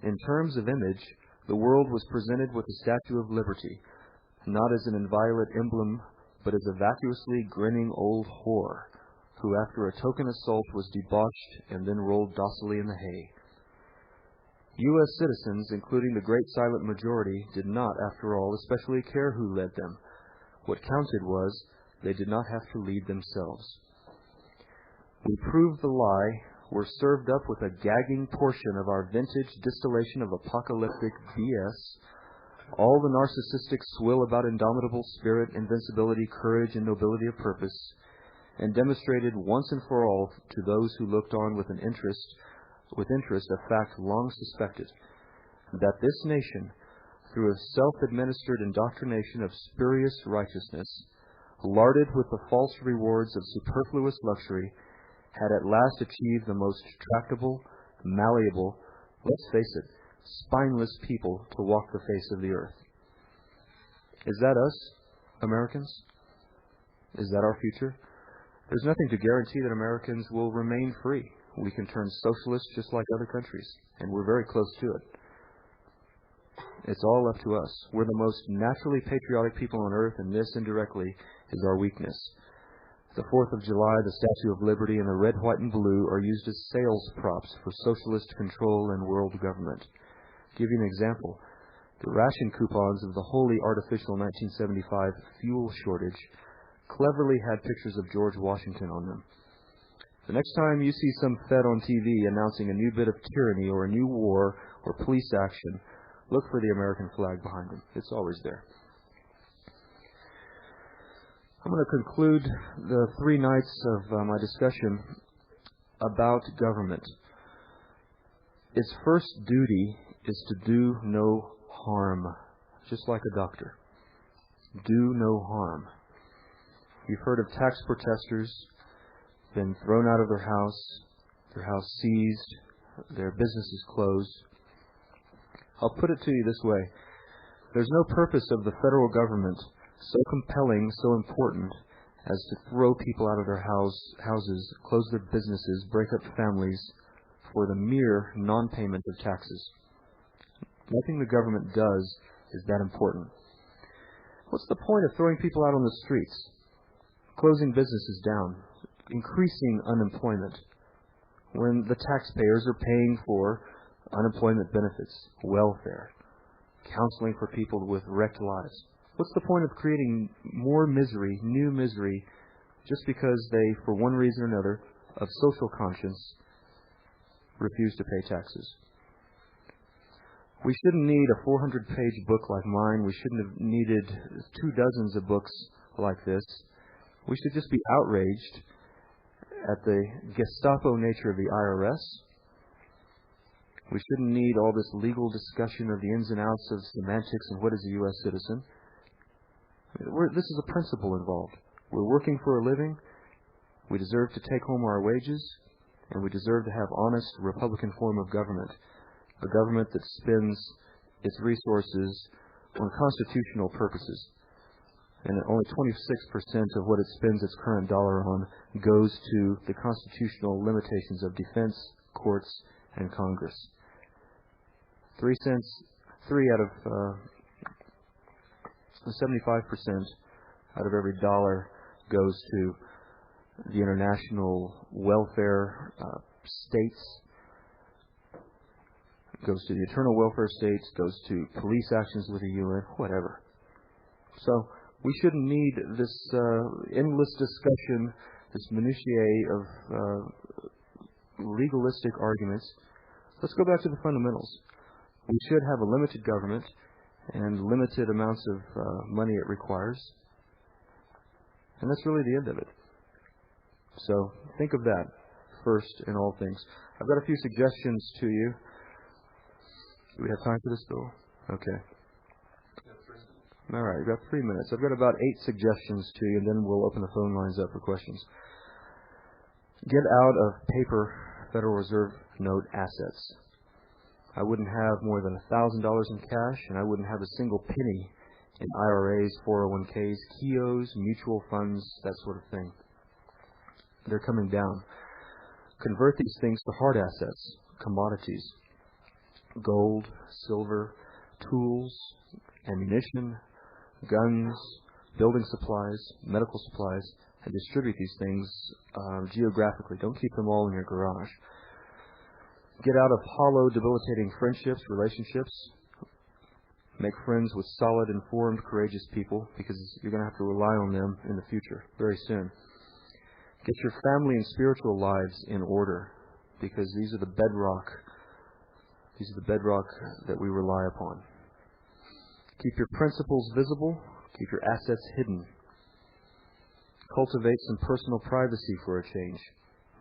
In terms of image, the world was presented with the Statue of Liberty, not as an inviolate emblem, but as a vacuously grinning old whore, who after a token assault was debauched and then rolled docilely in the hay. U.S. citizens, including the great silent majority, did not, after all, especially care who led them. What counted was, they did not have to lead themselves. We proved the lie, were served up with a gagging portion of our vintage distillation of apocalyptic BS, all the narcissistic swill about indomitable spirit, invincibility, courage, and nobility of purpose, and demonstrated once and for all to those who looked on with interest a fact long suspected, that this nation, through a self-administered indoctrination of spurious righteousness, larded with the false rewards of superfluous luxury, had at last achieved the most tractable, malleable, let's face it, spineless people to walk the face of the earth. Is that us, Americans? Is that our future? There's nothing to guarantee that Americans will remain free. We can turn socialist just like other countries, and we're very close to it. It's all up to us. We're the most naturally patriotic people on earth, and this, indirectly, is our weakness. The 4th of July, the Statue of Liberty, and the red, white, and blue are used as sales props for socialist control and world government. To give you an example, the ration coupons of the wholly artificial 1975 fuel shortage cleverly had pictures of George Washington on them. The next time you see some Fed on TV announcing a new bit of tyranny or a new war or police action, look for the American flag behind him. It's always there. I'm going to conclude the 3 nights of my discussion about government. Its first duty is to do no harm, just like a doctor. Do no harm. You've heard of tax protesters been thrown out of their house seized, their businesses closed. I'll put it to you this way. There's no purpose of the federal government so compelling, so important, as to throw people out of their houses, close their businesses, break up families for the mere non-payment of taxes. Nothing the government does is that important. What's the point of throwing people out on the streets, closing businesses down, increasing unemployment, when the taxpayers are paying for unemployment benefits, welfare, counseling for people with wrecked lives? What's the point of creating more misery, new misery, just because they, for one reason or another, of social conscience, refuse to pay taxes? We shouldn't need a 400-page book like mine. We shouldn't have needed 24 books like this. We should just be outraged at the Gestapo nature of the IRS. We shouldn't need all this legal discussion of the ins and outs of semantics and what is a U.S. citizen. This is a principle involved. We're working for a living. We deserve to take home our wages, and we deserve to have honest Republican form of government, a government that spends its resources on constitutional purposes. And only 26% of what it spends its current dollar on goes to the constitutional limitations of defense, courts, and Congress. 3 out of 75% out of every dollar goes to the international welfare states, goes to the eternal welfare states, goes to police actions with the UN, whatever. So we shouldn't need this endless discussion, this minutiae of legalistic arguments. Let's go back to the fundamentals. We should have a limited government and limited amounts of money it requires. And that's really the end of it. So think of that first in all things. I've got a few suggestions to you. Do we have time for this, Bill? Okay. All right, we've got 3 minutes. I've got about 8 suggestions to you, and then we'll open the phone lines up for questions. Get out of paper Federal Reserve note assets. I wouldn't have more than $1,000 in cash, and I wouldn't have a single penny in IRAs, 401ks, KIOs, mutual funds, that sort of thing. They're coming down. Convert these things to hard assets, commodities, gold, silver, tools, ammunition, guns, building supplies, medical supplies, and distribute these things geographically. Don't keep them all in your garage. Get out of hollow, debilitating friendships, relationships. Make friends with solid, informed, courageous people, because you're going to have to rely on them in the future, very soon. Get your family and spiritual lives in order, because these are the bedrock. These are the bedrock that we rely upon. Keep your principles visible. Keep your assets hidden. Cultivate some personal privacy for a change.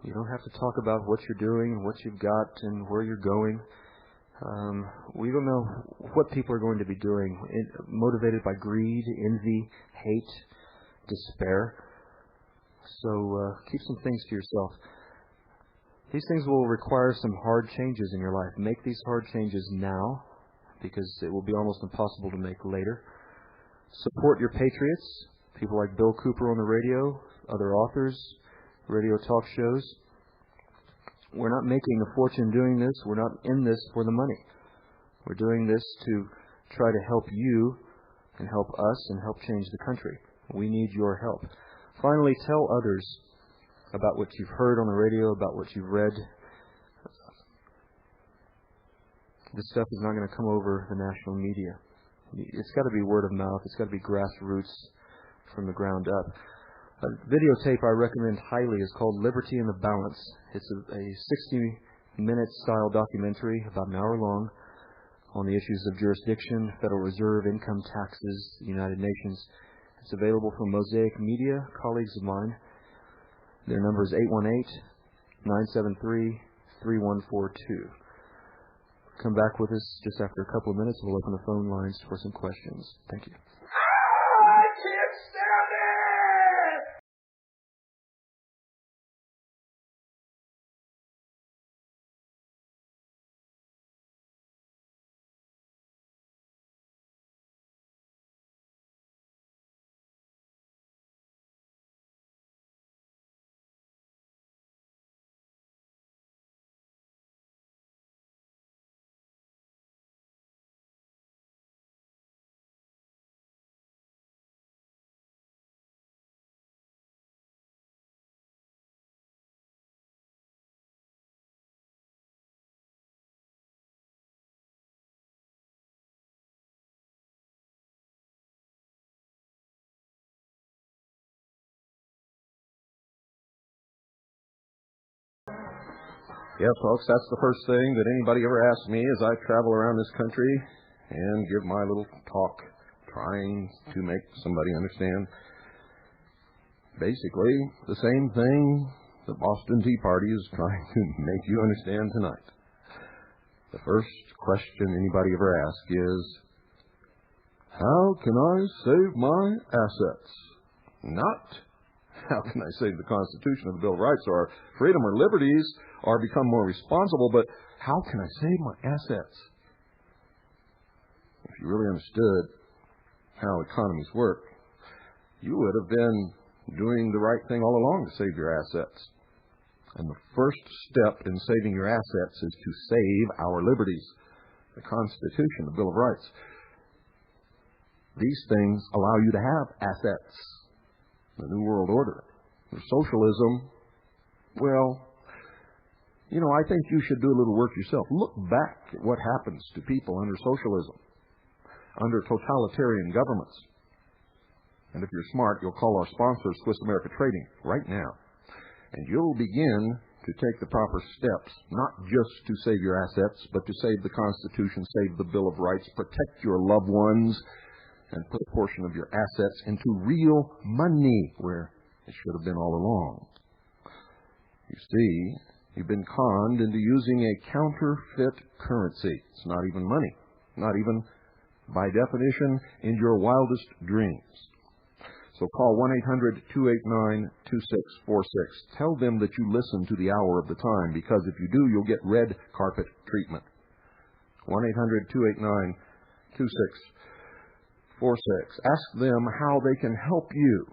You don't have to talk about what you're doing and what you've got and where you're going. We don't know what people are going to be doing, motivated by greed, envy, hate, despair. So keep some things to yourself. These things will require some hard changes in your life. Make these hard changes now, because it will be almost impossible to make later. Support your patriots, people like Bill Cooper on the radio, other authors, radio talk shows. We're not making a fortune doing this. We're not in this for the money. We're doing this to try to help you and help us and help change the country. We need your help. Finally, tell others about what you've heard on the radio, about what you've read. This stuff is not going to come over the national media. It's got to be word of mouth. It's got to be grassroots from the ground up. A videotape I recommend highly is called Liberty in the Balance. It's a 60-minute style documentary, about an hour long, on the issues of jurisdiction, Federal Reserve, income taxes, the United Nations. It's available from Mosaic Media, colleagues of mine. Their number is 818-973-3142. Come back with us just after a couple of minutes. We'll open the phone lines for some questions. Thank you. I can't stand it! Yes, folks, that's the first thing that anybody ever asks me as I travel around this country and give my little talk trying to make somebody understand. Basically, the same thing the Boston Tea Party is trying to make you understand tonight. The first question anybody ever asks is, how can I save my assets? Not, how can I save the Constitution or the Bill of Rights or freedom or liberties or become more responsible, but how can I save my assets? If you really understood how economies work, you would have been doing the right thing all along to save your assets. And the first step in saving your assets is to save our liberties, the Constitution, the Bill of Rights. These things allow you to have assets. The New World Order, the socialism, well, I think you should do a little work yourself. Look back at what happens to people under socialism, under totalitarian governments. And if you're smart, you'll call our sponsor, Swiss America Trading, right now. And you'll begin to take the proper steps, not just to save your assets, but to save the Constitution, save the Bill of Rights, protect your loved ones, and put a portion of your assets into real money, where it should have been all along. You see, you've been conned into using a counterfeit currency. It's not even money, not even, by definition, in your wildest dreams. So call 1-800-289-2646. Tell them that you listen to the hour of the time, because if you do, you'll get red carpet treatment. 1-800-289-2646. Ask them how they can help you.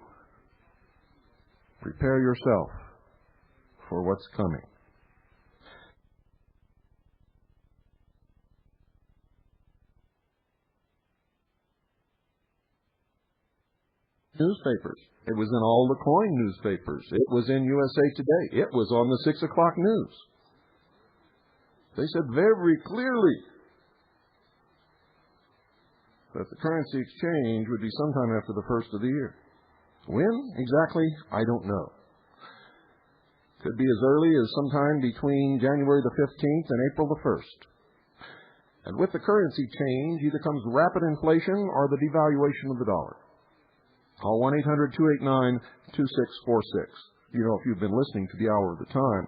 Prepare yourself for what's coming. Newspapers. It was in all the coin newspapers. It was in USA Today. It was on the 6 o'clock news. They said very clearly that the currency exchange would be sometime after the first of the year. When exactly, I don't know. Could be as early as sometime between January the 15th and April the 1st. And with the currency change, either comes rapid inflation or the devaluation of the dollar. Call 1-800-289-2646. If you've been listening to the hour of the time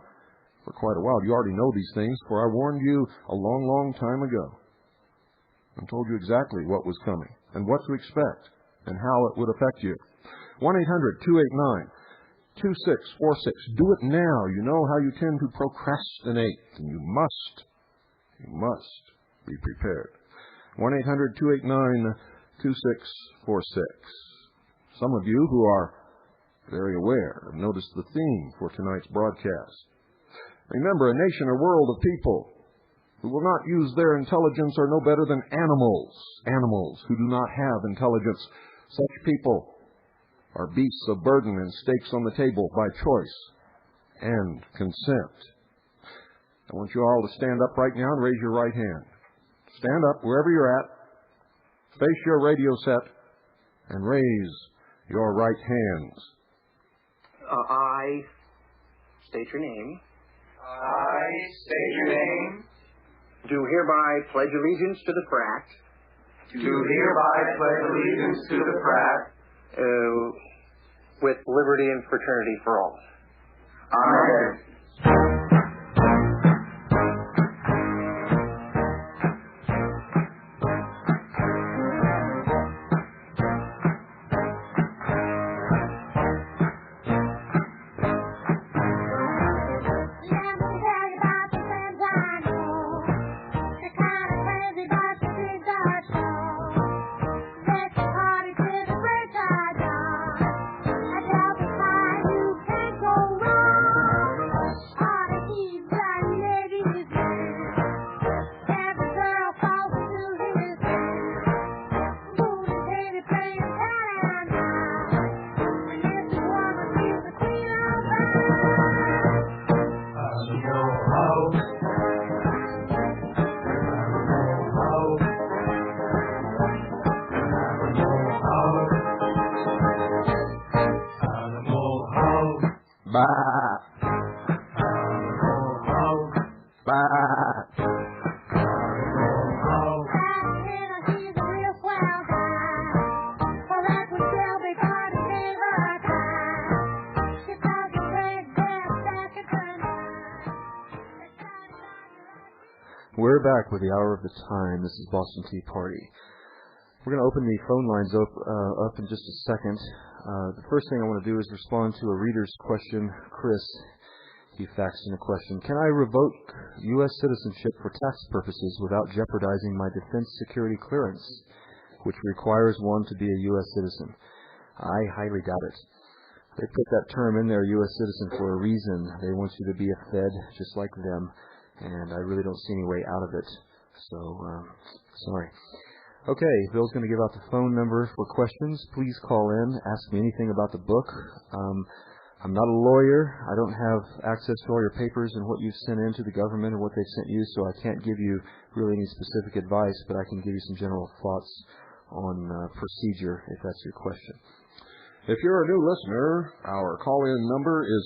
for quite a while, you already know these things, for I warned you a long, long time ago and told you exactly what was coming and what to expect and how it would affect you. 1-800-289-2646. Do it now. You know how you tend to procrastinate, and you must be prepared. 1-800-289-2646. Some of you who are very aware have noticed the theme for tonight's broadcast. Remember, a nation or world of people who will not use their intelligence are no better than animals who do not have intelligence. Such people are beasts of burden and stakes on the table by choice and consent. I want you all to stand up right now and raise your right hand. Stand up wherever you're at, face your radio set, and raise your right hands. I state your name. I state your name. Do hereby pledge allegiance to the frat. Do hereby pledge allegiance to the frat. With liberty and fraternity for all. Amen. We're back with the Hour of the Time. This is Boston Tea Party. We're going to open the phone lines up in just a second. The first thing I want to do is respond to a reader's question. Chris, he faxed in a question. Can I revoke U.S. citizenship for tax purposes without jeopardizing my defense security clearance, which requires one to be a U.S. citizen? I highly doubt it. They put that term in there, U.S. citizen, for a reason. They want you to be a Fed just like them. And I really don't see any way out of it. So, sorry. Okay, Bill's going to give out the phone number for questions. Please call in. Ask me anything about the book. I'm not a lawyer. I don't have access to all your papers and what you've sent in to the government or what they've sent you, so I can't give you really any specific advice, but I can give you some general thoughts on procedure, if that's your question. If you're a new listener, our call-in number is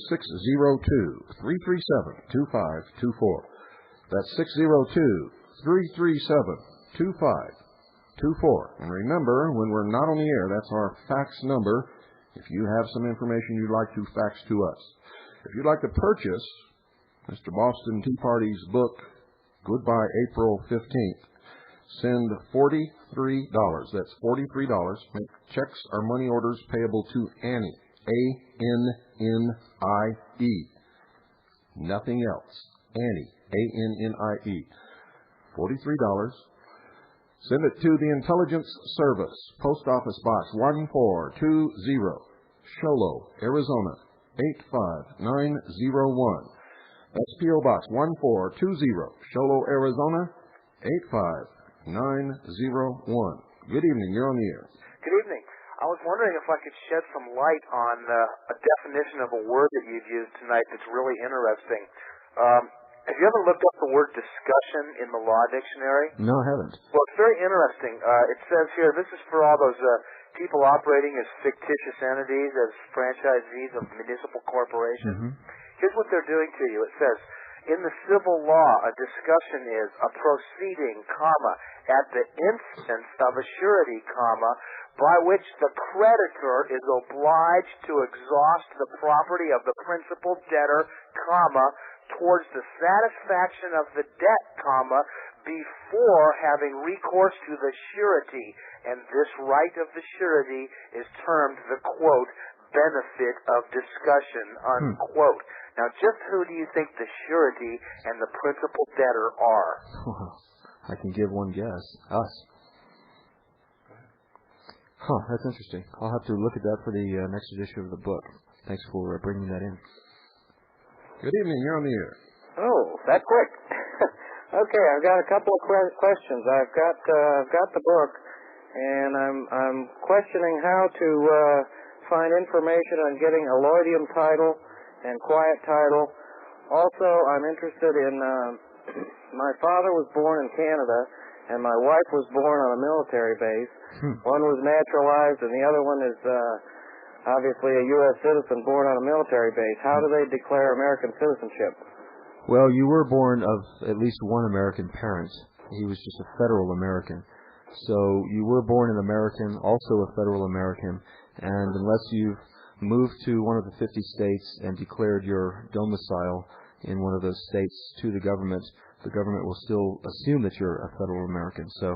602-337-2524. That's 602-337-2524. And remember, when we're not on the air, that's our fax number. If you have some information you'd like to fax to us. If you'd like to purchase Mr. Boston Tea Party's book, Goodbye April 15th, send $43. That's $43. Make checks or money orders payable to Annie, A-N-N-I-E. Nothing else. Annie, A-N-N-I-E. $43. Send it to the Intelligence Service, Post Office Box 1420, Sholo, Arizona 85901. That's P.O. Box 1420, Sholo, Arizona 85901. Good evening. You're on the air. Good evening. I was wondering if I could shed some light on a definition of a word that you've used tonight that's really interesting. Have you ever looked up the word discussion in the law dictionary? No, I haven't. Well, it's very interesting. It says here, this is for all those people operating as fictitious entities, as franchisees of municipal corporations. Mm-hmm. Here's what they're doing to you. It says, in the civil law, a discussion is a proceeding, comma, at the instance of a surety, comma, by which the creditor is obliged to exhaust the property of the principal debtor, comma, towards the satisfaction of the debt, comma, before having recourse to the surety, and this right of the surety is termed the, quote, benefit of discussion, unquote. Now, just who do you think the surety and the principal debtor are? Well, I can give one guess. Us. Huh, that's interesting. I'll have to look at that for the next edition of the book. Thanks for bringing that in. Good evening. You're on the air. Oh, that quick. Okay, I've got a couple of questions. I've got the book, and I'm questioning how to find information on getting a Lloydium title and quiet title. Also, I'm interested in. My father was born in Canada, and my wife was born on a military base. One was naturalized, and the other one is obviously a U.S. citizen born on a military base. How do they declare American citizenship? Well, you were born of at least one American parent. He was just a federal American. So you were born an American, also a federal American, and unless you've moved to one of the 50 states and declared your domicile in one of those states to the government will still assume that you're a federal American. So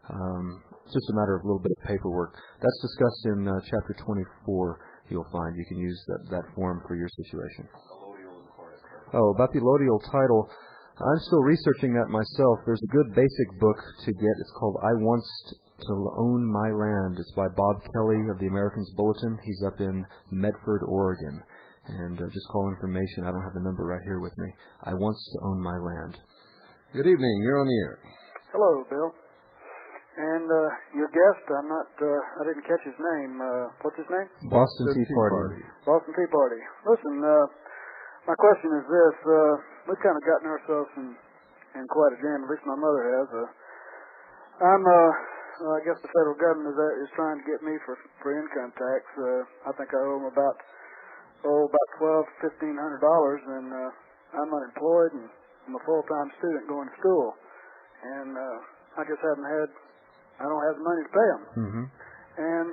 it's just a matter of a little bit of paperwork. That's discussed in Chapter 24, you'll find. You can use that form for your situation. Oh, about the allodial title, I'm still researching that myself. There's a good basic book to get. It's called I Once to Own My Land. It's by Bob Kelly of the Americans Bulletin. He's up in Medford, Oregon. And just call information. I don't have the number right here with me. I Once to Own My Land. Good evening. You're on the air. Hello, Bill. And your guest, I didn't catch his name. What's his name? Boston Tea Party. Boston Tea Party. Listen, my question is this. We've kind of gotten ourselves in quite a jam, at least my mother has. I guess the federal government is trying to get me for income tax. I think I owe them about $1,200 to $1,500, and I'm unemployed, and I'm a full-time student going to school. And I just I don't have the money to pay them. Mm-hmm. And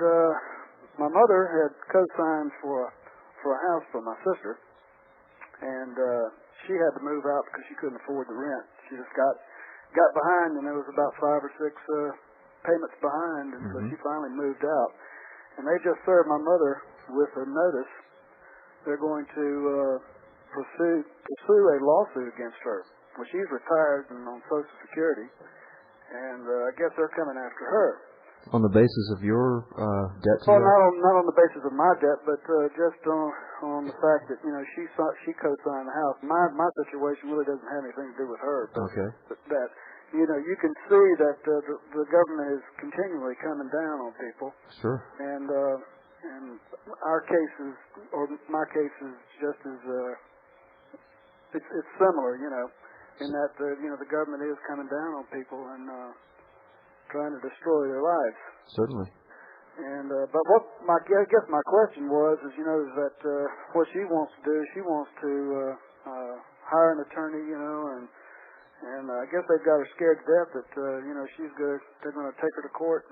my mother had co-signed for a house for my sister, and she had to move out because she couldn't afford the rent. She just got behind, and there was about 5 or 6 payments behind, and so she finally moved out. And they just served my mother with a notice. They're going to pursue a lawsuit against her. Well, she's retired and on Social Security, and I guess they're coming after her. On the basis of your debt to Well, not on the basis of my debt, but just on the fact that she co-signed the house. My situation really doesn't have anything to do with her. But okay. That you can see that the government is continually coming down on people. Sure. And our case is, or my case is just as it's similar, in that the government is coming down on people and trying to destroy their lives. Certainly. And but what I guess my question was is that what she wants to do, she wants to hire an attorney, and I guess they've got her scared to death that they're going to take her to court,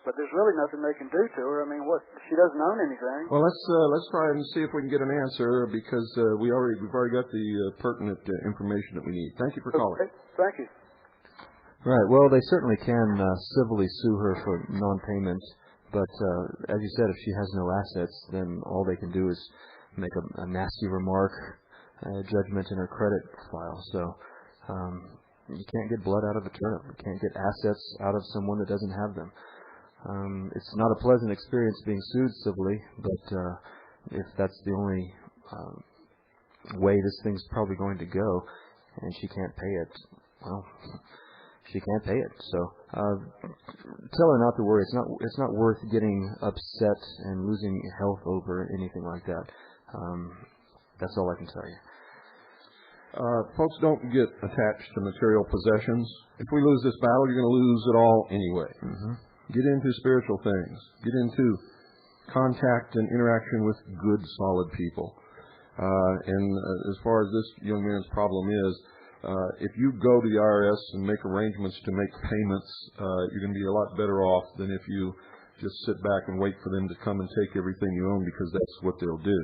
but there's really nothing they can do to her. I mean, she doesn't own anything. Well, let's try and see if we can get an answer because we've already got the pertinent information that we need. Thank you for calling. Okay. Thank you. Right. Well, they certainly can civilly sue her for non-payment, but as you said, if she has no assets, then all they can do is make a nasty remark, judgment in her credit file. So you can't get blood out of a turnip. You can't get assets out of someone that doesn't have them. It's not a pleasant experience being sued civilly, but if that's the only way this thing's probably going to go, and she can't pay it, well, she can't pay it. So tell her not to worry. It's not worth getting upset and losing health over anything like that. That's all I can tell you. Folks, don't get attached to material possessions. If we lose this battle, you're going to lose it all anyway. Mm-hmm. Get into spiritual things. Get into contact and interaction with good, solid people. And as far as this young man's problem is, if you go to the IRS and make arrangements to make payments, you're going to be a lot better off than if you just sit back and wait for them to come and take everything you own, because that's what they'll do.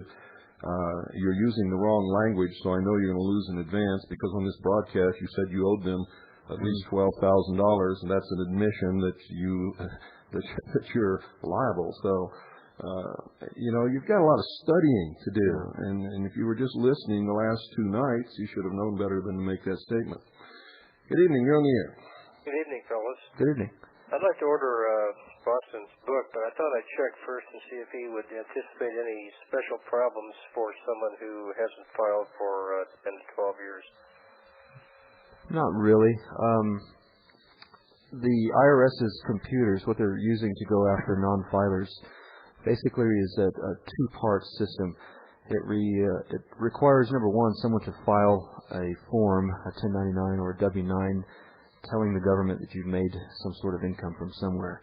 You're using the wrong language, so I know you're going to lose in advance, because on this broadcast you said you owed them at least $12,000, and that's an admission that you're liable. So you've got a lot of studying to do, and if you were just listening the last 2 nights, you should have known better than to make that statement. Good evening. You're on the air. Good evening, fellas. Good evening. I'd like to order Boston's book, but I thought I'd check first and see if he would anticipate any special problems for someone who hasn't filed for 10 to 12 years. Not really. The IRS's computers, what they're using to go after non-filers, basically is a 2-part system. It requires, number one, someone to file a form, a 1099 or a W-9, telling the government that you've made some sort of income from somewhere.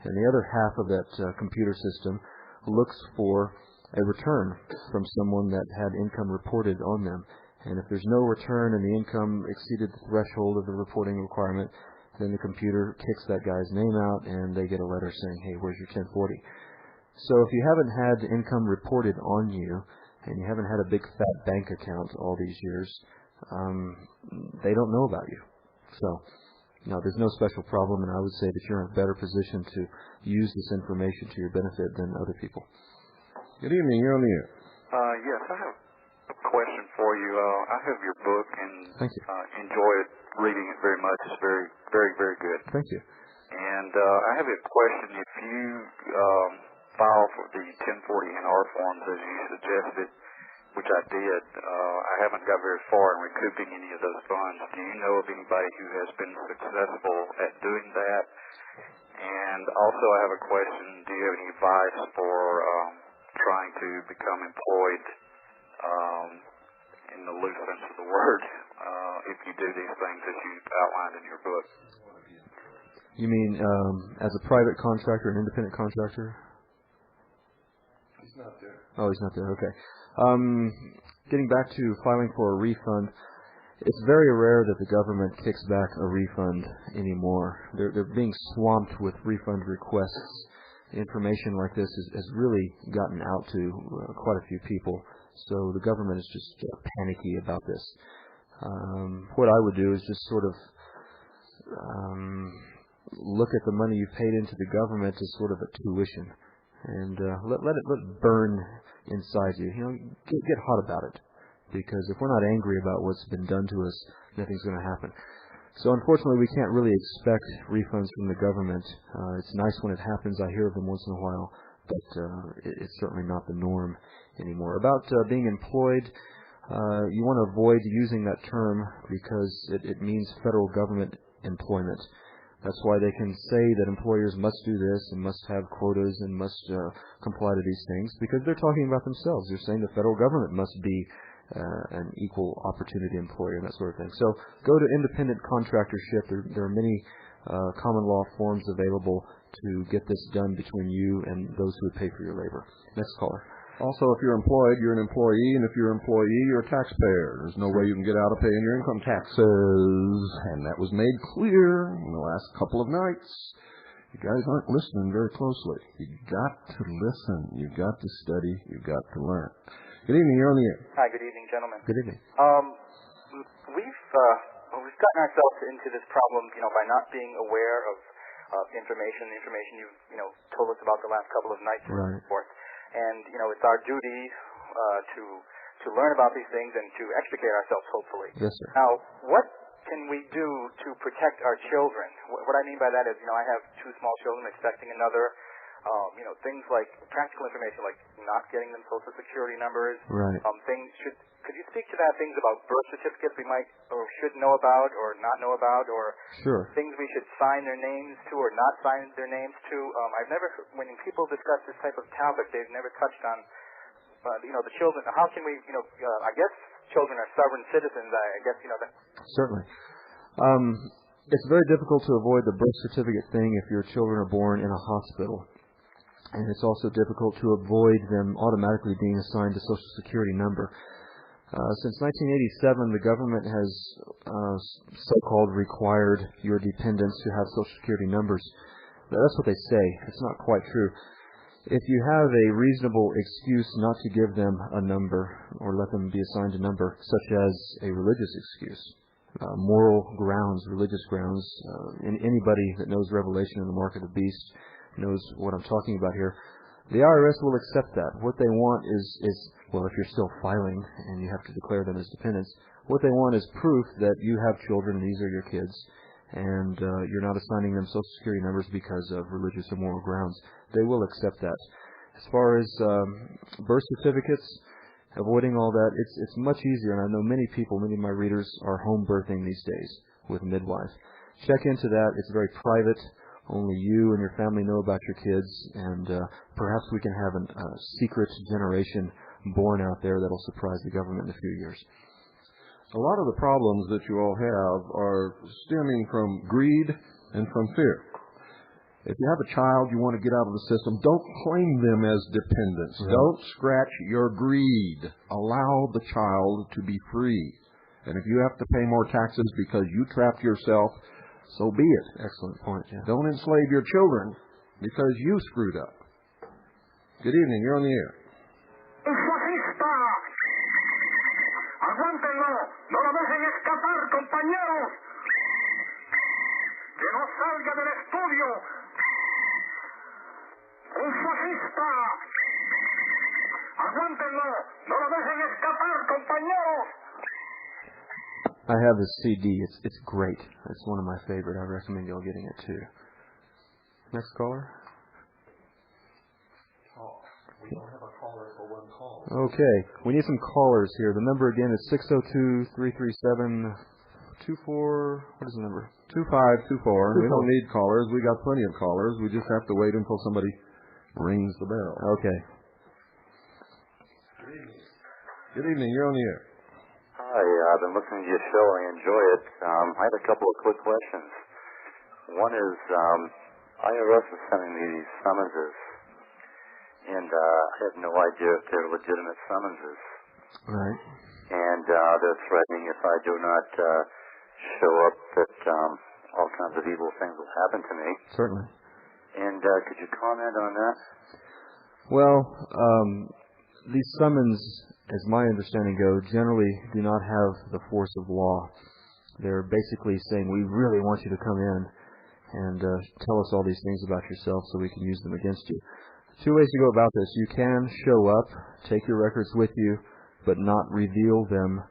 And the other half of that computer system looks for a return from someone that had income reported on them. And if there's no return and the income exceeded the threshold of the reporting requirement, then the computer kicks that guy's name out and they get a letter saying, hey, where's your 1040? So if you haven't had income reported on you and you haven't had a big fat bank account all these years, they don't know about you. So, no, there's no special problem, and I would say that you're in a better position to use this information to your benefit than other people. Good evening. You're on the air. Yes, I have a question for you. I have your book and Thank you. Enjoy it, reading it very much. It's very, very, very good. Thank you. And I have a question. If you file for the 1040NR forms as you suggested, which I did, I haven't got very far in recouping any of those funds. Do you know of anybody who has been successful at doing that? And also I have a question. Do you have any advice for trying to become employed in the loose sense of the word if you do these things that you outlined in your book? You mean as a private contractor, an independent contractor? He's not there. Oh, he's not there. Okay. Getting back to filing for a refund, it's very rare that the government kicks back a refund anymore. They're being swamped with refund requests. Information like this has really gotten out to quite a few people. So the government is just panicky about this. What I would do is just sort of look at the money you've paid into the government as sort of a tuition, and let it burn inside you. You know, get hot about it, because if we're not angry about what's been done to us, nothing's going to happen. So unfortunately, we can't really expect refunds from the government. It's nice when it happens. I hear of them once in a while, but it's certainly not the norm anymore. About being employed, you want to avoid using that term because it means federal government employment. That's why they can say that employers must do this and must have quotas and must comply to these things, because they're talking about themselves. They're saying the federal government must be an equal opportunity employer and that sort of thing. So go to independent contractorship. There are many common law forms available to get this done between you and those who would pay for your labor. Next caller. Also, if you're employed, you're an employee, and if you're an employee, you're a taxpayer. There's no way you can get out of paying your income taxes, and that was made clear in the last couple of nights. You guys aren't listening very closely. You've got to listen. You've got to study. You've got to learn. Good evening. You're on the air. Hi. Good evening, gentlemen. Good evening. We've gotten ourselves into this problem, by not being aware of information you've, told us about the last couple of nights and so forth. And, it's our duty to learn about these things and to extricate ourselves, hopefully. Yes, sir. Now, what can we do to protect our children? What I mean by that is, I have 2 small children expecting another. Things like practical information, like not getting them Social Security numbers. Right. Could you speak to that? Things about birth certificates we might or should know about or not know about, or sure. things we should sign their names to or not sign their names to. I've never, when people discuss this type of topic, they've never touched on, the children. How can we, I guess children are sovereign citizens. I guess, that. Certainly. It's very difficult to avoid the birth certificate thing if your children are born in a hospital. And it's also difficult to avoid them automatically being assigned a Social Security number. Since 1987, the government has so-called required your dependents to have Social Security numbers. That's what they say. It's not quite true. If you have a reasonable excuse not to give them a number or let them be assigned a number, such as a religious excuse, moral grounds, religious grounds, anybody that knows Revelation and the Mark of the Beast knows what I'm talking about here. The IRS will accept that. What they want is, well, if you're still filing and you have to declare them as dependents, what they want is proof that you have children, these are your kids, and you're not assigning them Social Security numbers because of religious or moral grounds. They will accept that. As far as birth certificates, avoiding all that, it's much easier, and I know many people, many of my readers are home birthing these days with midwives. Check into that. It's very private. Only you and your family know about your kids, and perhaps we can have a secret generation born out there that'll surprise the government in a few years. A lot of the problems that you all have are stemming from greed and from fear. If you have a child you want to get out of the system, don't claim them as dependents. Right. Don't scratch your greed. Allow the child to be free. And if you have to pay more taxes because you trapped yourself, so be it. Excellent point, yeah. Don't enslave your children because you screwed up. Good evening. You're on the air. ¡Fascista! ¡Aguántenlo! ¡No lo dejen escapar, compañeros! ¡Que no salga del estudio! ¡Un fascista! ¡Aguántenlo! ¡No lo dejen escapar, compañeros! I have this CD. It's great. It's one of my favorite. I recommend y'all getting it too. Next caller. We don't have a caller for one call. Okay. We need some callers here. The number again is 602-337-24... What is the number? 2524. We don't need callers. We got plenty of callers. We just have to wait until somebody rings the bell. Okay. Good evening. You're on the air. Hi, I've been listening to your show. I enjoy it. I have a couple of quick questions. One is, IRS is sending me these summonses, and I have no idea if they're legitimate summonses. Right. And they're threatening if I do not show up that all kinds of evil things will happen to me. Certainly. And could you comment on that? Well, these summons, as my understanding go, generally do not have the force of law. They're basically saying, we really want you to come in and tell us all these things about yourself so we can use them against you. Two ways to go about this. You can show up, take your records with you, but not reveal them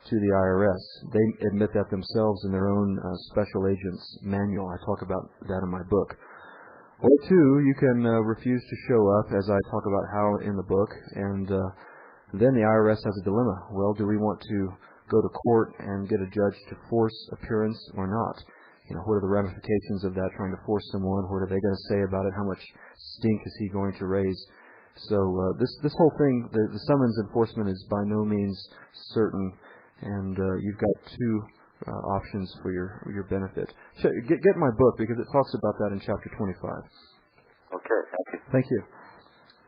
to the IRS. They admit that themselves in their own special agent's manual. I talk about that in my book. Or two, you can refuse to show up, as I talk about how in the book, and then the IRS has a dilemma. Well, do we want to go to court and get a judge to force appearance or not? You know, what are the ramifications of that, trying to force someone? What are they going to say about it? How much stink is he going to raise? So this whole thing, the summons enforcement is by no means certain, and you've got two options for your benefit. So get my book, because it talks about that in chapter 25. Okay, thank you. Thank you.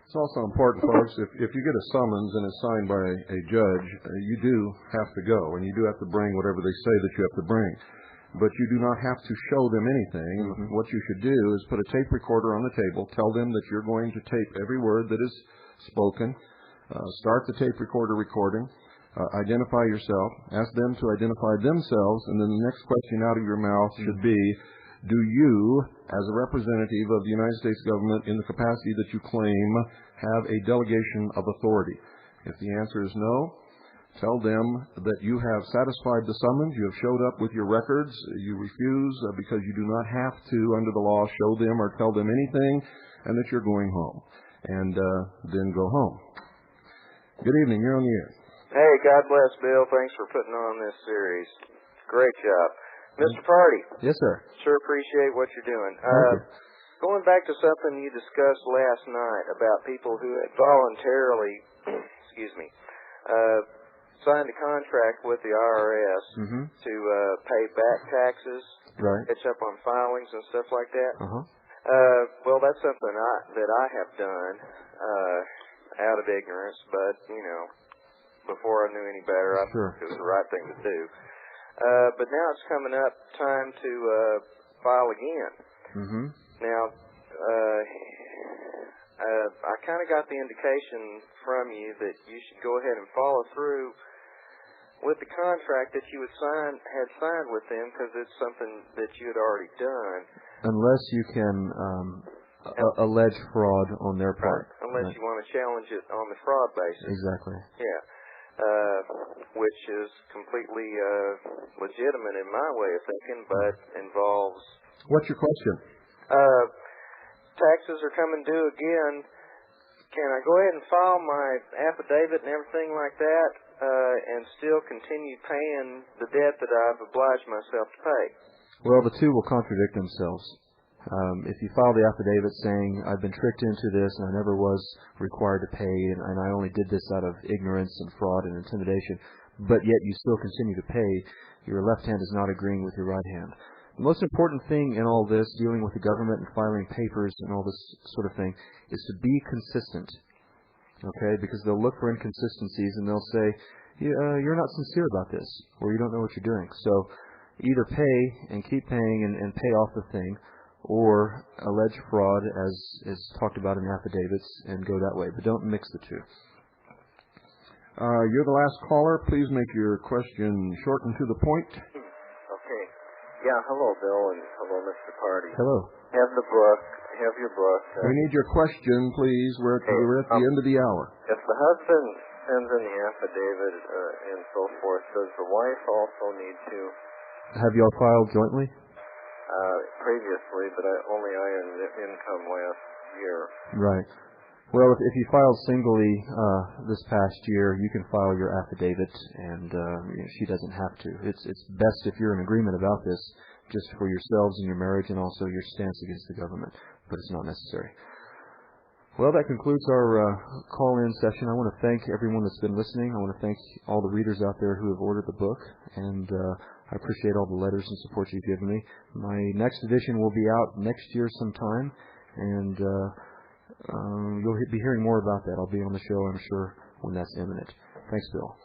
It's also important, folks, if you get a summons and it's signed by a judge, you do have to go, and you do have to bring whatever they say that you have to bring. But you do not have to show them anything. Mm-hmm. What you should do is put a tape recorder on the table, tell them that you're going to tape every word that is spoken, start the tape recorder recording, identify yourself, ask them to identify themselves, and then the next question out of your mouth should be, do you, as a representative of the United States government in the capacity that you claim, have a delegation of authority? If the answer is no, tell them that you have satisfied the summons, you have showed up with your records, you refuse because you do not have to, under the law, show them or tell them anything, and that you're going home. And then go home. Good evening. You're on the air. Hey, God bless, Bill. Thanks for putting on this series. Great job. Mr. Party. Yes, sir. Sure appreciate what you're doing. Thank you. Going back to something you discussed last night about people who had voluntarily, signed a contract with the IRS to pay back taxes, catch up on filings and stuff like that. Well, that's something that I have done out of ignorance, but, before I knew any better, I thought it was the right thing to do. But now it's coming up time to file again. Now, I kind of got the indication from you that you should go ahead and follow through with the contract that you had signed with them, because it's something that you had already done. Unless you can allege fraud on their part. Right. Unless you want to challenge it on the fraud basis. Exactly. Yeah. Which is completely legitimate in my way of thinking, but involves... What's your question? Taxes are coming due again. Can I go ahead and file my affidavit and everything like that and still continue paying the debt that I've obliged myself to pay? Well, the two will contradict themselves. If you file the affidavit saying, I've been tricked into this and I never was required to pay, and I only did this out of ignorance and fraud and intimidation, but yet you still continue to pay, your left hand is not agreeing with your right hand. The most important thing in all this, dealing with the government and filing papers and all this sort of thing, is to be consistent. Okay? Because they'll look for inconsistencies and they'll say, you're not sincere about this, or you don't know what you're doing. So either pay and keep paying and pay off the thing, or allege fraud, as is talked about in affidavits, and go that way. But don't mix the two. You're the last caller. Please make your question short and to the point. Okay. Yeah, hello, Bill, and hello, Mr. Party. Hello. Have your book. We need your question, please. We're at the end of the hour. If the husband sends in the affidavit and so forth, does the wife also need to? Have you all filed jointly? Previously, but only I earned income last year. Right. Well, if you filed singly this past year, you can file your affidavit, and she doesn't have to. It's best if you're in agreement about this, just for yourselves and your marriage, and also your stance against the government. But it's not necessary. Well, that concludes our call-in session. I want to thank everyone that's been listening. I want to thank all the readers out there who have ordered the book, and I appreciate all the letters and support you've given me. My next edition will be out next year sometime, and you'll be hearing more about that. I'll be on the show, I'm sure, when that's imminent. Thanks, Bill.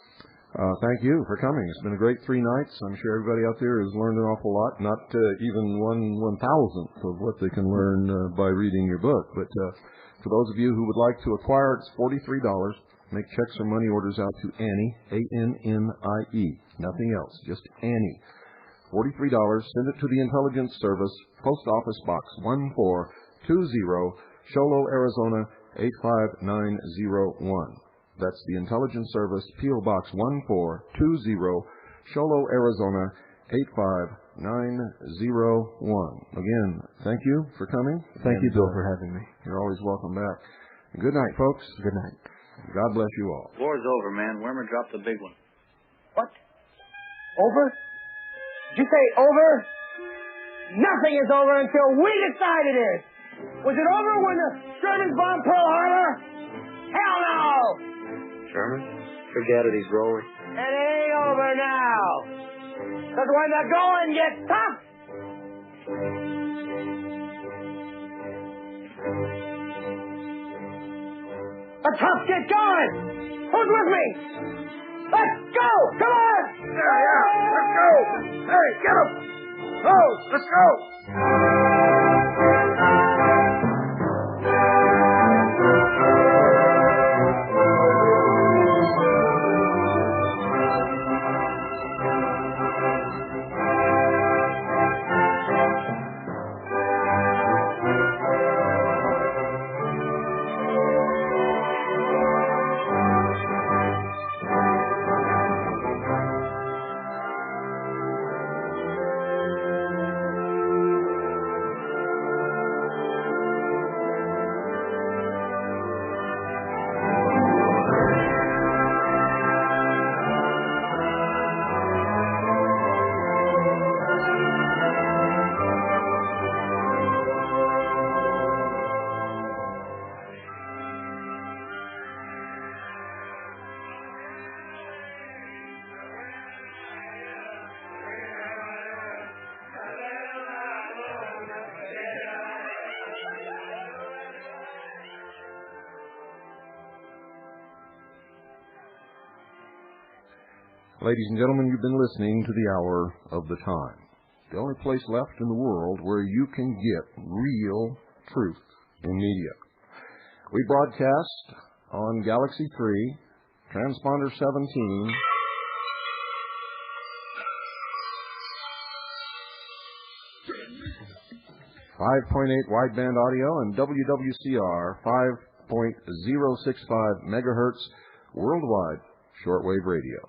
Thank you for coming. It's been a great 3 nights. I'm sure everybody out there has learned an awful lot, not even 1/1000th of what they can learn by reading your book. But for those of you who would like to acquire it, it's $43. Make checks or money orders out to Annie, A-N-N-I-E. Nothing else, just Annie. $43. Send it to the Intelligence Service, Post Office Box 1420, Sholo, Arizona 85901. That's the Intelligence Service, P.O. Box 1420, Sholo, Arizona 85901. Again, thank you for coming. Thank you, Bill, for having me. You're always welcome back. Good night, folks. Good night. God bless you all. War's over, man. Wormer dropped the big one. What? Over? Did you say over? Nothing is over until we decide it is. Was it over when the Germans bombed Pearl Harbor? Hell no! Sherman? Forget it, he's rolling. It ain't over now. Because when the going gets tough, the tough get going. Who's with me? Let's go! Come on! Yeah, let's go! Hey, get him! Oh, let's go! Ladies and gentlemen, you've been listening to the Hour of the Time, the only place left in the world where you can get real truth in media. We broadcast on Galaxy 3, Transponder 17, .5.8 wideband audio, and WWCR 5.065 megahertz worldwide shortwave radio.